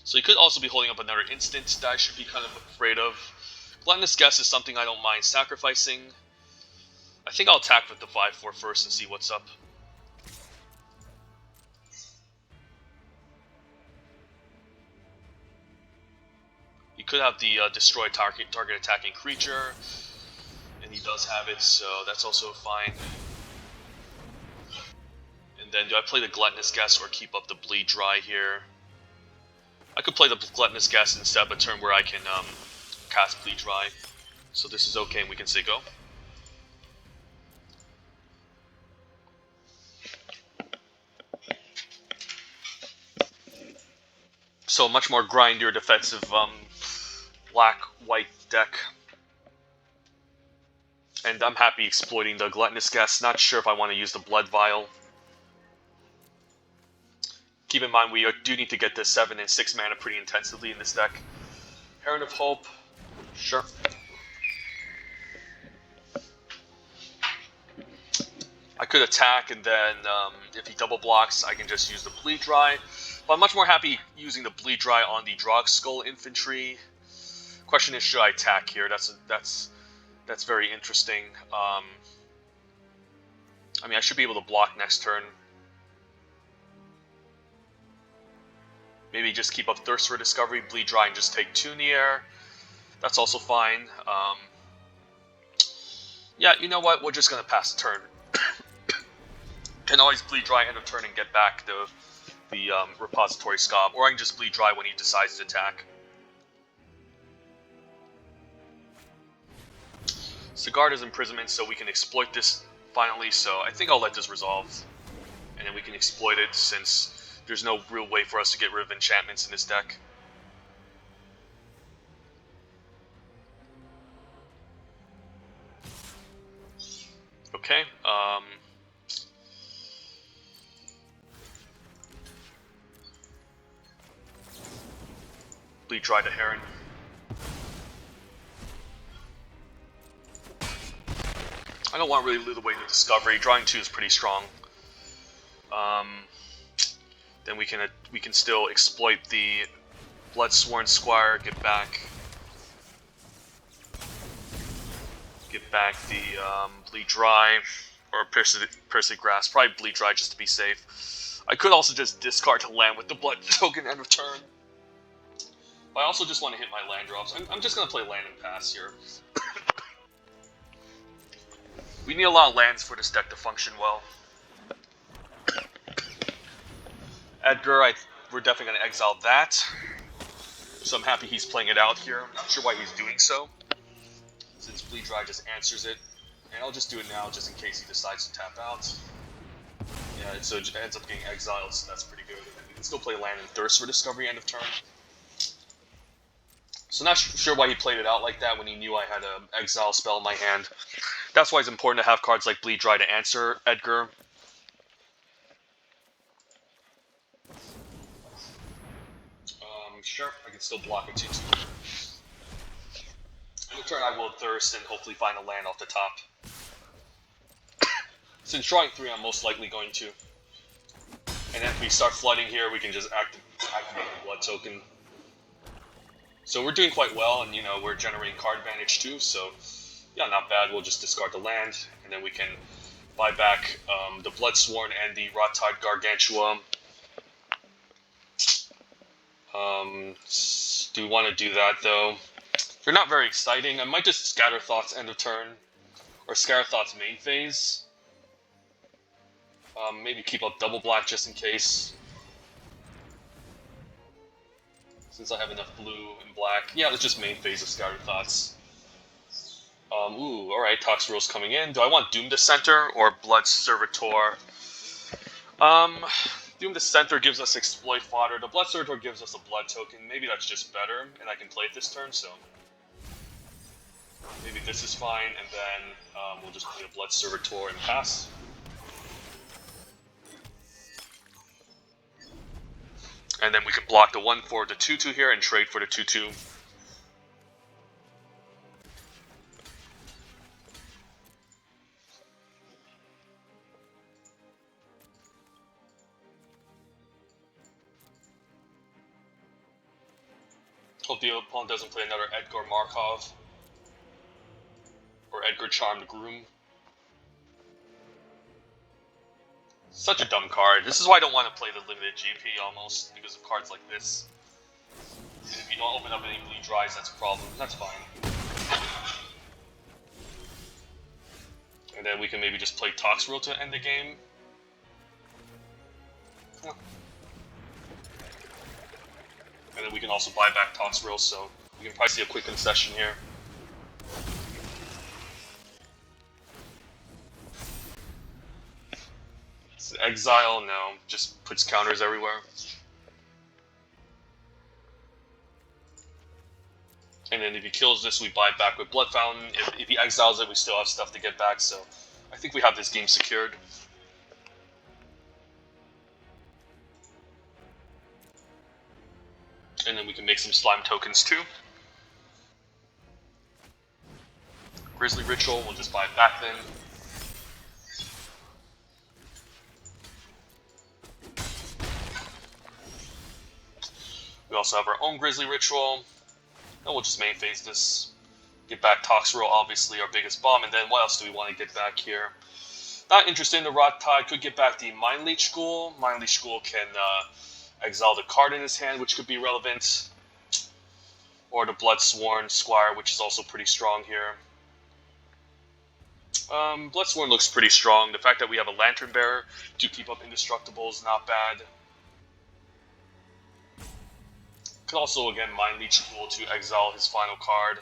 So he could also be holding up another instant that I should be kind of afraid of. Gluttonous Guess is something I don't mind sacrificing. I think I'll attack with the 5-4 first and see what's up. He could have the destroy target attacking creature, and he does have it, so that's also fine. And then do I play the Gluttonous Guess or keep up the Bleed Dry here? I could play the Gluttonous Guess instead of a turn where I can cast Bleed Dry. So this is okay and we can say go. So much more grindier defensive black-white deck. And I'm happy exploiting the Gluttonous Guess. Not sure if I want to use the Blood Vial. Keep in mind, we do need to get this 7 and 6 mana pretty intensively in this deck. Heron of Hope. Sure. I could attack, and then if he double blocks, I can just use the Bleed Dry. But I'm much more happy using the Bleed Dry on the Drog Skull Infantry. Question is, should I attack here? That's very interesting. I mean, I should be able to block next turn. Maybe just keep up Thirst for Discovery, Bleed Dry, and just take 2 in the air. That's also fine. Yeah, you know what? We're just going to pass the turn. Can always Bleed Dry end of turn and get back the Repository Scob, or I can just Bleed Dry when he decides to attack. Sigard is Imprisonment, so we can exploit this finally, so I think I'll let this resolve. And then we can exploit it since there's no real way for us to get rid of enchantments in this deck. Okay, Bleed Dry to Heron. I don't want to really lead the way to Discovery. Drawing 2 is pretty strong. Then we can still exploit the Bloodsworn Squire, get back the Bleed Dry, or Piercing Grasp. Probably Bleed Dry just to be safe. I could also just discard to land with the Blood Token end of turn. But I also just want to hit my land drops. I'm just going to play land and pass here. We need a lot of lands for this deck to function well. Edgar, we're definitely going to exile that. So I'm happy he's playing it out here. I'm not sure why he's doing so, since Bleed Dry just answers it. And I'll just do it now, just in case he decides to tap out. Yeah, so it ends up getting exiled, so that's pretty good. And we can still play land and Thirst for Discovery end of turn. So not sure why he played it out like that when he knew I had an exile spell in my hand. That's why it's important to have cards like Bleed Dry to answer Edgar. Sure, I can still block a 2/2. In return, I will thirst and hopefully find a land off the top. Since drawing 3, I'm most likely going to. And if we start flooding here, we can just activate the blood token. So we're doing quite well, and we're generating card advantage too, so yeah, not bad. We'll just discard the land, and then we can buy back the Bloodsworn and the Rot-Tide Gargantua. Do we want to do that, though? They're not very exciting. I might just Scatter Thoughts end of turn, or Scatter Thoughts main phase. Maybe keep up double black just in case. Since I have enough blue and black. Yeah, let's just main phase of Scatter Thoughts. Ooh, alright, Toxrill's coming in. Do I want Doom Dissenter or Blood Servitor? Doom Dissenter gives us Exploit Fodder. The Blood Servitor gives us a blood token. Maybe that's just better, and I can play it this turn, so maybe this is fine, and then we'll just play a Blood Servitor and pass. And then we can block the 1 for the 2/2 here and trade for the 2/2. Hope the opponent doesn't play another Edgar Markov or Edgar Charmed Groom. Such a dumb card. This is why I don't want to play the limited GP almost, because of cards like this. And if you don't open up any blue dries, that's a problem. That's fine. And then we can maybe just play Toxrill to end the game. And then we can also buy back Toxrill, so we can probably see a quick concession here. Exile, no, just puts counters everywhere. And then if he kills this, we buy back with Blood Fountain. If he exiles it, we still have stuff to get back, so I think we have this game secured. And then we can make some slime tokens too. Grizzly Ritual, we'll just buy it back then. We also have our own Grizzly Ritual. And we'll just main phase this. Get back Toxrill, obviously our biggest bomb. And then what else do we want to get back here? Not interested in the Rot-Tide. Could get back the Mind Leech Ghoul. Mind Leech Ghoul can exile the card in his hand, which could be relevant. Or the Bloodsworn Squire, which is also pretty strong here. Bloodsworn looks pretty strong. The fact that we have a Lantern Bearer to keep up Indestructible is not bad. Could also, again, Mind Leech Ghoul to exile his final card.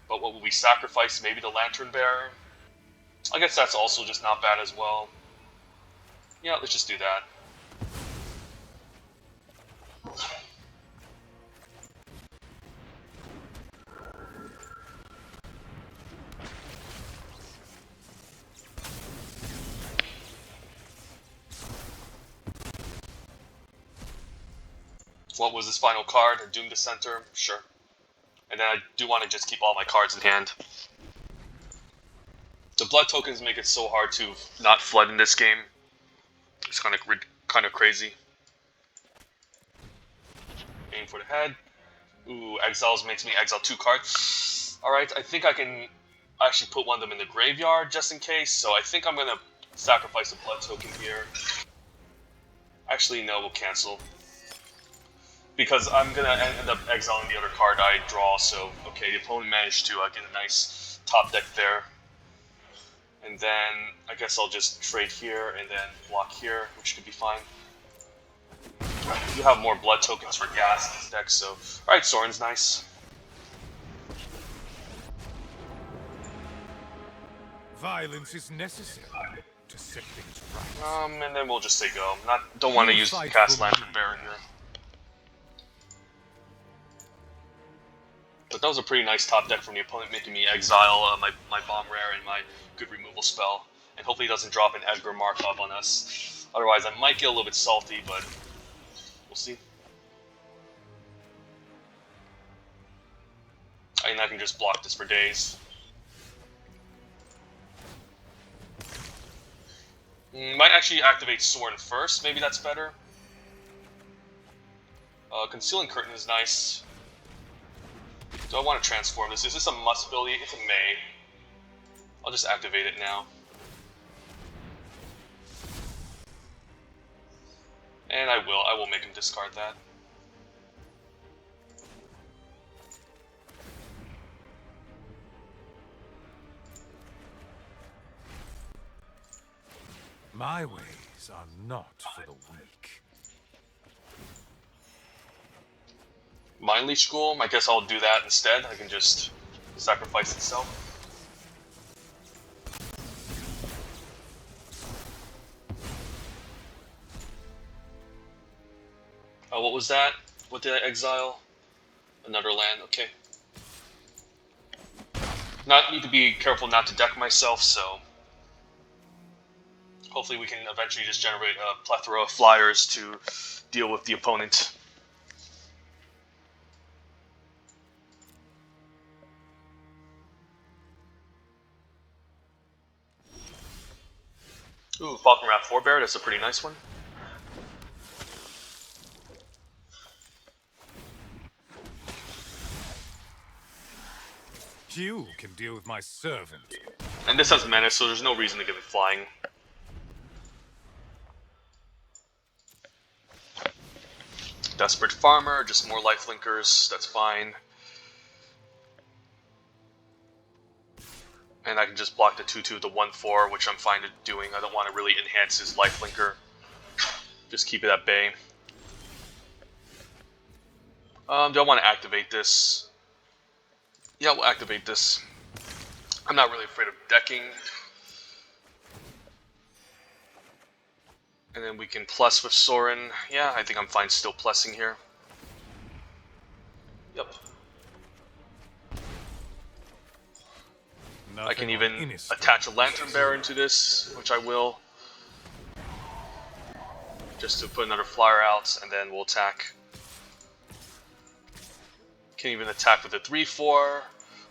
But what will we sacrifice? Maybe the Lantern Bearer? I guess that's also just not bad as well. Yeah, let's just do that. What was his final card? A Doom Dissenter? Sure. And then I do want to just keep all my cards in hand. The blood tokens make it so hard to not flood in this game. It's kind of crazy. Aim for the head. Ooh, exiles makes me exile 2 cards. Alright, I think I can actually put one of them in the graveyard just in case. So I think I'm going to sacrifice a blood token here. Actually, no, we'll cancel. Because I'm going to end up exiling the other card I draw, so, okay, the opponent managed to get a nice top deck there. And then, I guess I'll just trade here, and then block here, which could be fine. You have more blood tokens for gas in this deck, so... Alright, Sorin's nice. Violence is necessary to set things right. And then we'll just say go. Don't want to use the cast Lantern Bearer here. But that was a pretty nice top deck from the opponent, making me exile my Bomb Rare and my good removal spell. And hopefully he doesn't drop an Edgar Markov on us. Otherwise I might get a little bit salty, but we'll see. And I can just block this for days. Might actually activate Sorin first. Maybe that's better. Concealing Curtain is nice. Do I want to transform this? Is this a must ability? It's a May. I'll just activate it now. And I will make him discard that. My ways are not for the weak. Mind Leech School? I guess I'll do that instead. I can just sacrifice itself. What was that? What did I exile? Another land, okay. Need to be careful not to deck myself, so hopefully we can eventually just generate a plethora of flyers to deal with the opponent. Ooh, Falcon Wrath Forebear, that's a pretty nice one. You can deal with my servant. And this has Menace, so there's no reason to give it flying. Desperate Farmer, just more lifelinkers, that's fine. And I can just block the 2/2 with the 1/4, which I'm fine doing. I don't want to really enhance his lifelinker. Just keep it at bay. Do I want to activate this? Yeah, we'll activate this. I'm not really afraid of decking. And then we can plus with Sorin. Yeah, I think I'm fine still plussing here. Yep. Nothing I can even attach a Lantern Bearer into this, which I will. Just to put another flyer out, and then we'll attack. Can even attack with a 3/4,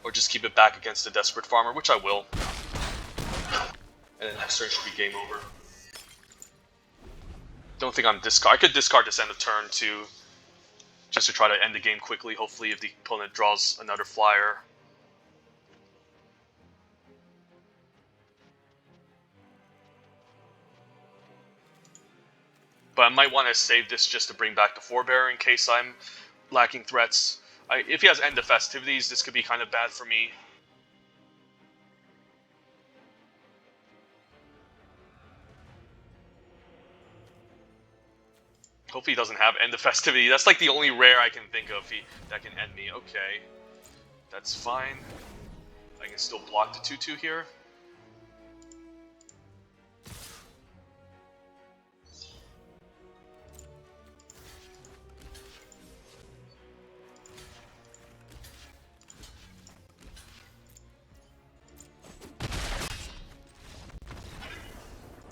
or just keep it back against the Desperate Farmer, which I will. And then next turn should be game over. Don't think I'm discard. I could discard this end of turn too, just to try to end the game quickly. Hopefully, if the opponent draws another flyer. But I might want to save this just to bring back the Forebearer in case I'm lacking threats. If he has End of Festivities, this could be kind of bad for me. Hopefully he doesn't have End of Festivity. That's like the only rare I can think of that can end me. Okay. That's fine. I can still block the 2/2 here.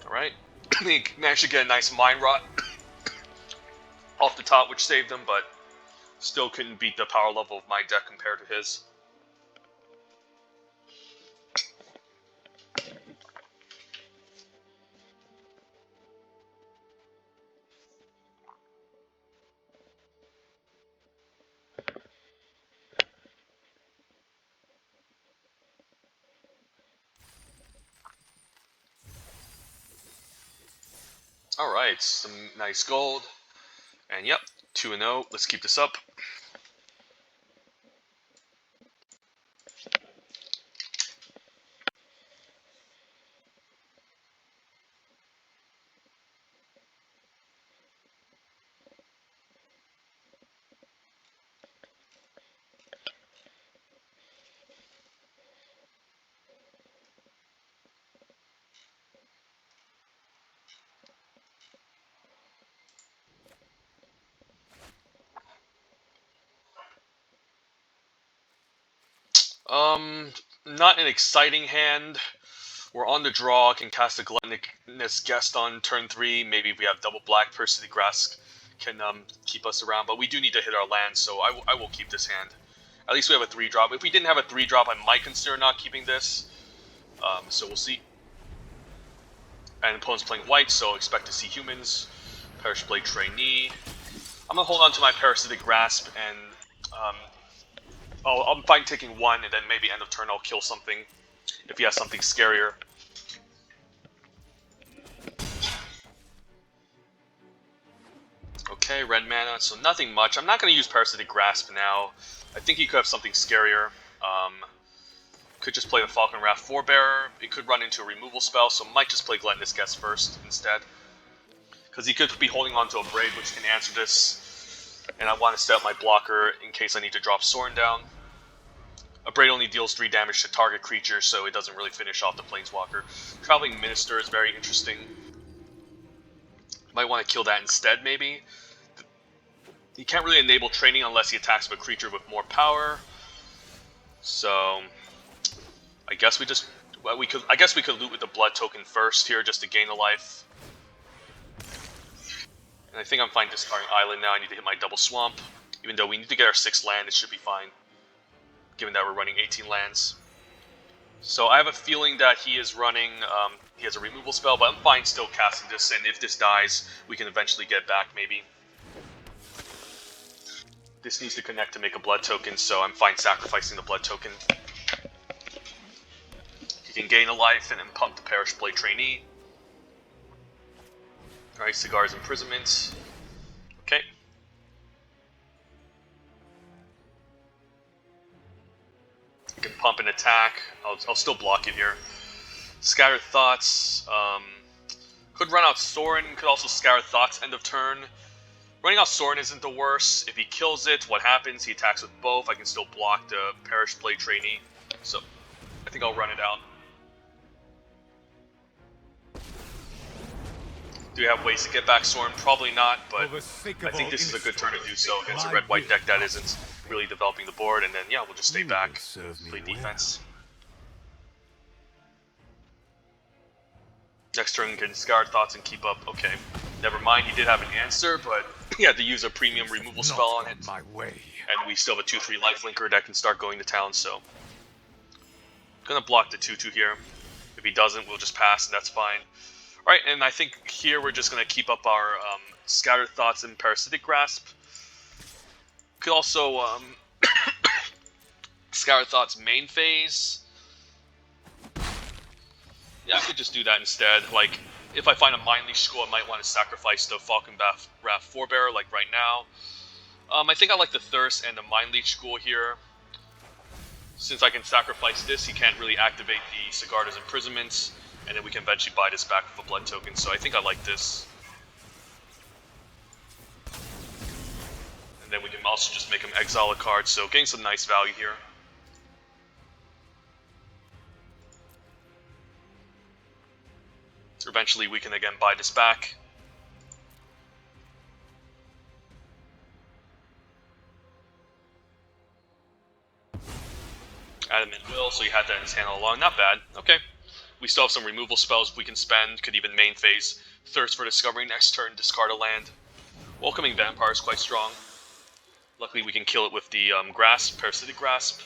Alright. He managed to get a nice Mind Rot off the top, which saved him, but still couldn't beat the power level of my deck compared to his. Alright, some nice gold. And yep, 2-0. Let's keep this up. Not an exciting hand. We're on the draw, can cast a Gluttonous Guest on turn 3. Maybe if we have double black, Percy the Grass can keep us around. But we do need to hit our land, so I will keep this hand. At least we have a 3-drop. If we didn't have a 3-drop, I might consider not keeping this. So we'll see. And opponent's playing white, so expect to see humans. Perish Blade Trainee. I'm going to hold on to my Parasitic Grasp, and I'm fine taking 1, and then maybe end of turn I'll kill something if he has something scarier. Okay, red mana, so nothing much. I'm not going to use Parasitic Grasp now. I think he could have something scarier. Could just play the Falcon Wrath Forebearer. It could run into a removal spell, so might just play Gluttonous Guest first instead. Because he could be holding on to a Braid, which can answer this. And I want to set up my blocker in case I need to drop Sorin down. A Braid only deals 3 damage to target creature, so it doesn't really finish off the Planeswalker. Traveling Minister is very interesting. Might want to kill that instead, maybe. He can't really enable training unless he attacks with a creature with more power. So I guess we just we could loot with the blood token first here just to gain a life. And I think I'm fine discarding Island now. I need to hit my double swamp. Even though we need to get our 6th land, it should be fine. Given that we're running 18 lands. So I have a feeling that he is running, he has a removal spell, but I'm fine still casting this, and if this dies, we can eventually get back, maybe. This needs to connect to make a blood token, so I'm fine sacrificing the blood token. He can gain a life and then pump the Perish Blade Trainee. Alright, Cigar's Imprisonment. Okay. You can pump an attack. I'll still block it here. Scattered Thoughts. Could run out Sorin. Could also Scattered Thoughts end of turn. Running out Sorin isn't the worst. If he kills it, what happens? He attacks with both. I can still block the Perish Blade Trainee. So, I think I'll run it out. Do we have ways to get back Sorin? Probably not, but I think this is a good turn to do so against a red-white deck that isn't really developing the board, and then, yeah, we'll just stay back, play defense. Next turn, can Scarred Thoughts and keep up. Okay, never mind, he did have an answer, but he had to use a premium removal spell on it. And we still have a 2/3 lifelinker that can start going to town, so gonna block the 2/2 here. If he doesn't, we'll just pass, and that's fine. Alright, and I think here we're just going to keep up our Scattered Thoughts and Parasitic Grasp. Could also Scattered Thoughts main phase. Yeah, I could just do that instead. Like, if I find a Mind Leash School, I might want to sacrifice the Falcon Wrath Forebearer, like right now. I think I like the Thirst and the Mind Leash School here. Since I can sacrifice this, he can't really activate the Sigarda's Imprisonment. And then we can eventually buy this back with a blood token, so I think I like this. And then we can also just make him exile a card, so getting some nice value here. Eventually we can again buy this back. Adamant Will, so he had that in his hand all along. Not bad. Okay. We still have some removal spells we can spend. Could even main phase Thirst for Discovery next turn, discard a land. Welcoming Vampire is quite strong. Luckily we can kill it with the Grasp, Parasitic Grasp.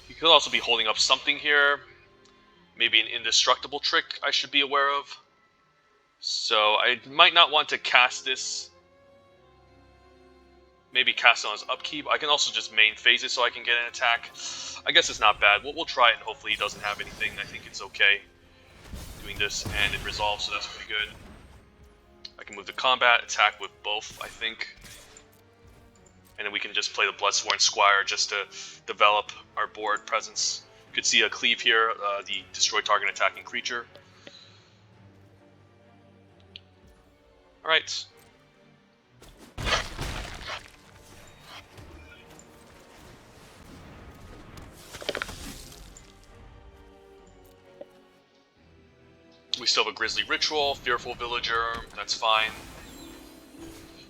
He could also be holding up something here. Maybe an indestructible trick I should be aware of. So I might not want to cast this. Maybe cast it on his upkeep. I can also just main phase it so I can get an attack. I guess it's not bad. We'll try it and hopefully he doesn't have anything. I think it's okay doing this and it resolves, so that's pretty good. I can move to combat, attack with both, I think. And then we can just play the Bloodsworn Squire just to develop our board presence. You could see a cleave here, the destroy target attacking creature. Alright. We still have a Grisly Ritual, Fearful Villager, that's fine.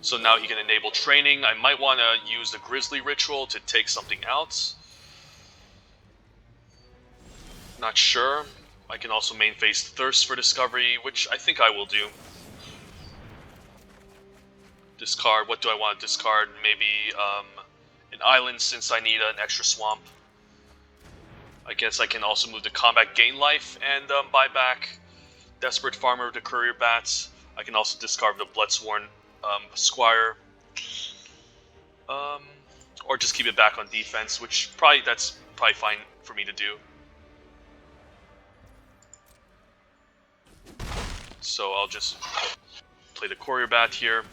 So now he can enable training. I might want to use the Grisly Ritual to take something out. Not sure. I can also main phase Thirst for Discovery, which I think I will do. Discard, what do I want to discard? Maybe an island since I need an extra swamp. I guess I can also move to combat gain life and buy back Desperate Farmer to Courier Bats. I can also discard the Bloodsworn Squire. Or just keep it back on defense, which that's probably fine for me to do. So I'll just play the Courier Bat here.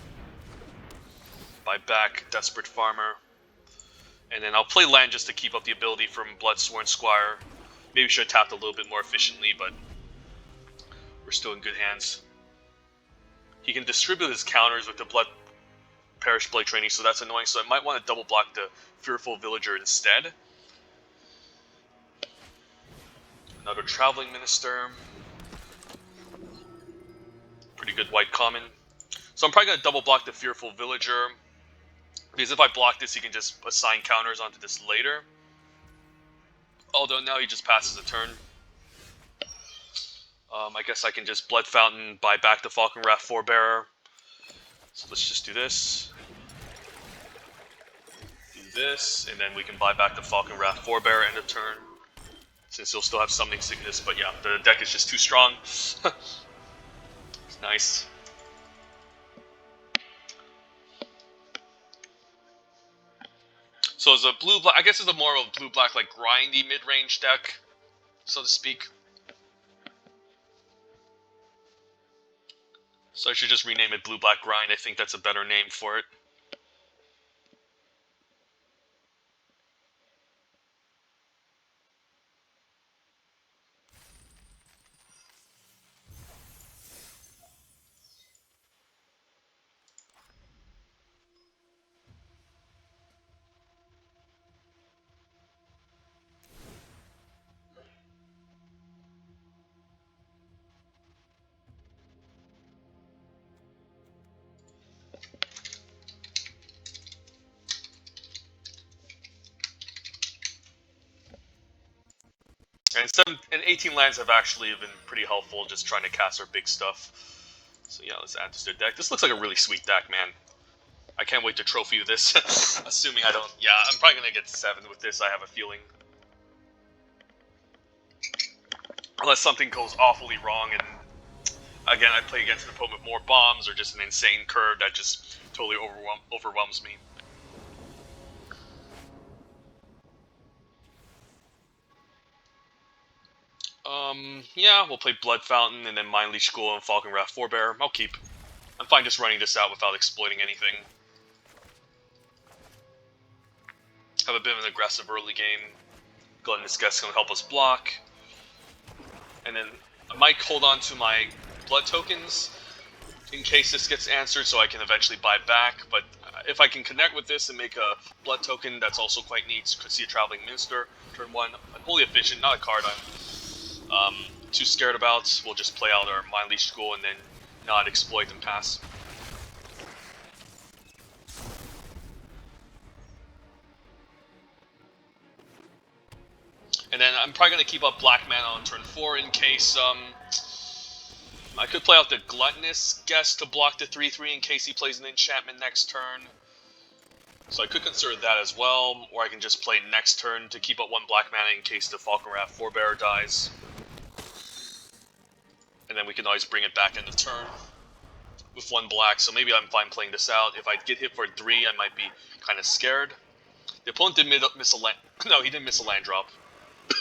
Buy back Desperate Farmer. And then I'll play land just to keep up the ability from Bloodsworn Squire. Maybe should have tapped a little bit more efficiently, but we're still in good hands. He can distribute his counters with the Parish Blade Training, so that's annoying. So I might want to double block the Fearful Villager instead. Another Traveling Minister. Pretty good white common. So I'm probably going to double block the Fearful Villager, because if I block this, he can just assign counters onto this later. Although now he just passes a turn. I guess I can just Blood Fountain, buy back the Falcon Wrath Forebearer. So let's just do this. Do this, and then we can buy back the Falcon Wrath Forebearer end of turn. Since he'll still have Summoning Sickness, but yeah, the deck is just too strong. It's nice. So it's a blue-black, I guess it's a more of a blue-black, like, grindy mid-range deck, so to speak. So I should just rename it Blue-Black Grind. I think that's a better name for it. And 18 lands have actually been pretty helpful, just trying to cast our big stuff. So yeah, let's add this to the deck. This looks like a really sweet deck, man. I can't wait to trophy this. Assuming I don't... Yeah, I'm probably going to get 7 with this, I have a feeling. Unless something goes awfully wrong, and again, I play against an opponent with more bombs, or just an insane curve that just totally overwhelms me. Yeah, we'll play Blood Fountain, and then Mind Leech School and Falcon Wrath Forebearer. I'll keep. I'm fine just running this out without exploiting anything. Have a bit of an aggressive early game. Gluttonous Guest can help us block. And then I might hold on to my blood tokens in case this gets answered, so I can eventually buy back. But if I can connect with this and make a blood token, that's also quite neat. Could see a Traveling Minister, turn 1. Wholly efficient, not a card I'm too scared about. We'll just play out our Mind Leech School and then not exploit and pass. And then I'm probably going to keep up Black Mana on turn 4 in case, I could play out the Gluttonous Guest to block the 3/3 in case he plays an enchantment next turn. So I could consider that as well, or I can just play next turn to keep up 1 Black Mana in case the Falcon Wrath Forebearer dies. And then we can always bring it back into turn with 1 black, so maybe I'm fine playing this out. If I get hit for 3, I might be kind of scared. The opponent did miss a land... No, he didn't miss a land drop.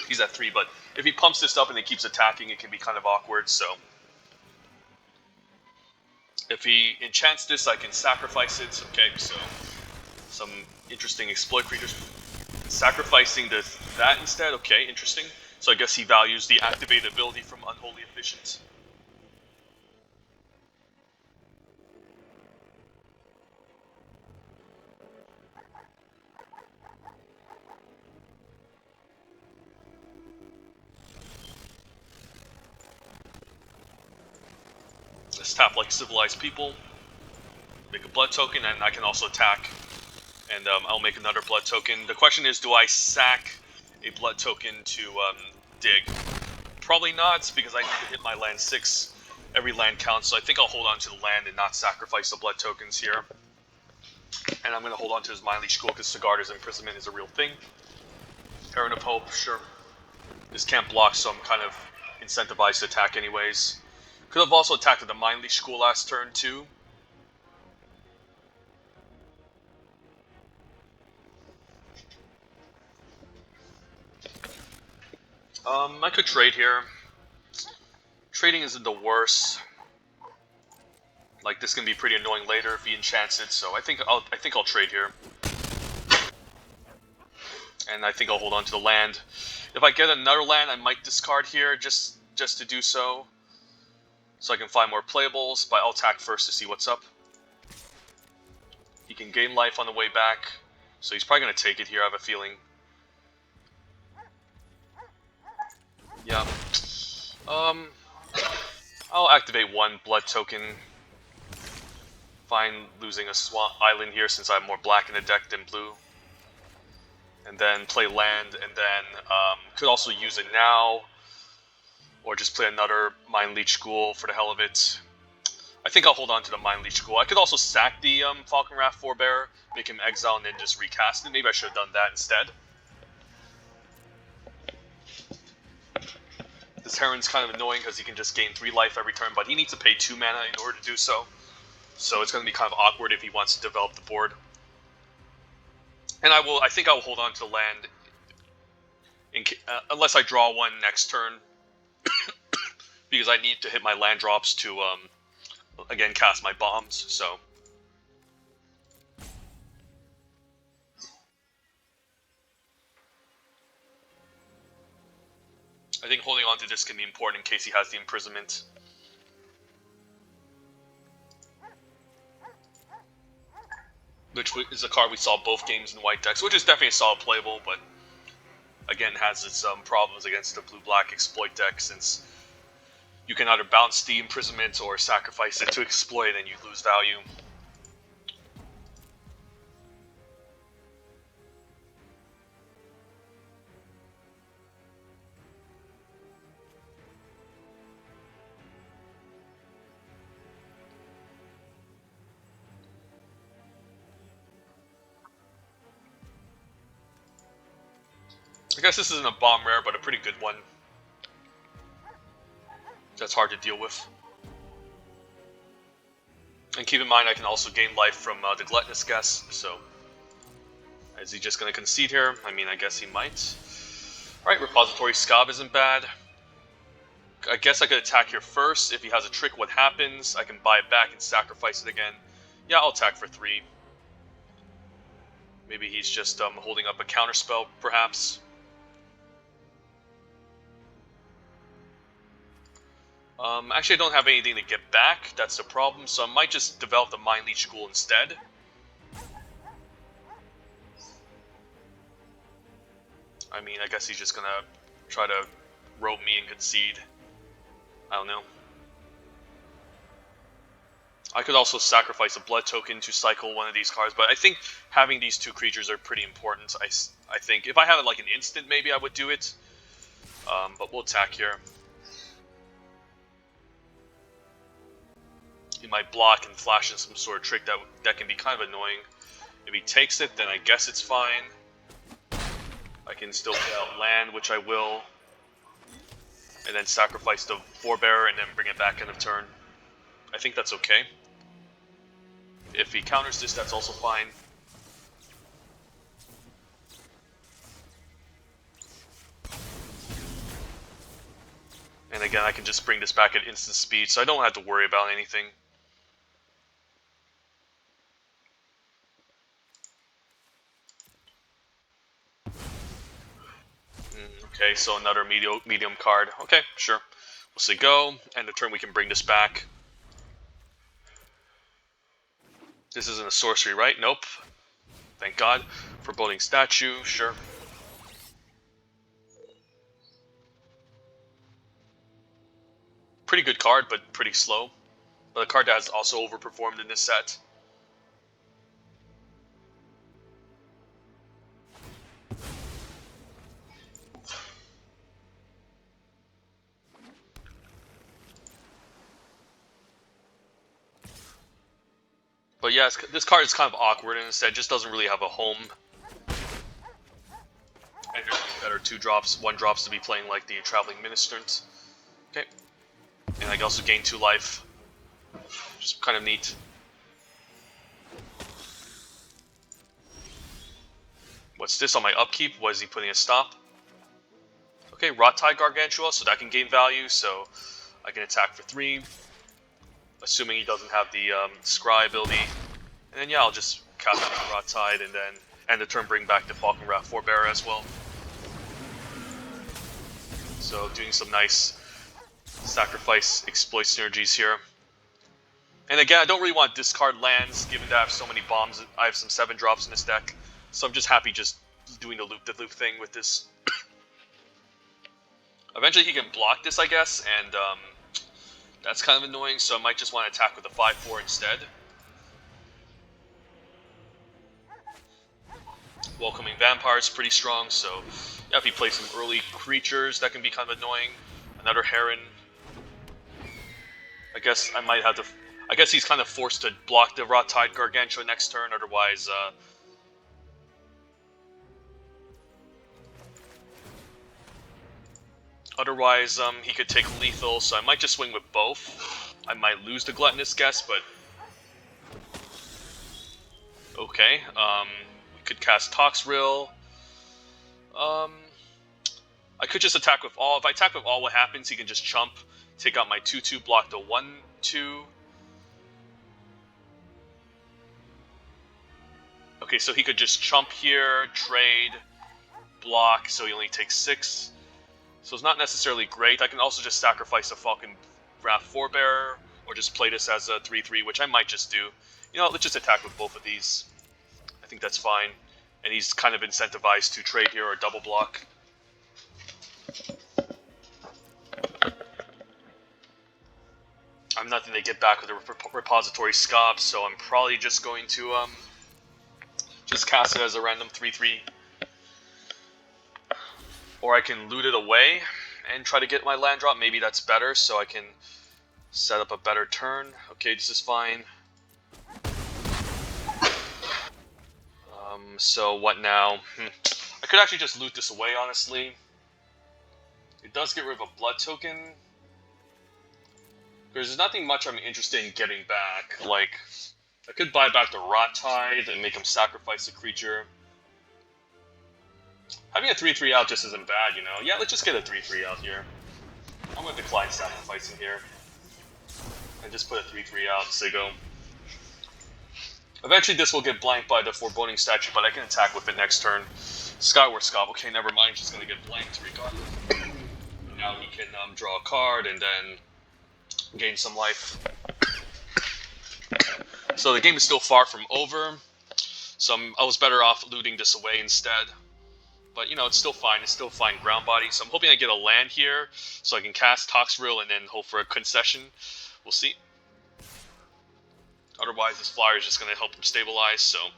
He's at 3, but if he pumps this up and he keeps attacking, it can be kind of awkward, so... If he enchants this, I can sacrifice it. Okay, so... Some interesting exploit creatures. Sacrificing that instead? Okay, interesting. So I guess he values the activated ability from Unholy Efficient. Let's tap like civilized people. Make a blood token, and I can also attack. And I'll make another blood token. The question is, do I sack a blood token to dig? Probably not, because I need to hit my land 6. Every land counts, so I think I'll hold on to the land and not sacrifice the blood tokens here. And I'm going to hold on to his Mind Leech School because Sigarda's imprisonment is a real thing. Heron of Hope, sure. This can't block, so I'm kind of incentivized to attack anyways. Could have also attacked with the Mind Leech School last turn too. I could trade here. Trading isn't the worst. Like, this can be pretty annoying later if he enchants it, so I think I'll trade here. And I think I'll hold on to the land. If I get another land, I might discard here just to do so I can find more playables, but I'll attack first to see what's up. He can gain life on the way back, so he's probably going to take it here, I have a feeling. Yeah. I'll activate one blood token. Fine losing a swamp island here since I have more black in the deck than blue. And then play land, and then could also use it now, or just play another Mind Leech School for the hell of it. I think I'll hold on to the Mind Leech School. I could also sack the Falcon Wrath Forebearer, make him exile, and then just recast it. Maybe I should have done that instead. This Heron's kind of annoying because he can just gain 3 life every turn, but he needs to pay 2 mana in order to do so. So it's going to be kind of awkward if he wants to develop the board. And I think I will hold on to the land unless I draw one next turn, because I need to hit my land drops to again cast my bombs. So I think holding on to this can be important in case he has the imprisonment. Which is a card we saw both games in white decks, which is definitely a solid playable, but again has its problems against the blue-black exploit deck, since you can either bounce the imprisonment or sacrifice it to exploit and you lose value. I guess this isn't a bomb rare, but a pretty good one. That's hard to deal with. And keep in mind, I can also gain life from the Gluttonous Guest, so... Is he just going to concede here? I mean, I guess he might. Alright, Repository Scob isn't bad. I guess I could attack here first. If he has a trick, what happens? I can buy it back and sacrifice it again. Yeah, I'll attack for 3. Maybe he's just holding up a counterspell, perhaps. Actually, I don't have anything to get back. That's the problem, so I might just develop the Mind Leech School instead. I mean, I guess he's just gonna try to rope me and concede. I don't know. I could also sacrifice a blood token to cycle one of these cards, but I think having these 2 creatures are pretty important. I think if I had like an instant, maybe I would do it. But we'll attack here. He might block and flash in some sort of trick that can be kind of annoying. If he takes it, then I guess it's fine. I can still play out land, which I will. And then sacrifice the Forebearer and then bring it back end of turn. I think that's okay. If he counters this, that's also fine. And again, I can just bring this back at instant speed, so I don't have to worry about anything. Okay, so another medium card. Okay, sure. We'll say go. End of turn, we can bring this back. This isn't a sorcery, right? Nope. Thank God. Foreboding Statue, sure. Pretty good card, but pretty slow. But a card that has also overperformed in this set. But But yeah, this card is kind of awkward and instead just doesn't really have a home. And there's better 2-drops, 1-drops to be playing like the Traveling Ministrant. Okay. And I can also gain 2 life. Just kind of neat. What's this on my upkeep? What is he putting a stop? Okay, Rot-Tide Gargantua, so that can gain value, so I can attack for 3. Assuming he doesn't have the Scry ability. And then yeah, I'll just cast the Rot-Tide and then end the turn bring back the Falcon Wrath Forebearer as well. So doing some nice sacrifice exploit synergies here. And again, I don't really want to discard lands, given that I have so many bombs. I have some 7-drops in this deck, so I'm just happy just doing the loop thing with this. Eventually he can block this, I guess, and that's kind of annoying, so I might just want to attack with a 5/4 instead. Welcoming Vampire is pretty strong, so yeah, if he plays some early creatures, that can be kind of annoying. Another Heron. I guess I might have to... I guess he's kind of forced to block the Rot-Tide Gargantua next turn, otherwise... he could take lethal, so I might just swing with both. I might lose the Gluttonous Guest, but... Okay, we could cast Toxrill. I could just attack with all. If I attack with all, what happens? He can just chump, take out my 2/2, block the 1/2. Okay, so he could just chump here, trade, block, so he only takes 6. So it's not necessarily great. I can also just sacrifice a Falcon Wrath Forebearer, or just play this as a 3/3, which I might just do. You know, let's just attack with both of these. I think that's fine. And he's kind of incentivized to trade here or double block. I'm nothing to get back with the Repository Scob, so I'm probably just going to just cast it as a random 3/3. Or I can loot it away and try to get my land drop. Maybe that's better, so I can set up a better turn. Okay, this is fine. So what now? I could actually just loot this away, honestly. It does get rid of a blood token. Because there's nothing much I'm interested in getting back. Like, I could buy back the Rot-Tide and make him sacrifice a creature. Having a 3/3 out just isn't bad, you know? Yeah, let's just get a 3/3 out here. I'm going to decline sacrificing here. And just put a 3/3 out, Sigo. Eventually this will get blanked by the Foreboding Statue, but I can attack with it next turn. Skyward Scob, okay, never mind, just going to get blanked regardless. Now he can draw a card and then gain some life. So the game is still far from over. So I was better off looting this away instead. But, you know, it's still fine. It's still fine ground body. So I'm hoping I get a land here so I can cast Toxrill and then hope for a concession. We'll see. Otherwise, this flyer is just going to help him stabilize, so...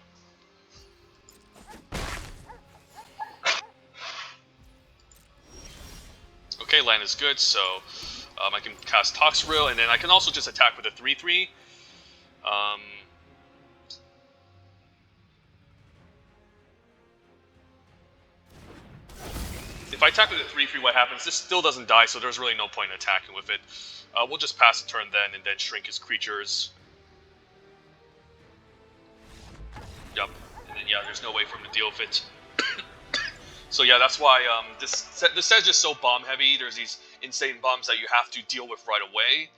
Okay, land is good, so I can cast Toxrill, and then I can also just attack with a 3/3. If I attack with a 3/3, what happens? This still doesn't die, so there's really no point in attacking with it. We'll just pass the turn then, and then shrink his creatures. Yup. And then, yeah, there's no way for him to deal with it. So yeah, that's why this set is just so bomb heavy. There's these insane bombs that you have to deal with right away.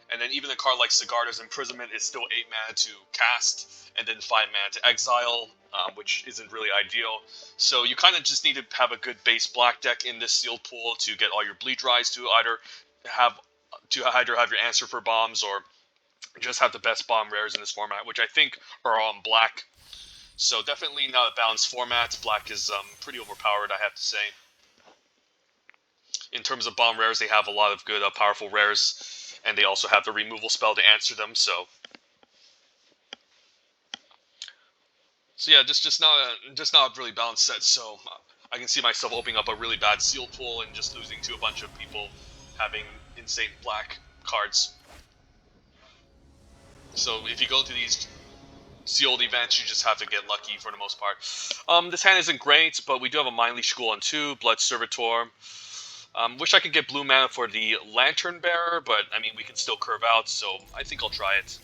And then even a card like Sigarda's Imprisonment is still 8 mana to cast, and then 5 mana to exile, which isn't really ideal. So you kind of just need to have a good base black deck in this sealed pool to get all your bleed dries to either have your answer for bombs or just have the best bomb rares in this format, which I think are on black. So definitely not a balanced format. Black is pretty overpowered, I have to say. In terms of bomb rares, they have a lot of good, powerful rares, and they also have the removal spell to answer them. So yeah, just not a really balanced set. So I can see myself opening up a really bad sealed pool and just losing to a bunch of people having insane black cards. So if you go to these sealed events, you just have to get lucky for the most part. This hand isn't great, but we do have a Mind Leash School on 2, Blood Servitor. Wish I could get blue mana for the Lantern Bearer, but I mean, we can still curve out, so I think I'll try it.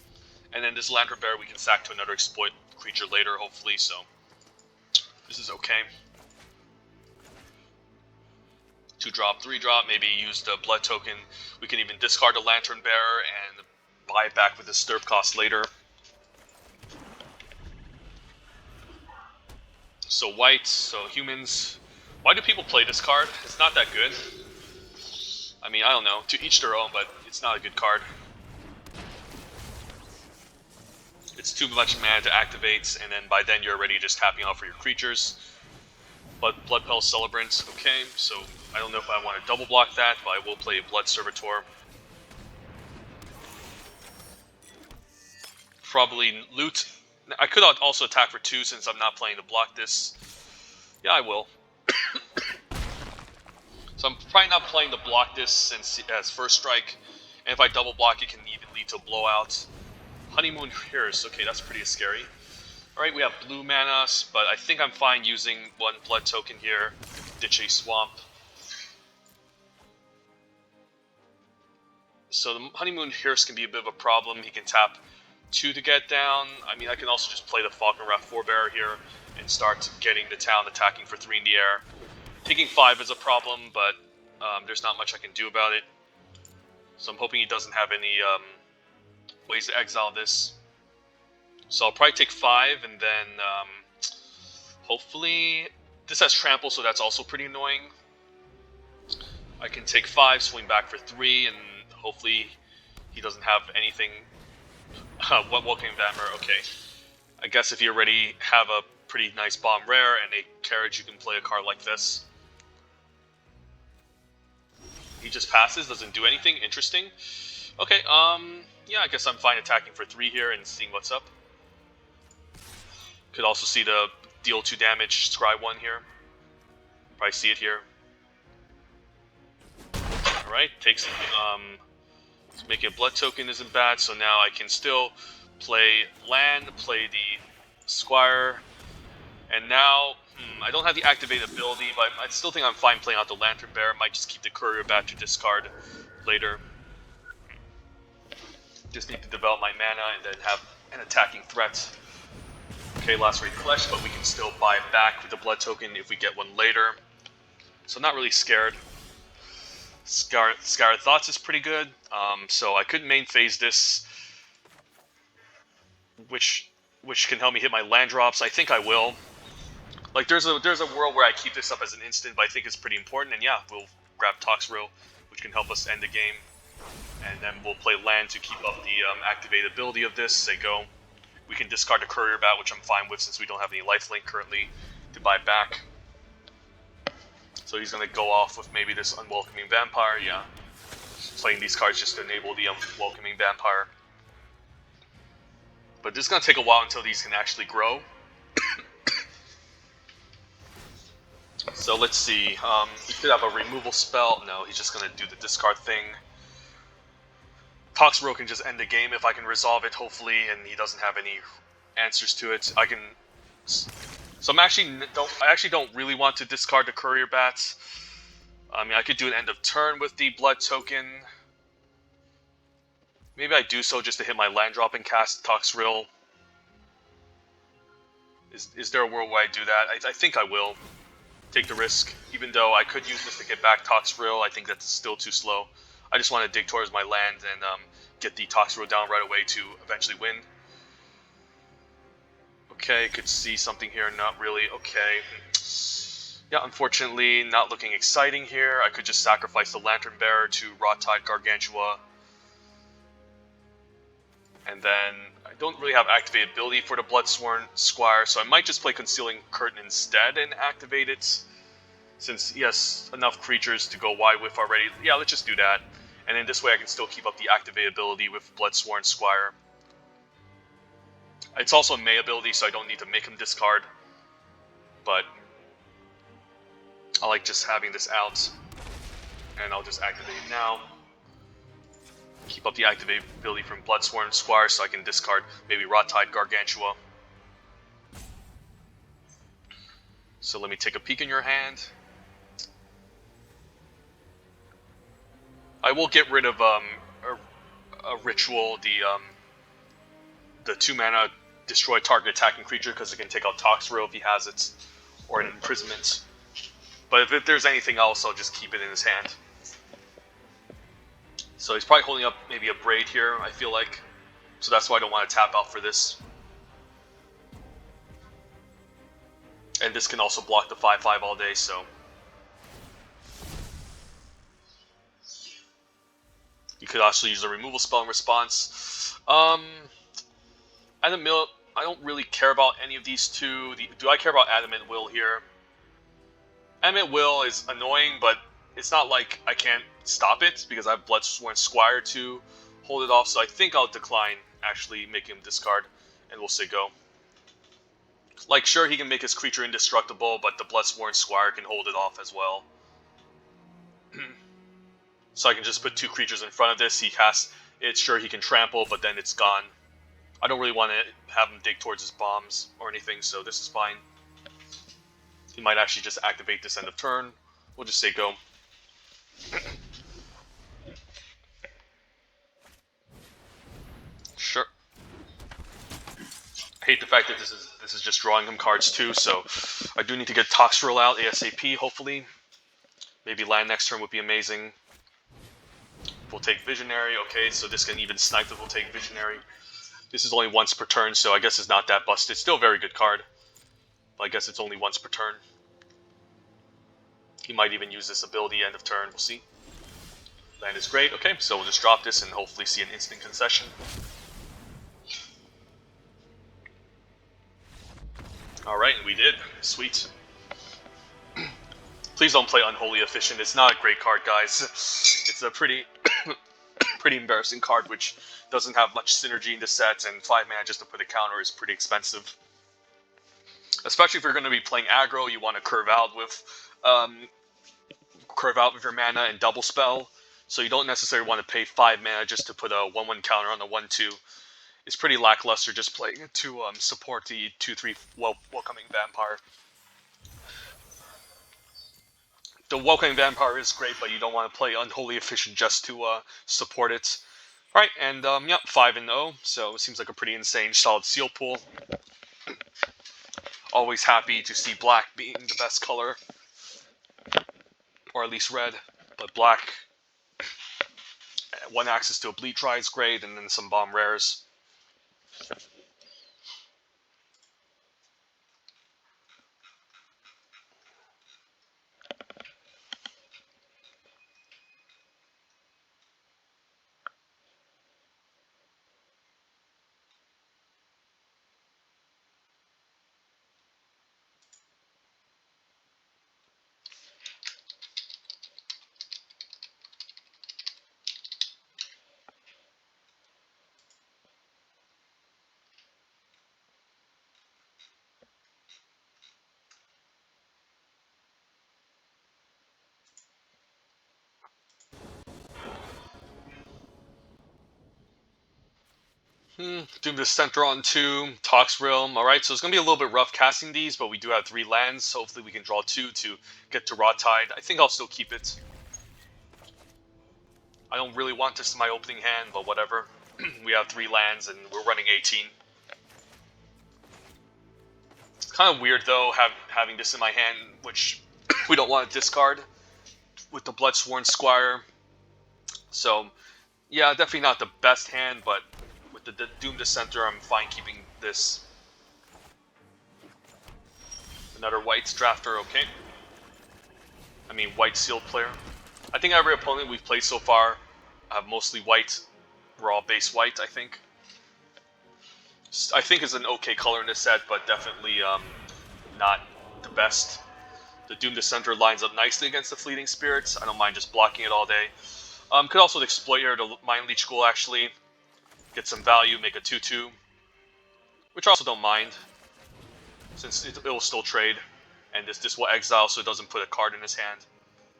And then this Lantern Bearer we can sack to another exploit creature later, hopefully, so this is okay. 2-drop, 3-drop, maybe use the blood token. We can even discard the Lantern Bearer and buy it back with the stirp cost later. So white, so humans. Why do people play this card? It's not that good. I mean, I don't know. To each their own, but it's not a good card. It's too much mana to activate, and then by then you're already just tapping out for your creatures. But Bloodpel Celebrant, okay, so I don't know if I want to double block that, but I will play Blood Servitor. Probably loot. I could also attack for 2 since I'm not playing to block this. Yeah, I will. So I'm probably not playing to block this since it has first strike, and if I double block it can even lead to a blowout. Honeymoon Hearse, okay, that's pretty scary. Alright, we have blue mana, but I think I'm fine using 1 blood token here. Ditch a swamp. So the Honeymoon Hearse can be a bit of a problem. He can tap 2 to get down. I mean, I can also just play the Falkenrath Forebearer here and start getting the town attacking for 3 in the air. Taking 5 is a problem, but there's not much I can do about it. So I'm hoping he doesn't have any ways to exile this. So I'll probably take 5, and then hopefully this has trample, so that's also pretty annoying. I can take 5, swing back for 3, and hopefully he doesn't have anything. What Welcoming Vampire? Okay. I guess if you already have a pretty nice bomb rare and a carriage, you can play a card like this. He just passes, doesn't do anything. Interesting. Okay, yeah, I guess I'm fine attacking for 3 here and seeing what's up. Could also see the deal 2 damage, scry 1 here. Probably see it here. Alright, takes making a blood token isn't bad, so now I can still play land, play the Squire, and now I don't have the activated ability, but I still think I'm fine playing out the Lantern Bearer. Might just keep the Courier back to discard later. Just need to develop my mana and then have an attacking threat. Okay, Lacerate Flesh, but we can still buy it back with the blood token if we get one later. So not really scared. Scarred Thoughts is pretty good, so I could main phase this, which can help me hit my land drops. I think I will. Like there's a world where I keep this up as an instant, but I think it's pretty important. And yeah, we'll grab Toxrill, which can help us end the game, and then we'll play land to keep up the activated ability of this. Say go. We can discard the Courier Bat, which I'm fine with since we don't have any lifelink currently to buy back. So he's going to go off with maybe this Unwelcoming Vampire, yeah. Playing these cards just to enable the Unwelcoming Vampire. But this is going to take a while until these can actually grow. So let's see, he could have a removal spell. No, he's just going to do the discard thing. Toxrill can just end the game if I can resolve it, hopefully, and he doesn't have any answers to it. I can... So I actually don't really want to discard the Courier Bats. I mean, I could do an end of turn with the blood token. Maybe I do so just to hit my land drop and cast Toxrill. Is there a world where I do that? I think I will. Take the risk. Even though I could use this to get back Toxrill, I think that's still too slow. I just want to dig towards my land and get the Toxrill down right away to eventually win. Okay, could see something here, not really. Okay. Yeah, unfortunately, not looking exciting here. I could just sacrifice the Lantern Bearer to Rot-Tide Gargantua. And then I don't really have activated ability for the Bloodsworn Squire, so I might just play Concealing Curtain instead and activate it. Since he has enough creatures to go wide with already. Yeah, let's just do that. And then this way I can still keep up the activated ability with Bloodsworn Squire. It's also a May ability, so I don't need to make him discard. But I like just having this out. And I'll just activate it now. Keep up the activated ability from Bloodsworn Squire so I can discard maybe Rot-Tide Gargantua. So let me take a peek in your hand. I will get rid of a ritual, the 2 mana destroy target attacking creature, because it can take out Toxrill if he has it, or an imprisonment. But if there's anything else, I'll just keep it in his hand. So he's probably holding up maybe a Braid here, I feel like. So that's why I don't want to tap out for this. And this can also block the 5/5 all day, so... You could also use a removal spell in response. Adamant Will, I don't really care about any of these two. Do I care about Adamant Will here? Adamant Will is annoying, but it's not like I can't stop it, because I have Bloodsworn Squire to hold it off, so I think I'll decline actually making him discard, and we'll say go. Like, sure, he can make his creature indestructible, but the Bloodsworn Squire can hold it off as well. So I can just put 2 creatures in front of this. He casts it, sure, he can trample, but then it's gone. I don't really want to have him dig towards his bombs or anything, so this is fine. He might actually just activate this end of turn. We'll just say go. Sure. I hate the fact that this is just drawing him cards too, so I do need to get Toxrill out ASAP, hopefully. Maybe land next turn would be amazing. We'll take Visionary, okay, so this can even snipe that we'll take Visionary. This is only once per turn, so I guess it's not that busted. Still a very good card, but I guess it's only once per turn. He might even use this ability end of turn, we'll see. Land is great, okay, so we'll just drop this and hopefully see an instant concession. Alright, and we did. Sweet. Please don't play Unholy Efficient. It's not a great card, guys. It's a pretty pretty embarrassing card, which doesn't have much synergy in the set, and 5 mana just to put a counter is pretty expensive. Especially if you're going to be playing aggro, you want to curve out with your mana and double spell. So you don't necessarily want to pay 5 mana just to put a 1/1 counter on the 1/2. It's pretty lackluster just playing it to support the 2/3 Welcoming Vampire. The Welcoming Vampire is great, but you don't want to play Unholy Efficient just to support it. Alright, and yep, 5-0, so it seems like a pretty insane solid seal pool. Always happy to see black being the best color, or at least red, but black, 1 access to a Bleach Ride is great, and then some bomb rares. Doom the Center on 2, Toxrill. Alright, so it's going to be a little bit rough casting these, but we do have 3 lands, so hopefully we can draw 2 to get to Raw Tide. I think I'll still keep it. I don't really want this in my opening hand, but whatever. We have 3 lands and we're running 18. It's kind of weird though, having this in my hand, which we don't want to discard with the Bloodsworn Squire. So, yeah, definitely not the best hand, but with the Doom Dissenter, I'm fine keeping this. Another white drafter, okay. I mean, white sealed player. I think every opponent we've played so far have mostly white. We're all base white, I think. I think it's an okay color in this set, but definitely not the best. The Doom Dissenter lines up nicely against the Fleeting Spirits. I don't mind just blocking it all day. Could also exploit here to Mind Leech Ghoul, actually. Get some value, make a 2/2. Which I also don't mind, since it will still trade. And this will exile so it doesn't put a card in his hand.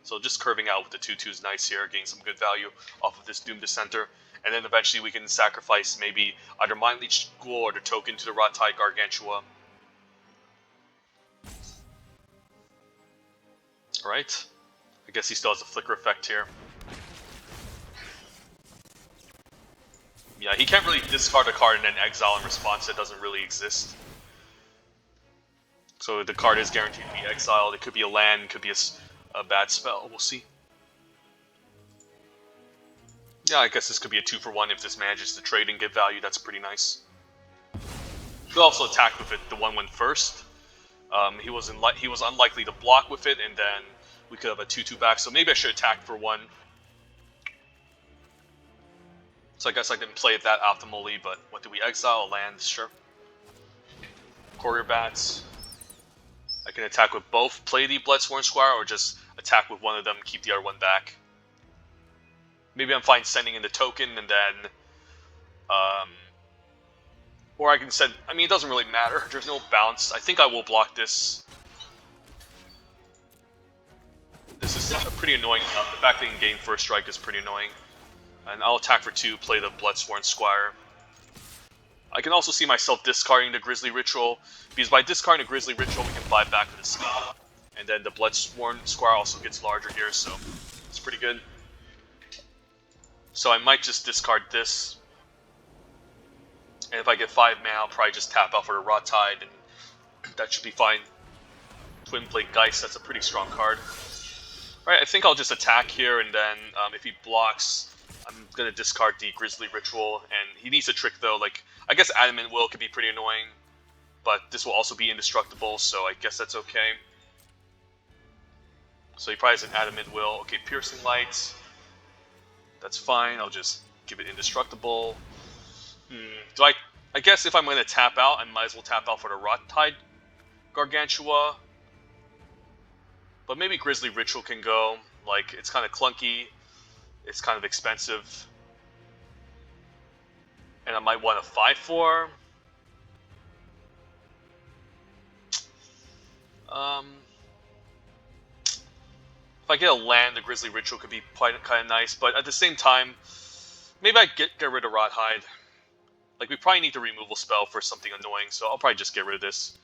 So just curving out with the 2/2 is nice here, getting some good value off of this Doom Dissenter. And then eventually we can sacrifice maybe either Mind Leech Ghoul or the token to the Ratai Gargantua. Alright. I guess he still has a flicker effect here. Yeah, he can't really discard a card and then exile in response. That doesn't really exist. So the card is guaranteed to be exiled. It could be a land, it could be a bad spell. We'll see. Yeah, I guess this could be a 2-for-1 if this manages to trade and get value. That's pretty nice. You could also attack with it, the 1/1 first. He was unlikely to block with it, and then we could have a 2/2 back. So maybe I should attack for 1. So I guess I didn't play it that optimally, but what do we exile? A land, sure. Courier Bats. I can attack with both, play the Bloodsworn Squire, or just attack with one of them, keep the other one back. Maybe I'm fine sending in the token, and then... or I can send... I mean, it doesn't really matter. There's no bounce. I think I will block this. This is pretty annoying. The fact that you can gain first strike is pretty annoying. And I'll attack for 2, play the Bloodsworn Squire. I can also see myself discarding the Grisly Ritual, because by discarding the Grisly Ritual, we can buy back with a spell. And then the Bloodsworn Squire also gets larger here, so it's pretty good. So I might just discard this. And if I get 5 mana, I'll probably just tap out for the Rot Tide, and that should be fine. Twin Blade Geist, that's a pretty strong card. Alright, I think I'll just attack here, and then if he blocks, I'm going to discard the Grisly Ritual, and he needs a trick though. Like, I guess Adamant Will could be pretty annoying, but this will also be indestructible, so I guess that's okay. So he probably has an Adamant Will. Okay, Piercing Light. That's fine, I'll just give it indestructible. I guess if I'm going to tap out, I might as well tap out for the Rot Tide Gargantua. But maybe Grisly Ritual can go. Like, it's kind of clunky. It's kind of expensive. And I might want a 5/4. If I get a land, the Grisly Ritual could be kind of nice. But at the same time, maybe I get rid of Rot Hide. Like, we probably need the removal spell for something annoying, so I'll probably just get rid of this.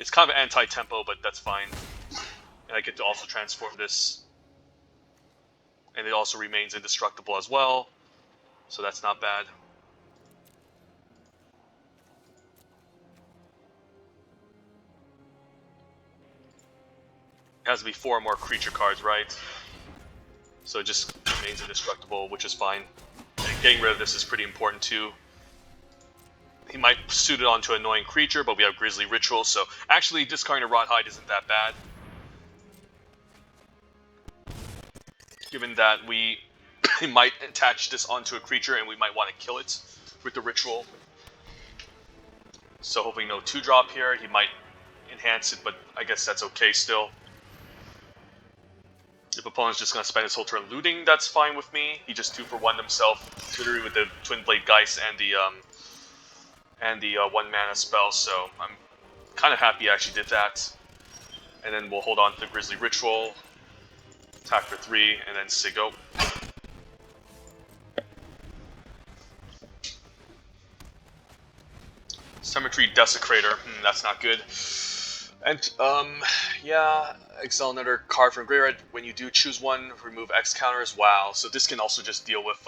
It's kind of anti-tempo, but that's fine. And I get to also transform this. And it also remains indestructible as well, so that's not bad. It has to be 4 more creature cards, right? So it just remains indestructible, which is fine. And getting rid of this is pretty important too. He might suit it onto an annoying creature, but we have Grisly Ritual, so actually discarding a Rot Hide isn't that bad. Given that we might attach this onto a creature and we might want to kill it with the Ritual. So hopefully no 2-drop here. He might enhance it, but I guess that's okay still. If opponent's just going to spend his whole turn looting, that's fine with me. He just 2-for-1 himself, literally with the Twin Blade Geist and the 1 mana spell, so I'm kind of happy I actually did that. And then we'll hold on to the Grisly Ritual, attack for 3, and then Siggo. Cemetery Desecrator, that's not good. And, yeah, exile another card from graveyard. When you do choose one, remove X counters. Wow, so this can also just deal with,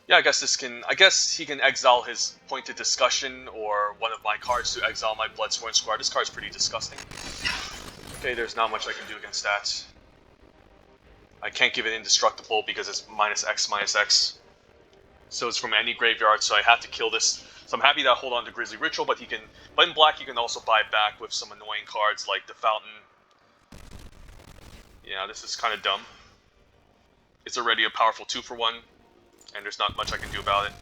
yeah, I guess he can exile his Pointed Discussion or one of my cards to exile my Bloodsworn Squire. This card's pretty disgusting. Okay, there's not much I can do against that. I can't give it indestructible because it's -X/-X. So it's from any graveyard, so I have to kill this. So I'm happy that I hold on to Grisly Ritual, but in black you can also buy back with some annoying cards like the Fountain. Yeah, this is kind of dumb. It's already a powerful 2-for-1, and there's not much I can do about it.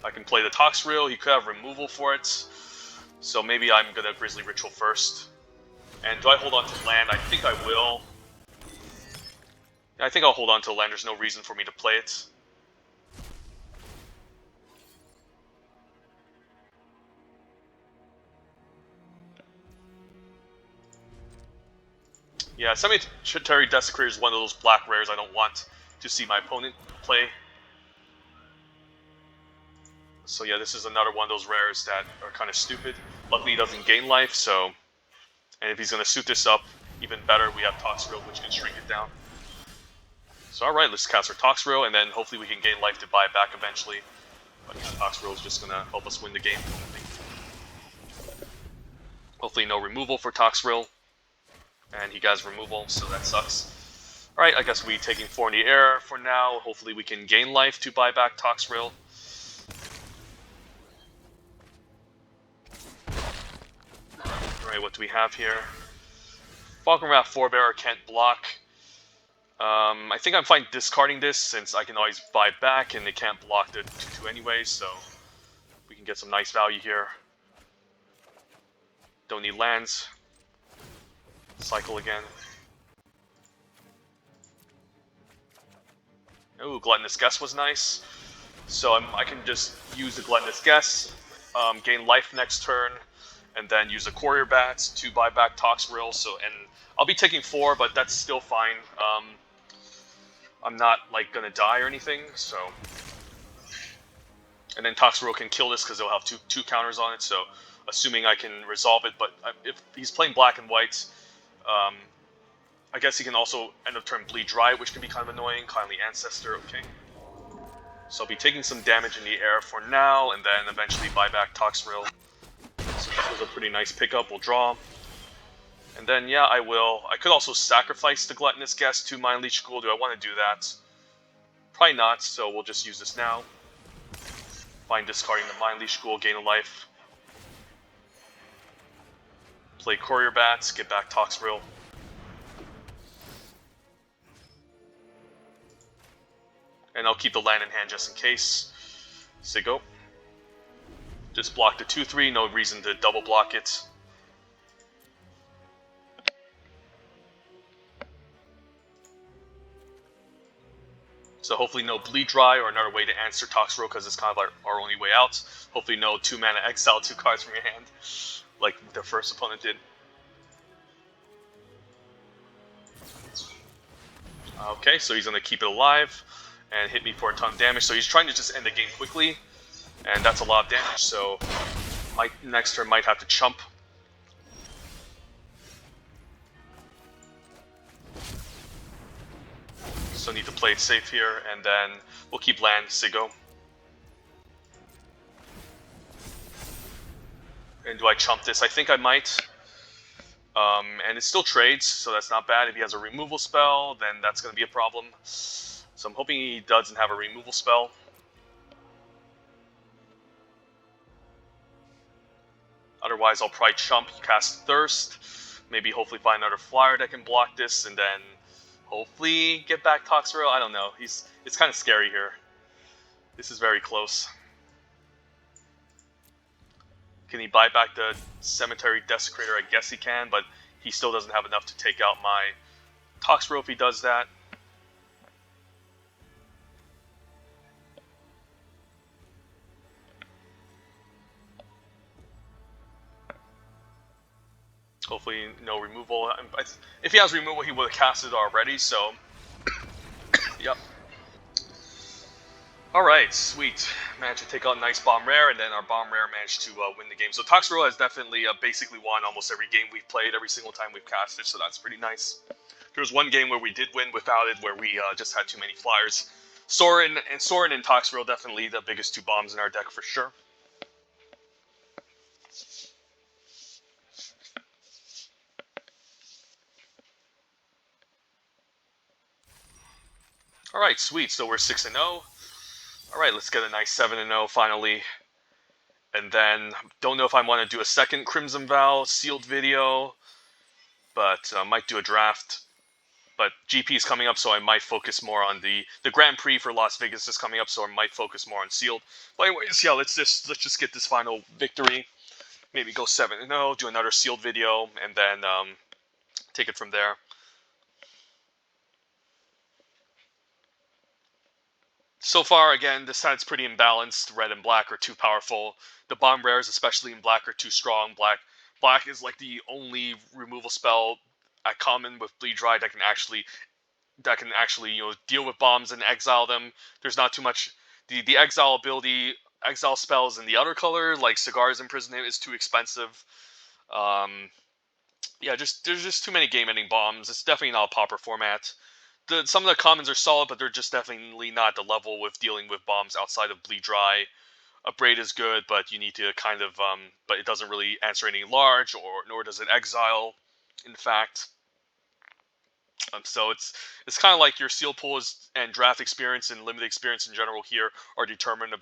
I can play the Toxrill, he could have removal for it. So maybe I'm gonna Grisly Ritual first. And do I hold on to land? I think I will. I think I'll hold on to land, there's no reason for me to play it. Yeah, Cemetery Desecrator is one of those black rares I don't want to see my opponent play. So yeah, this is another one of those rares that are kind of stupid. Luckily it doesn't gain life, so And if he's going to suit this up even better, we have Toxrill, which can shrink it down. So alright, let's cast our Toxrill, and then hopefully we can gain life to buy back eventually. But Toxrill is just going to help us win the game. Hopefully no removal for Toxrill. And he got removal, so that sucks. Alright, I guess we taking 4 in the air for now. Hopefully we can gain life to buy back Toxrill. Alright, what do we have here? Falcon Wrath Forebearer can't block. I think I'm fine discarding this since I can always buy back and it can't block the 2/2 anyway, so we can get some nice value here. Don't need lands. Cycle again. Ooh, Gluttonous Guess was nice. So I can just use the Gluttonous Guess, gain life next turn, and then use the Courier Bats to buy back Toxrill. So, and I'll be taking 4, but that's still fine. I'm not like gonna die or anything, so. And then Toxrill can kill this because they'll have two counters on it. So, assuming I can resolve it, but if he's playing black and white, I guess he can also end of turn bleed dry, which can be kind of annoying. Kindly Ancestor, okay. So I'll be taking some damage in the air for now, and then eventually buy back Toxrill. So this was a pretty nice pickup. We'll draw. And then, yeah, I will. I could also sacrifice the Gluttonous Guess to Mind Leech School. Do I want to do that? Probably not, so we'll just use this now. Fine, discarding the Mind Leech School, gain a life. Play Courier Bats, get back Toxrill. And I'll keep the land in hand just in case. Sigo. Just block the 2/3, no reason to double block it. So hopefully no Bleed Dry or another way to answer Toxrill, because it's kind of our only way out. Hopefully no 2-mana exile 2 cards from your hand, like the first opponent did. Okay, so he's going to keep it alive and hit me for a ton of damage. So he's trying to just end the game quickly, and that's a lot of damage, so my next turn might have to chump. So need to play it safe here, and then we'll keep land, Sigo. And do I chump this? I think I might. And it still trades, so that's not bad. If he has a removal spell, then that's going to be a problem. So I'm hoping he doesn't have a removal spell. Otherwise, I'll probably chump, cast Thirst, maybe hopefully find another flyer that can block this, and then hopefully get back Toxrill. I don't know. It's kind of scary here. This is very close. Can he buy back the Cemetery Desecrator? I guess he can, but he still doesn't have enough to take out my Toxrill if he does that. Hopefully no removal. If he has removal, he would have casted it already, so. Yep. Alright, sweet. Managed to take out a nice Bomb Rare, and then our Bomb Rare managed to win the game. So Toxrill has definitely basically won almost every game we've played, every single time we've casted, so that's pretty nice. There was one game where we did win without it, where we just had too many flyers. Sorin and Toxrill, definitely the biggest 2 bombs in our deck for sure. Alright, sweet. So we're 6-0. Alright, let's get a nice 7-0 finally. And then, don't know if I want to do a second Crimson Vow Sealed video, but I might do a draft. But GP is coming up, so I might focus more on the Grand Prix for Las Vegas is coming up, so I might focus more on Sealed. But anyways, yeah, let's just get this final victory. Maybe go 7-0, do another Sealed video, and then take it from there. So far, again, this side's pretty imbalanced. Red and black are too powerful. The bomb rares, especially in black, are too strong. Black is like the only removal spell at common with Bleed Dry that can actually deal with bombs and exile them. There's not too much. The exile ability, exile spells in the other color, like Cigar's Imprisonment, is too expensive. Yeah, there's just too many game-ending bombs. It's definitely not a popper format. Some of the commons are solid, but they're just definitely not the level with dealing with bombs outside of Bleed Dry. Abrade is good, but you need to kind of, but it doesn't really answer any large, or nor does it exile. In fact, so it's kind of like your seal pools and draft experience and limited experience in general here are determined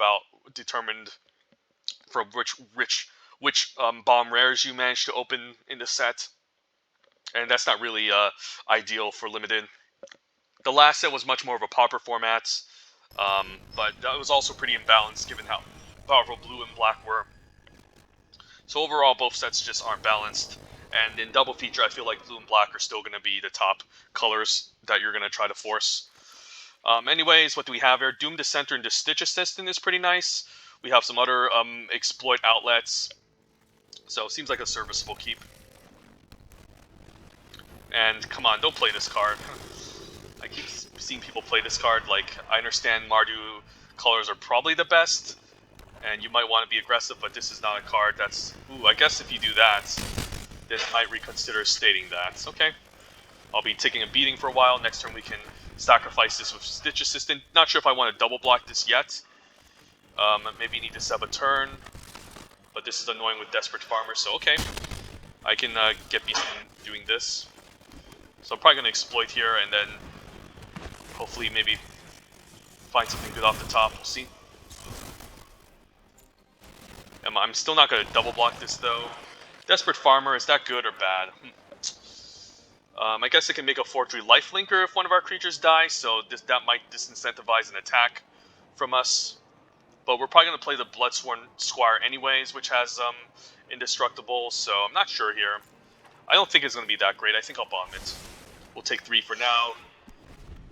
from which bomb rares you manage to open in the set, and that's not really ideal for limited. The last set was much more of a popper format, but that was also pretty imbalanced given how powerful blue and black were. So overall, both sets just aren't balanced. And in double feature, I feel like blue and black are still going to be the top colors that you're going to try to force. Anyways, what do we have here? Doom Dissenter and Stitch Assistant is pretty nice. We have some other exploit outlets. So it seems like a serviceable keep. And come on, don't play this card. I keep seeing people play this card. Like, I understand Mardu colors are probably the best, and you might want to be aggressive, but this is not a card that's... Ooh, I guess if you do that, then I might reconsider stating that. Okay. I'll be taking a beating for a while. Next turn we can sacrifice this with Stitch Assistant. Not sure if I want to double block this yet. Maybe need to sub a turn, but this is annoying with Desperate Farmer, so okay. I can get beaten doing this. So I'm probably going to exploit here, and then hopefully maybe find something good off the top. We'll see. I'm still not going to double block this, though. Desperate Farmer, is that good or bad? I guess it can make a 4/3 lifelinker if one of our creatures die, so that might disincentivize an attack from us. But we're probably going to play the Bloodsworn Squire anyways, which has Indestructible, so I'm not sure here. I don't think it's going to be that great. I think I'll bomb it. We'll take 3 for now.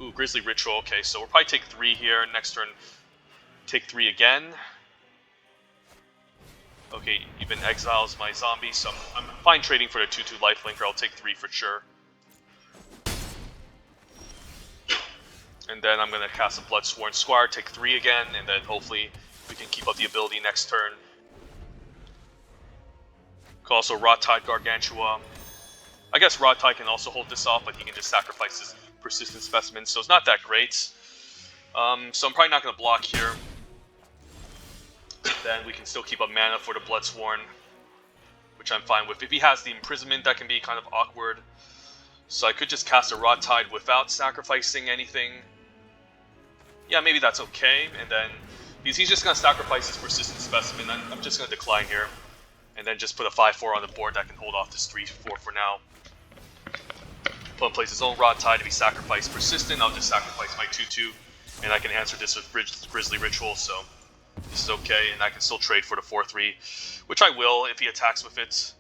Ooh, Grisly Ritual. Okay, so we'll probably take 3 here. Next turn, take 3 again. Okay, even exiles my zombie, so I'm fine trading for the 2/2 lifelinker. I'll take 3 for sure. And then I'm going to cast a Bloodsworn Squire, take 3 again, and then hopefully we can keep up the ability next turn. Could also Rot-Tide Gargantua. I guess Rot-Tide can also hold this off, but he can just sacrifice his Persistent Specimen, so it's not that great. So I'm probably not going to block here. Then we can still keep up mana for the Bloodsworn, which I'm fine with. If he has the Imprisonment, that can be kind of awkward. So I could just cast a Rot-Tide without sacrificing anything. Yeah, maybe that's okay. And then, because he's just going to sacrifice his Persistent Specimen, I'm just going to decline here. And then just put a 5/4 on the board that can hold off this 3/4 for now. Opponent plays his own Rot-Tide. If he sacrifices Persistent, I'll just sacrifice my 2/2. And I can answer this with Grisly Ritual, so this is okay. And I can still trade for the 4/3, which I will if he attacks with it.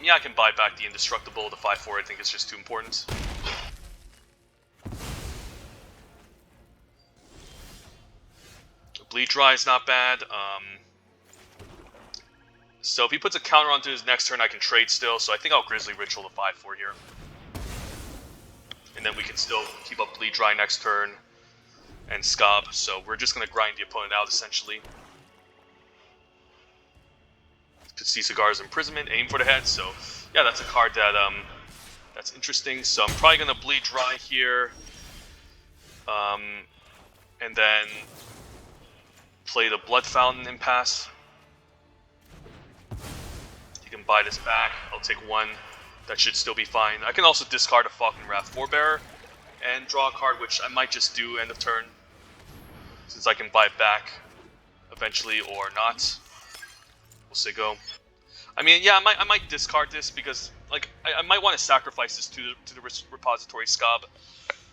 Yeah, I can buy back the Indestructible. The 5/4 I think is just too important. Bleed Dry is not bad. So if he puts a counter onto his next turn, I can trade still. So I think I'll Grisly Ritual the 5/4 here. And then we can still keep up Bleed Dry next turn and Scob. So we're just going to grind the opponent out, essentially. Could see Cigar's Imprisonment, aim for the head. So yeah, that's a card that that's interesting. So I'm probably going to Bleed Dry here. And then play the Blood Fountain Impasse. You can buy this back. I'll take 1. That should still be fine. I can also discard a Falcon Wrath Forebearer and draw a card, which I might just do end of turn, since I can buy it back eventually or not. We'll say go. I mean, yeah, I might discard this because, like, I might want to sacrifice this to the repository Scob.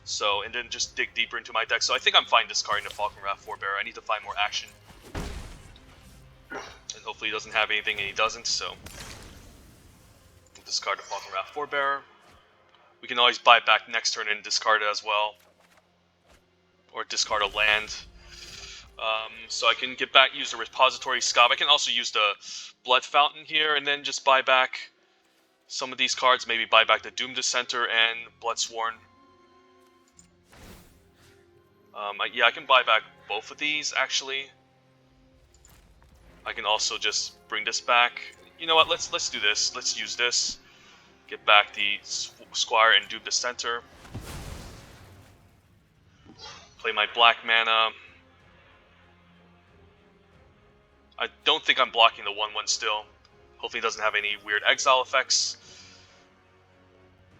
So, and then just dig deeper into my deck. So I think I'm fine discarding the Falcon Wrath Forebearer. I need to find more action. And hopefully he doesn't have anything, and he doesn't, so we'll discard the Falcon Wrath Forebearer. We can always buy it back next turn and discard it as well. Or discard a land. So I can get back, use the repository Scob. I can also use the Blood Fountain here, and then just buy back some of these cards. Maybe buy back the Doom Dissenter and Bloodsworn. Yeah, I can buy back both of these, actually. I can also just bring this back, You know what? Let's do this. Let's use this. Get back the Squire and dupe the center. Play my black mana. I don't think I'm blocking the 1/1 still. Hopefully it doesn't have any weird exile effects.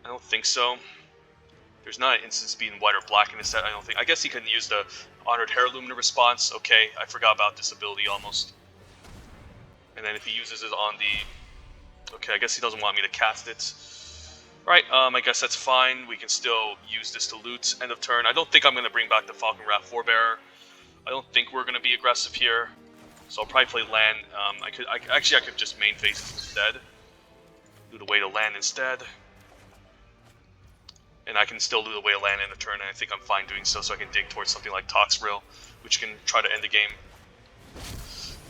I don't think so. There's not an instant speed in white or black in this set, I don't think. I guess he couldn't use the Honored Heirloom in response. Okay, I forgot about this ability almost. And then if he uses it on the... Okay, I guess he doesn't want me to cast it. Right, I guess that's fine. We can still use this to loot. End of turn. I don't think I'm going to bring back the Falcon Wrath Forebearer. I don't think we're going to be aggressive here. So I'll probably play land. I could just main phase instead. Loot away to land instead. And I can still loot away a land in a turn, and I think I'm fine doing so, so I can dig towards something like Toxrill, which can try to end the game.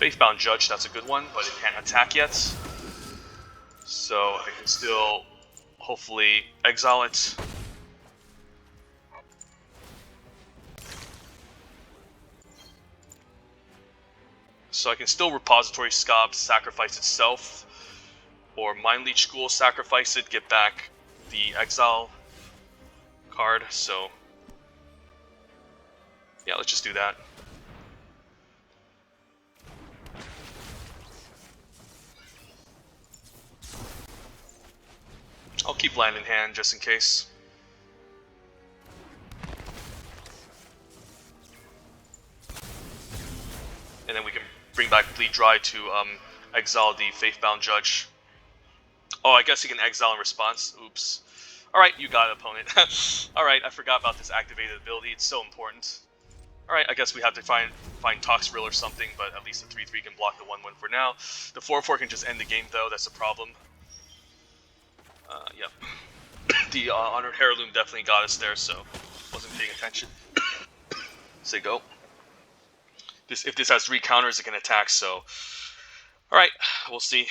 Faithbound Judge, that's a good one, but it can't attack yet. So I can still, hopefully, exile it. So I can still Repository Scob, sacrifice itself, or Mind Leech School, sacrifice it, get back the exile card, so yeah, let's just do that. I'll keep land in hand just in case. And then we can bring back Bleed Dry to exile the Faithbound Judge. Oh, I guess he can exile in response. Oops. Alright, you got it, opponent. Alright, I forgot about this activated ability. It's so important. Alright, I guess we have to find Toxrill or something, but at least the 3/3 can block the 1/1 for now. The 4/4 can just end the game, though. That's a problem. Yep. The Honored Heirloom definitely got us there, so wasn't paying attention. Say go. If this has 3 counters, it can attack, so... Alright, we'll see.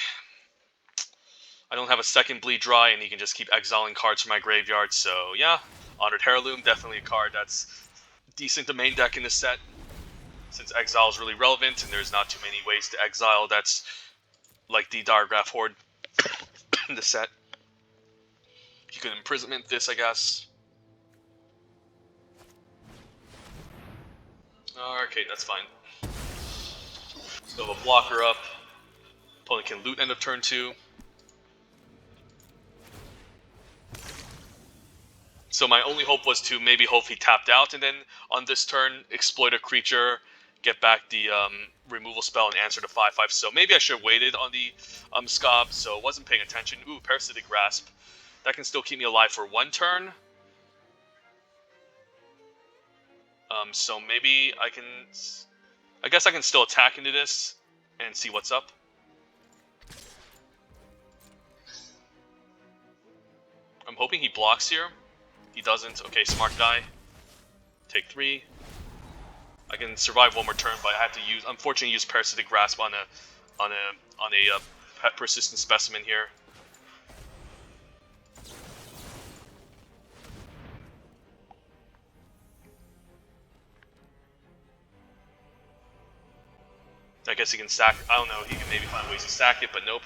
I don't have a second Bleed Dry, and he can just keep exiling cards from my graveyard, so yeah. Honored Heirloom, definitely a card that's decent to main deck in this set, since exile is really relevant, and there's not too many ways to exile that's like the Diregraph Horde in the set. You could Imprisonment this, I guess. Okay, that's fine. Still have a blocker up. Opponent can loot end of turn 2. So my only hope was to maybe hope he tapped out, and then on this turn, exploit a creature, get back the removal spell, and answer the 5/5. So maybe I should have waited on the Scob, so wasn't paying attention. Ooh, Parasitic Grasp. That can still keep me alive for 1 turn. So maybe I can... I guess I can still attack into this and see what's up. I'm hoping he blocks here. He doesn't. Okay, smart guy. Take 3. I can survive 1 more turn, but I have to use, unfortunately, use Parasitic Grasp on a persistent specimen here. I guess he can sack. I don't know. He can maybe find ways to sack it, but nope.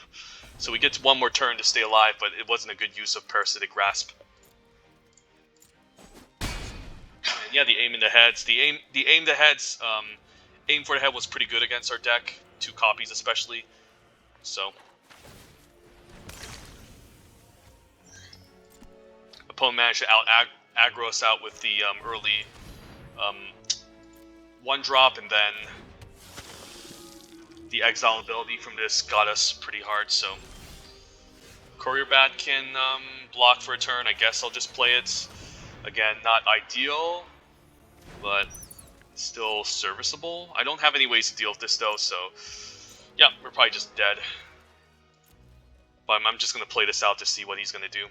So he gets 1 more turn to stay alive, but it wasn't a good use of Parasitic Grasp. And yeah, the aim in the heads. The aim the heads. Aim for the head was pretty good against our deck. 2 copies especially. So opponent managed to aggro us out with the early 1-drop, and then the exile ability from this got us pretty hard. So Courier Bat can block for a turn. I guess I'll just play it. Again, not ideal, but still serviceable. I don't have any ways to deal with this though, so yeah, we're probably just dead. But I'm just going to play this out to see what he's going to do.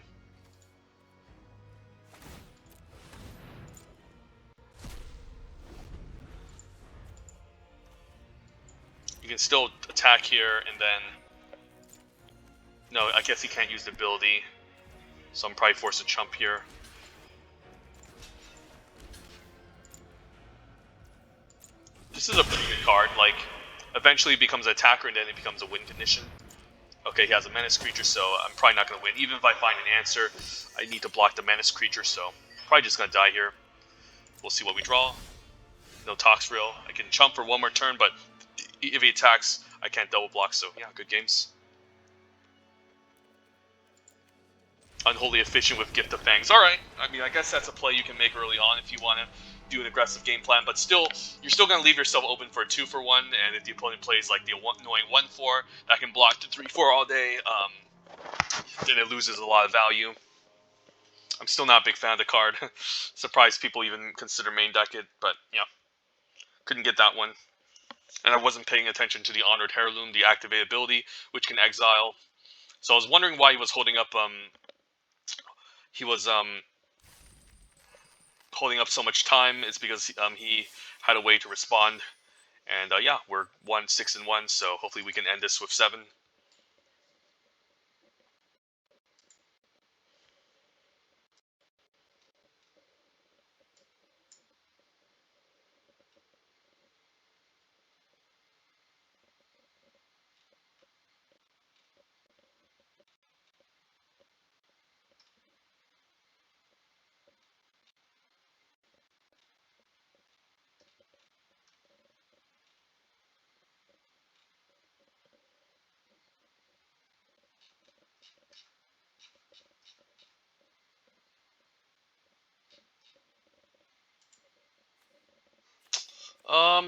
You can still attack here, and then... No, I guess he can't use the ability, so I'm probably forced to chump here. This is a pretty good card. Like, eventually it becomes an attacker, and then it becomes a win condition. Okay, he has a menace creature, so I'm probably not going to win. Even if I find an answer, I need to block the menace creature, so probably just going to die here. We'll see what we draw. No Toxrill. I can chump for one more turn, but if he attacks, I can't double block, so yeah, good games. Unholy Efficient with Gift of Fangs. Alright, I mean, I guess that's a play you can make early on if you want to do an aggressive game plan, but still, you're still going to leave yourself open for a 2-for-1, and if the opponent plays like the annoying 1-4 that can block the 3-4 all day, then it loses a lot of value. I'm still not a big fan of the card. Surprised people even consider main deck it, but yeah, couldn't get that one. And I wasn't paying attention to the Honored Heirloom, the activate ability, which can exile. So I was wondering why he was holding up holding up so much time. It's because he had a way to respond. And yeah, we're 1-6-1, so hopefully we can end this with 7.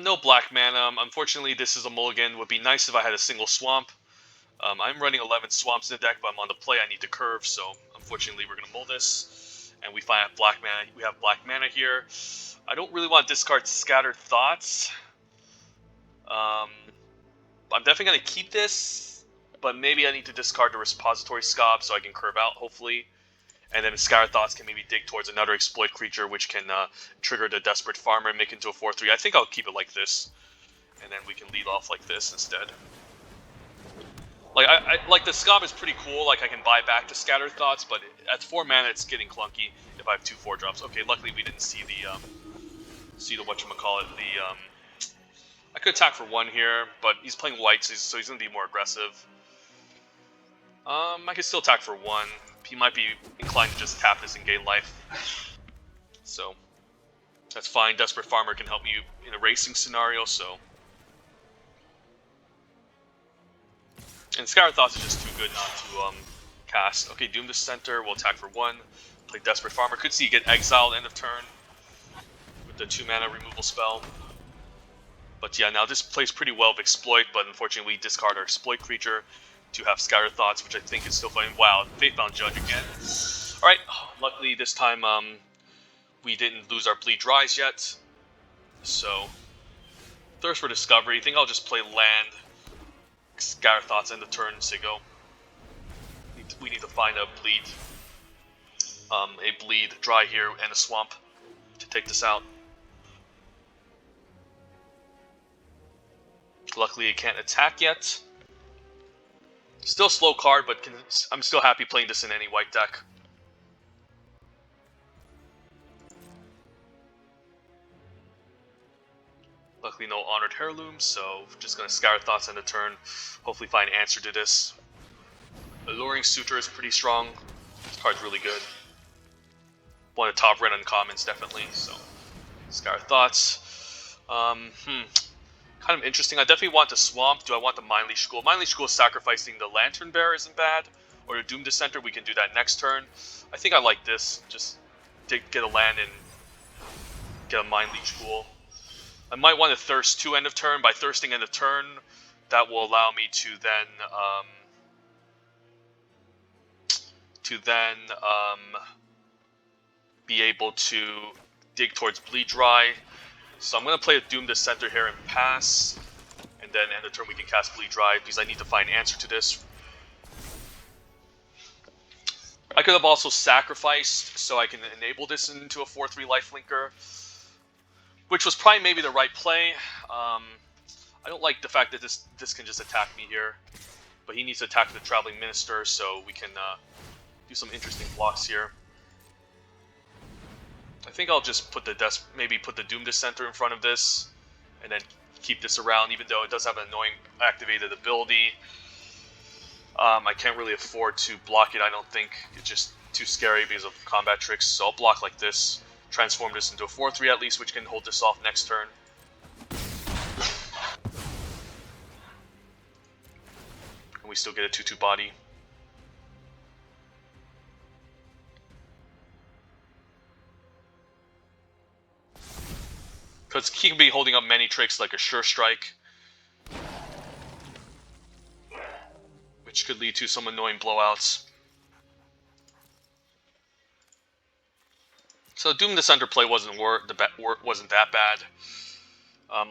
No black mana. Unfortunately, this is a mulligan. Would be nice if I had a single swamp. I'm running 11 swamps in the deck, but I'm on the play. I need to curve, so unfortunately, we're gonna mull this. And we find black mana. We have black mana here. I don't really want to discard Scattered Thoughts. I'm definitely gonna keep this, but maybe I need to discard the Repository Scob so I can curve out, hopefully. And then Scattered Thoughts can maybe dig towards another exploit creature, which can trigger the Desperate Farmer and make it into a 4-3. I think I'll keep it like this, and then we can lead off like this instead. Like like the Scob is pretty cool. Like I can buy back the Scattered Thoughts, but at 4 mana it's getting clunky if I have 2 4-drops. Okay, luckily we didn't see the whatchamacallit, I could attack for 1 here, but he's playing white, so he's gonna be more aggressive. I could still attack for 1. He might be inclined to just tap this and gain life. So that's fine. Desperate Farmer can help me in a racing scenario, so. And Scattered Thoughts is just too good not to cast. Okay, Doom the Center, we'll attack for 1. Play Desperate Farmer. Could see you get exiled end of turn with the 2 mana removal spell. But yeah, now this plays pretty well with Exploit, but unfortunately we discard our Exploit creature to have Scattered Thoughts, which I think is still fine. Wow, Faithbound Judge again. Alright, luckily this time we didn't lose our Bleed Dries yet. So, Thirst for Discovery. I think I'll just play land, Scattered Thoughts end of turn, Sigo. We need to find a bleed dry here and a swamp to take this out. Luckily it can't attack yet. Still slow card, but I'm still happy playing this in any white deck. Luckily no Honored Heirloom, so just gonna Scattered Thoughts end of turn. Hopefully find an answer to this. Alluring Suitor is pretty strong. This card's really good. One of the top red uncommons, definitely, so. Scattered Thoughts. Kind of interesting. I definitely want the Swamp. Do I want the Mindleash School? Mindleash School sacrificing the Lantern Bearer isn't bad. Or the Doom Dissenter, we can do that next turn. I think I like this. Just get a land and get a Mindleash School. I might want to Thirst 2 end of turn. By thirsting end of turn, that will allow me to then be able to dig towards Bleed Dry. So I'm going to play a Doom Dissenter here and pass. And then end of turn we can cast Bleed Dry because I need to find an answer to this. I could have also sacrificed so I can enable this into a 4-3 lifelinker, which was probably maybe the right play. I don't like the fact that this can just attack me here. But he needs to attack the Traveling Minister, so we can do some interesting blocks here. I think I'll just put maybe put the Doom Dissenter in front of this, and then keep this around, even though it does have an annoying activated ability. I can't really afford to block it, I don't think. It's just too scary because of combat tricks, so I'll block like this. Transform this into a 4-3 at least, which can hold this off next turn. And we still get a 2-2 body. Because he can be holding up many tricks like a Sure Strike, which could lead to some annoying blowouts. So Doom this underplay wasn't that bad.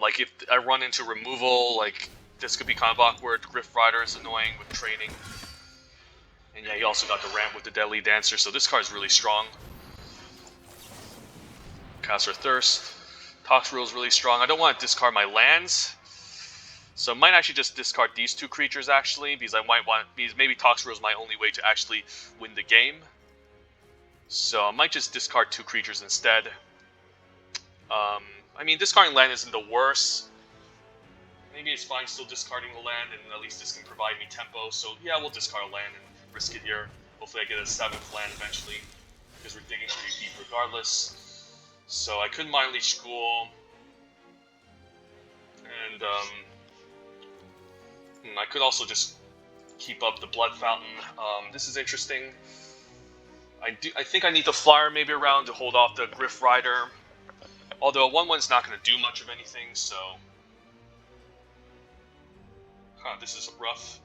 Like if I run into removal, like this could be kind of awkward. Griff Rider is annoying with training. And yeah, he also got the ramp with the Deadly Dancer, so this card's really strong. Caster Thirst. Toxrill is really strong. I don't want to discard my lands, so I might actually just discard these two creatures actually, because maybe Toxrill is my only way to actually win the game. So I might just discard two creatures instead. I mean, discarding land isn't the worst. Maybe it's fine still discarding the land, and at least this can provide me tempo. So yeah, we'll discard a land and risk it here. Hopefully I get a 7th land eventually, because we're digging pretty deep regardless. So I could mind Leech School, and I could also just keep up the Blood Fountain. This is interesting. I think I need the Flyer maybe around to hold off the Griff Rider. Although a 1/1's not going to do much of anything, so... this is rough.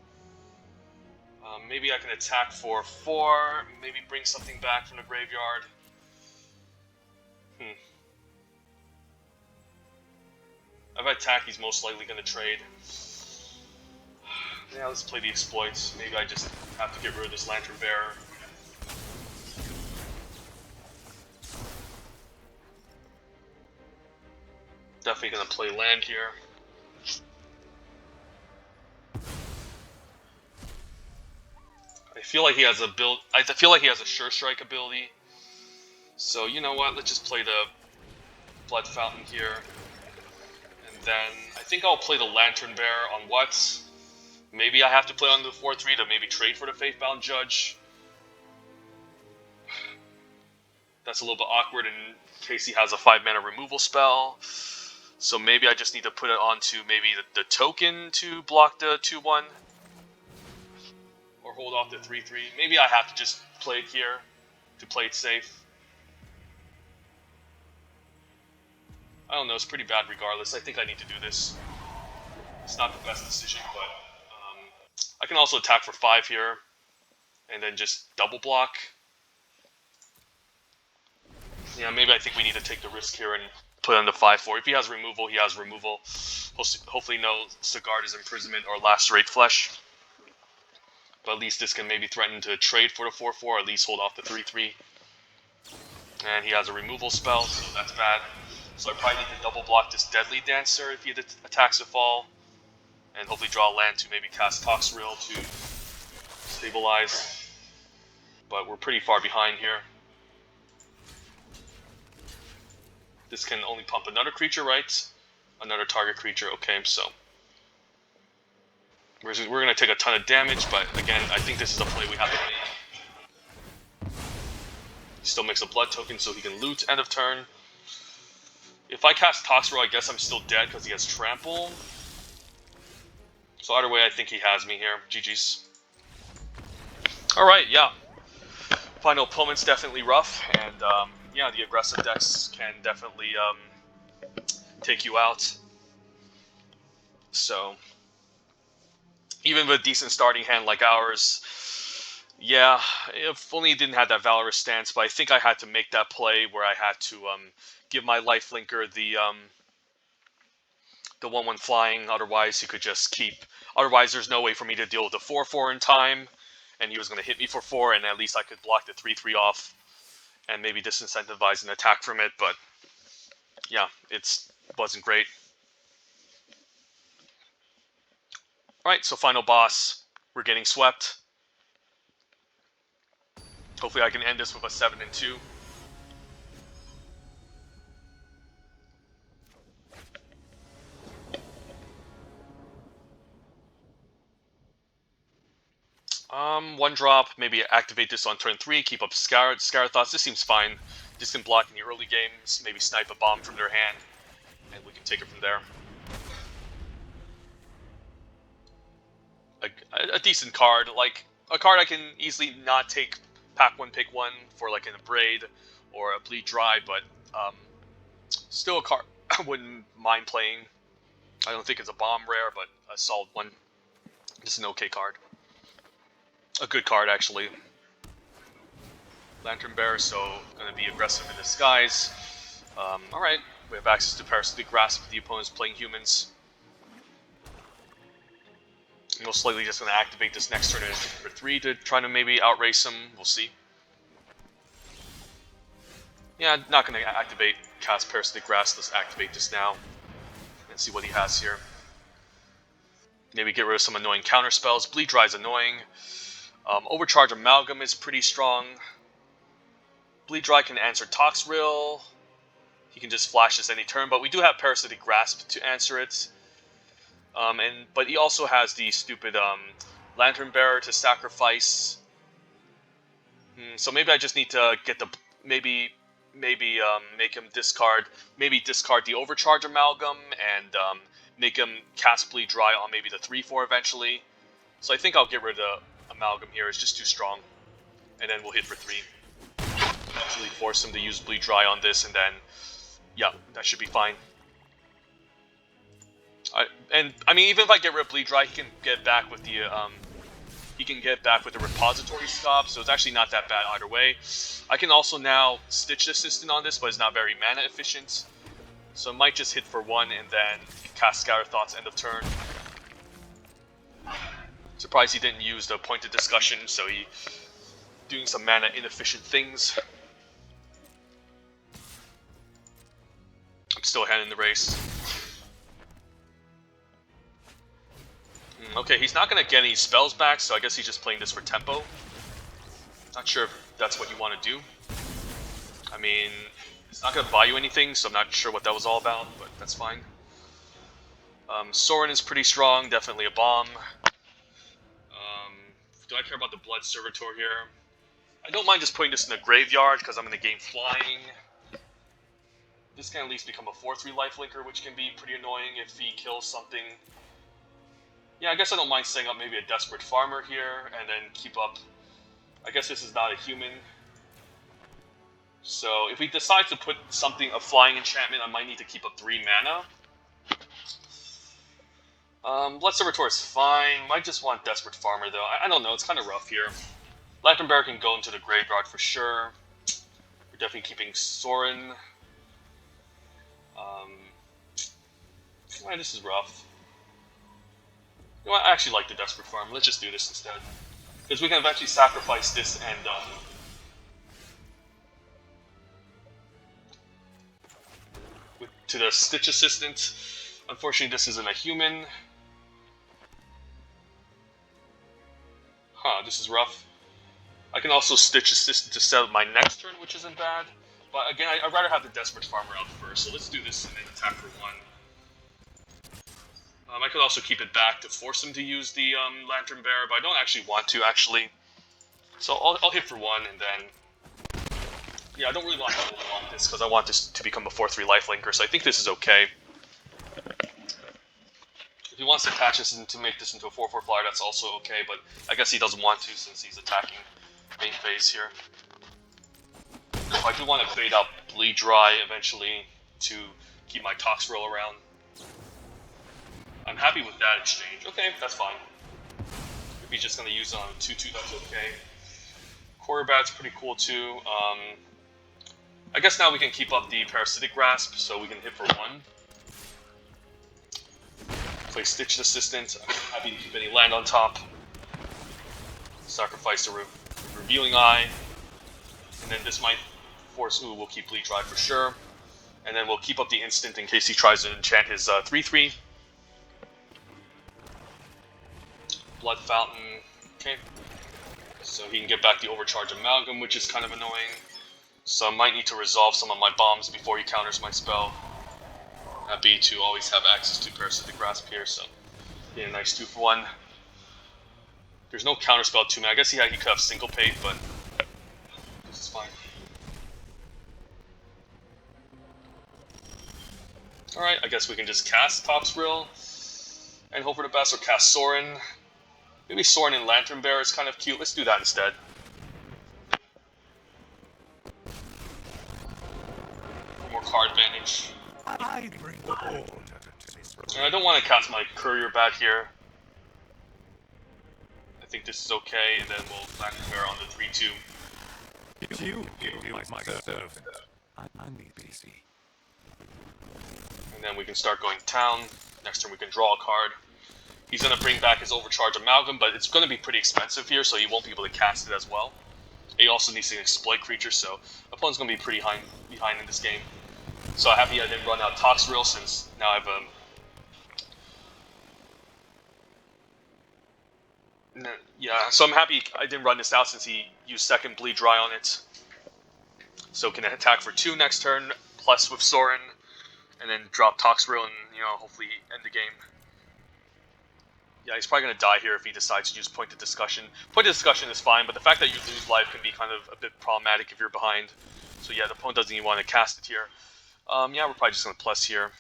Maybe I can attack for 4, maybe bring something back from the graveyard. If I attack, he's most likely going to trade. Yeah, let's play the exploits. Maybe I just have to get rid of this Lantern Bearer. Definitely going to play land here. I feel like he has a Sure Strike ability. So you know what? Let's just play the Blood Fountain here, and then I think I'll play the Lantern Bearer on what? Maybe I have to play on the 4/3 to maybe trade for the Faithbound Judge. That's a little bit awkward in case he has a 5-mana removal spell. So maybe I just need to put it onto maybe the token to block the 2/1. Or hold off the 3/3. Maybe I have to just play it here to play it safe. I don't know, it's pretty bad regardless. I think I need to do this. It's not the best decision, but I can also attack for 5 here and then just double block. Yeah, maybe I think we need to take the risk here and put on the 5/4. If he has removal, he has removal. Hopefully no Sigarda's Imprisonment or Lacerate Flesh. But at least this can maybe threaten to trade for the 4/4, or at least hold off the 3/3. And he has a removal spell, so that's bad. So I probably need to double block this Deadly Dancer if he attacks a fall. And hopefully draw a land to maybe cast Toxrill to stabilize. But we're pretty far behind here. This can only pump another creature, right? Another target creature, okay, so... We're going to take a ton of damage, but again, I think this is a play we have to make. He still makes a blood token so he can loot end of turn. If I cast Toxrill, I guess I'm still dead because he has Trample. So either way, I think he has me here. GG's. Alright, yeah. Final opponent's definitely rough, and yeah, the aggressive decks can definitely take you out. So... even with a decent starting hand like ours, yeah, if only he didn't have that Valorous Stance, but I think I had to make that play where I had to give my Lifelinker the 1/1 flying, otherwise he could just keep... Otherwise there's no way for me to deal with the 4/4 in time, and he was going to hit me for 4, and at least I could block the 3/3 off, and maybe disincentivize an attack from it, but yeah, it wasn't great. Alright, so final boss. We're getting swept. Hopefully I can end this with a 7-2. One drop, maybe activate this on turn 3, keep up Scar Thoughts. This seems fine. Distant block in the early games, maybe snipe a bomb from their hand, and we can take it from there. A decent card, like a card I can easily not take pack 1, pick 1 for like an Abrade or a Bleed Dry, but still a card I wouldn't mind playing. I don't think it's a bomb rare, but a solid one. Just an okay card. A good card, actually. Lantern Bearer, so going to be aggressive in disguise. Alright, we have access to Parasitic Grasp if the opponent's playing humans. Most likely just going to activate this next turn for 3 to try to maybe outrace him. We'll see. Yeah, not going to cast Parasitic Grasp. Let's activate this now and see what he has here. Maybe get rid of some annoying counter spells. Bleed Dry is annoying. Overcharge Amalgam is pretty strong. Bleed Dry can answer Toxrill. He can just flash this any turn, but we do have Parasitic Grasp to answer it. But he also has the stupid Lantern Bearer to sacrifice. So maybe I just need to get the maybe make him discard the Overcharge Amalgam and make him cast Bleed Dry on maybe the 3/4 eventually. So I think I'll get rid of the Amalgam here. It's just too strong, and then we'll hit for 3. Actually force him to use Bleed Dry on this, and then yeah, that should be fine. I mean, even if I get rid of Bleed Dry, he can get back with the repository stop, so it's actually not that bad either way. I can also now Stitch Assistant on this, but it's not very mana efficient, so I might just hit for 1 and then cast Scatter Thoughts end of turn. Surprised he didn't use the Pointed Discussion, so he doing some mana inefficient things. I'm still ahead in the race. Okay, he's not going to get any spells back, so I guess he's just playing this for tempo. Not sure if that's what you want to do. I mean, it's not going to buy you anything, so I'm not sure what that was all about, but that's fine. Sorin is pretty strong, definitely a bomb. Do I care about the Blood Servitor here? I don't mind just putting this in the graveyard, because I'm going to gain flying. This can at least become a 4/3 lifelinker, which can be pretty annoying if he kills something. Yeah, I guess I don't mind setting up maybe a Desperate Farmer here, and then keep up... I guess this is not a human. So, if we decide to put a flying enchantment, I might need to keep up 3 mana. Blood Servitor is fine. Might just want Desperate Farmer, though. I don't know, it's kind of rough here. Lantern Bearer can go into the graveyard for sure. We're definitely keeping Sorin. This is rough. You know what, I actually like the Desperate Farm. Let's just do this instead. Because we can eventually sacrifice this and to the Stitch Assistant. Unfortunately, this isn't a human. This is rough. I can also Stitch Assistant to set up my next turn, which isn't bad. But again, I'd rather have the Desperate Farmer out first, so let's do this and then attack for 1. I could also keep it back to force him to use the Lantern Bearer, but I don't actually want to, actually. So I'll hit for 1, and then... Yeah, I don't really want this, because I want this to become a 4/3 lifelinker, so I think this is okay. If he wants to attach this and to make this into a 4/4 flyer, that's also okay, but I guess he doesn't want to since he's attacking main phase here. I do want to bait out Bleed Dry eventually to keep my Toxrill around. I'm happy with that exchange. Okay, that's fine. If he's just going to use it on 2/2, that's okay. Quarterbat's pretty cool too. I guess now we can keep up the Parasitic Grasp, so we can hit for 1. Play Stitch Assistant. I'm happy to keep any land on top. Sacrifice the Revealing Eye. And then this might force... Ooh, we'll keep Bleed Dry for sure. And then we'll keep up the instant in case he tries to enchant his 3/3. Blood Fountain. Okay. So he can get back the Overcharge Amalgam, which is kind of annoying. So I might need to resolve some of my bombs before he counters my spell. Happy to always have access to Parasitic Grasp here, so getting a nice 2 for 1. There's no counterspell to me. I guess he could have syncopate, but this is fine. Alright, I guess we can just cast Toxrill and hope for the best, or cast Sorin. Maybe Sorin and Lantern Bearer is kind of cute. Let's do that instead. For more card advantage. I bring order to this room. And I don't want to cast my Courier back here. I think this is okay, and then we'll Lantern Bearer on the 3-2. You my servant. I'm busy. And then we can start going to town. Next turn we can draw a card. He's going to bring back his Overcharge Amalgam, but it's going to be pretty expensive here, so he won't be able to cast it as well. He also needs to exploit creatures, so opponent's going to be pretty behind in this game. So I'm happy I didn't run out Toxrill, since now I have yeah, so I'm happy I didn't run this out since he used second Bleed Dry on it. So can attack for 2 next turn, plus with Sorin, and then drop Toxrill and, hopefully end the game. Yeah, he's probably going to die here if he decides to use Point of Discussion. Point of Discussion is fine, but the fact that you lose life can be kind of a bit problematic if you're behind. So yeah, the opponent doesn't even want to cast it here. Yeah, we're probably just going to plus here.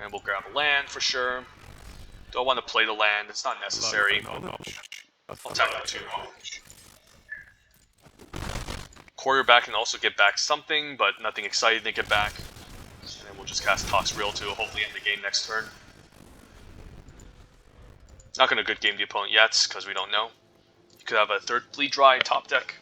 And we'll grab a land for sure. Don't want to play the land, it's not necessary. I'll attack that too. Courier back can also get back something, but nothing exciting to get back. And then we'll just cast Toxrill to hopefully end the game next turn. Not going to good game the opponent yet, because we don't know. You could have a third Bleed Dry top deck.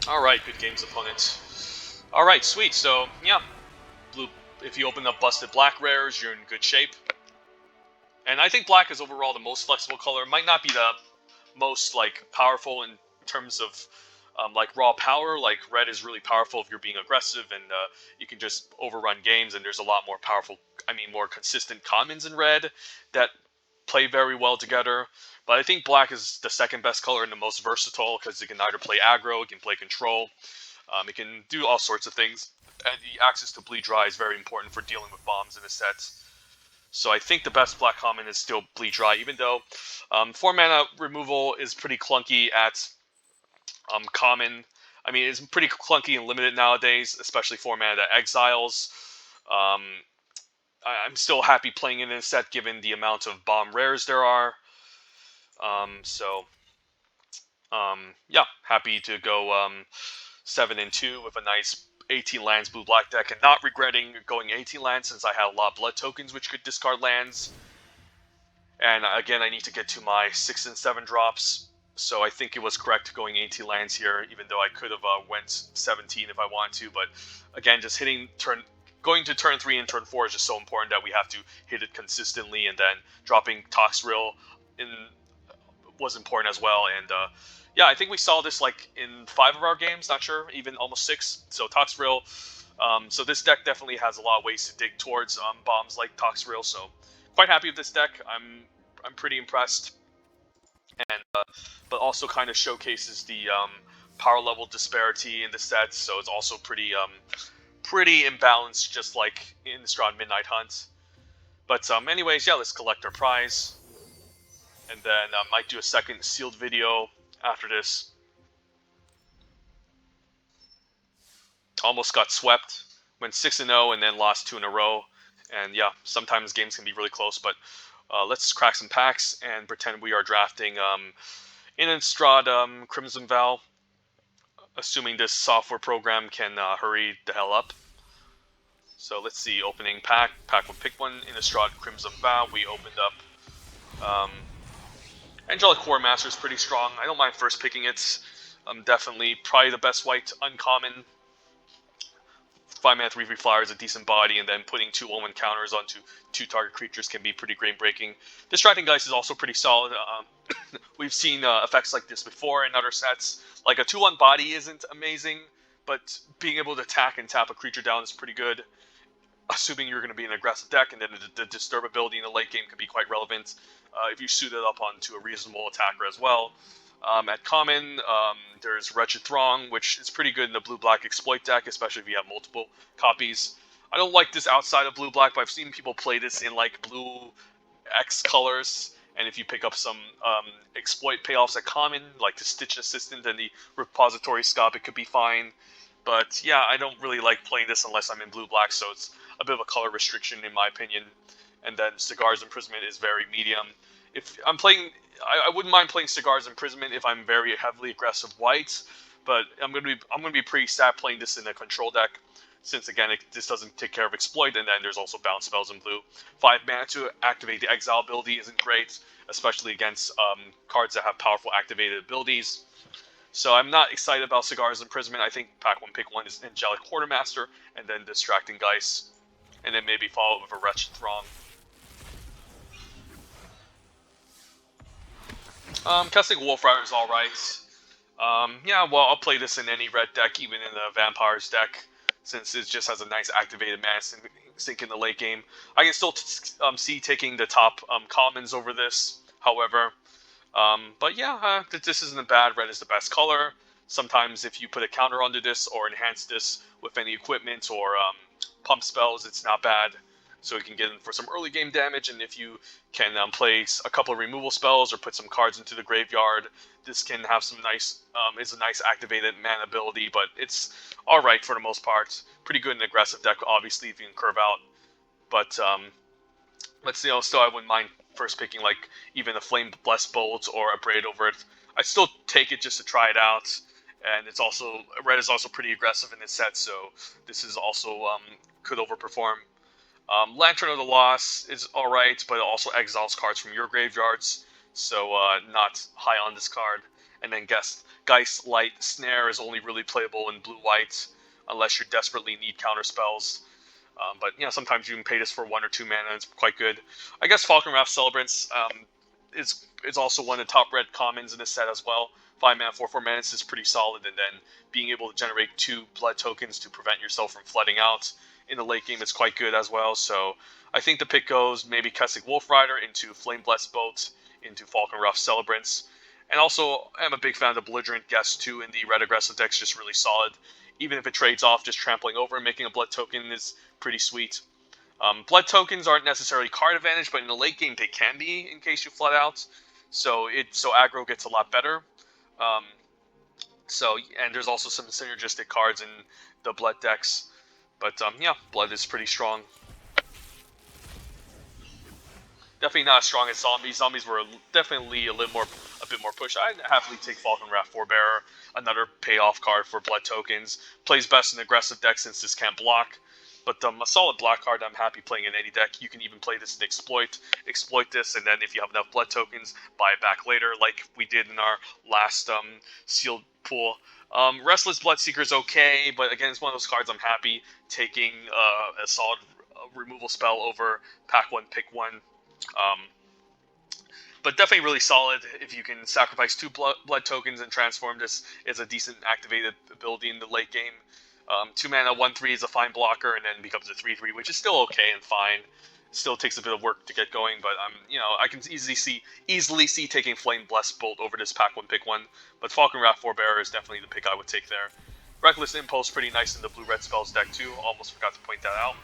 Alright, good games, opponent. Alright, sweet. So, yeah. Blue, if you open up Busted Black rares, you're in good shape. And I think black is overall the most flexible color. It might not be the most, powerful in terms of, raw power. Like, red is really powerful if you're being aggressive, and you can just overrun games, and there's a lot more powerful, more consistent commons in red that play very well together. But I think black is the second best color and the most versatile, because it can either play aggro, it can play control, it can do all sorts of things. And the access to Bleed Dry is very important for dealing with bombs in the set. So I think the best black common is still Bleed Dry, even though 4 mana removal is pretty clunky at common. It's pretty clunky and limited nowadays, especially 4 mana that exiles. I'm still happy playing it in a set given the amount of bomb rares there are. Yeah, happy to go 7-2 with a nice 18 lands blue-black deck, and not regretting going 18 lands since I had a lot of blood tokens which could discard lands. And again, I need to get to my 6 and 7 drops, so I think it was correct going 18 lands here, even though I could have went 17 if I wanted to. But again, just going to turn 3 and turn 4 is just so important that we have to hit it consistently, and then dropping Toxrill was important as well. And yeah, I think we saw this in 5 of our games, not sure, even almost 6. So Toxrill, so this deck definitely has a lot of ways to dig towards bombs like Toxrill. So quite happy with this deck. I'm pretty impressed, and but also kind of showcases the power level disparity in the set. So it's also pretty imbalanced, just like in the Strahd Midnight Hunt. But anyways, yeah, let's collect our prize, and then might do a second sealed video after this. Almost got swept, went 6-0 and then lost 2 in a row. And yeah, sometimes games can be really close, but let's crack some packs and pretend we are drafting Innistrad Crimson Vow, assuming this software program can hurry the hell up. So let's see, opening pack will pick one, Innistrad Crimson Vow. We opened up Angelic War Master is pretty strong. I don't mind first picking it. Definitely probably the best white uncommon. 5 mana 3/3 flyer is a decent body, and then putting 2 omen counters onto 2 target creatures can be pretty game breaking. Distracting Geist is also pretty solid. We've seen effects like this before in other sets. Like a 2/1 body isn't amazing, but being able to attack and tap a creature down is pretty good, assuming you're going to be an aggressive deck, and then the disturbability in the late game could be quite relevant if you suit it up onto a reasonable attacker as well. At common, there's Wretched Throng, which is pretty good in the blue-black exploit deck, especially if you have multiple copies. I don't like this outside of blue-black, but I've seen people play this in like blue X colors, and if you pick up some exploit payoffs at common, like the Stitch Assistant and the Repository Scope, it could be fine. But yeah, I don't really like playing this unless I'm in blue-black, so it's a bit of a color restriction in my opinion. And then Cigar's Imprisonment is very medium. If I'm playing, I wouldn't mind playing Cigar's Imprisonment if I'm very heavily aggressive white, but I'm gonna be pretty sad playing this in a control deck, since again this doesn't take care of exploit, and then there's also bounce spells in blue. 5 mana to activate the exile ability isn't great, especially against cards that have powerful activated abilities. So I'm not excited about Cigar's Imprisonment. I think pack one pick one is Angelic Quartermaster, and then Distracting Geist, and then maybe follow it with a Wretched Throng. Casting Wolf Rider is alright. Yeah, well, I'll play this in any red deck, even in the Vampires deck, since it just has a nice activated mana sink in the late game. I can still see taking the top commons over this, however. But yeah, this isn't bad. Red is the best color. Sometimes if you put a counter onto this or enhance this with any equipment or pump spells, it's not bad. So you can get in for some early game damage, and if you can place a couple of removal spells or put some cards into the graveyard, this can have some nice, it's a nice activated mana ability, but it's alright for the most part. Pretty good in an aggressive deck, obviously, if you can curve out. But still I wouldn't mind first picking like even a Flame Blessed Bolt or a Braid over it. I'd still take it just to try it out. And it's also, red is also pretty aggressive in this set, so this is also could overperform. Lantern of the Lost is alright, but it also exiles cards from your graveyards, so not high on this card. And then Geist Light Snare is only really playable in blue-white, unless you desperately need counter spells. But yeah, sometimes you can pay this for 1 or 2 mana, and it's quite good. I guess Falkenrath Celebrants is also one of the top red commons in this set as well. 5 mana, 4/4 mana is pretty solid, and then being able to generate 2 blood tokens to prevent yourself from flooding out in the late game is quite good as well. So I think the pick goes maybe Kessig Wolf Rider into Flame Blessed Bolt into Falkenrath Celebrants. And also, I'm a big fan of the Belligerent Guest too in the red aggressive deck's just really solid. Even if it trades off, just trampling over and making a blood token is pretty sweet. Blood tokens aren't necessarily card advantage, but in the late game they can be in case you flood out. So aggro gets a lot better. Um, and there's also some synergistic cards in the blood decks. But yeah, blood is pretty strong. Definitely not as strong as zombies. Zombies were definitely a bit more push. I'd happily take Falkenrath Forebearer, another payoff card for blood tokens. Plays best in aggressive deck since this can't block. But a solid block card, I'm happy playing in any deck. You can even play this in exploit this, and then if you have enough blood tokens, buy it back later, like we did in our last sealed pool. Restless Bloodseeker is okay, but again, it's one of those cards I'm happy taking a solid removal spell over pack one, pick one. But definitely really solid if you can sacrifice 2 blood tokens and transform this as a decent activated ability in the late game. 2 mana, 1/3 is a fine blocker, and then becomes a 3/3, which is still okay and fine. Still takes a bit of work to get going, but I can easily see taking Flame Blessed Bolt over this pack one, pick one. But Falkenrath Forebearer is definitely the pick I would take there. Reckless Impulse pretty nice in the blue-red spells deck too. Almost forgot to point that out.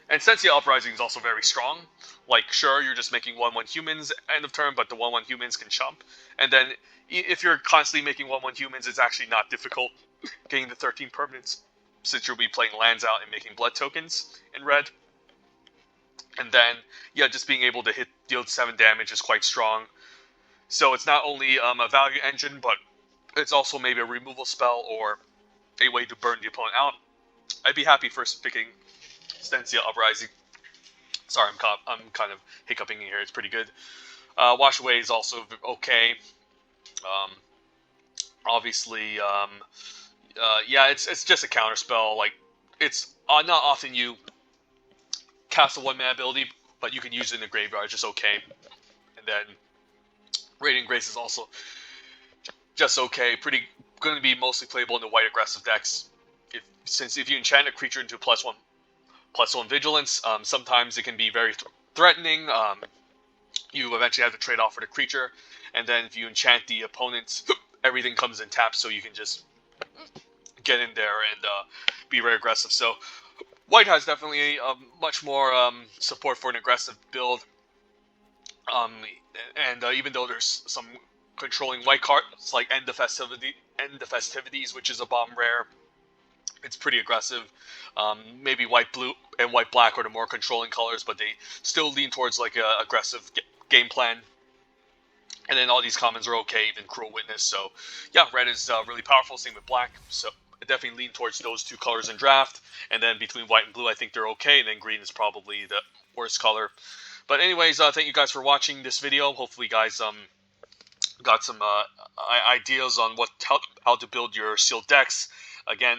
And Sensia Uprising is also very strong. Like, sure, you're just making 1/1 humans end of turn, but the 1/1 humans can chump. And then, if you're constantly making 1/1 humans, it's actually not difficult getting the 13 permanents, since you'll be playing lands out and making blood tokens in red. And then, yeah, just being able to deal 7 damage is quite strong. So it's not only a value engine, but it's also maybe a removal spell or a way to burn the opponent out. I'd be happy first picking Sensia Uprising. Sorry, I'm kind of hiccuping here. It's pretty good. Wash Away is also okay. Obviously, yeah, it's just a counter spell. Like, it's not often you cast a 1 mana ability, but you can use it in the graveyard. It's just okay. And then Radiant Grace is also just okay. Pretty going to be mostly playable in the white aggressive decks. Since if you enchant a creature into +1/+1 vigilance, sometimes it can be very threatening. you eventually have to trade off for the creature, and then if you enchant the opponents, everything comes in tap, so you can just get in there and be very aggressive. So white has definitely much more support for an aggressive build, um, and even though there's some controlling white cards like End the Festivities, which is a bomb rare, it's pretty aggressive. Maybe white, blue, and white, black are the more controlling colors, but they still lean towards like a aggressive game plan. And then all these commons are okay, even Cruel Witness. So yeah, red is really powerful. Same with black. So I definitely lean towards those two colors in draft. And then between white and blue, I think they're okay. And then green is probably the worst color. But anyways, thank you guys for watching this video. Hopefully, you guys got some ideas on how to build your sealed decks. Again,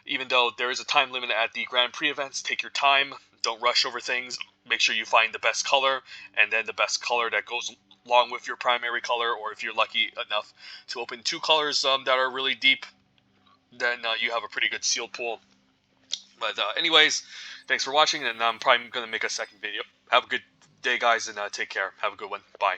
even though there is a time limit at the Grand Prix events, take your time. Don't rush over things. Make sure you find the best color, and then the best color that goes along with your primary color. Or if you're lucky enough to open two colors that are really deep, then you have a pretty good sealed pool. But anyways, thanks for watching, and I'm probably going to make a second video. Have a good day, guys, and take care. Have a good one. Bye.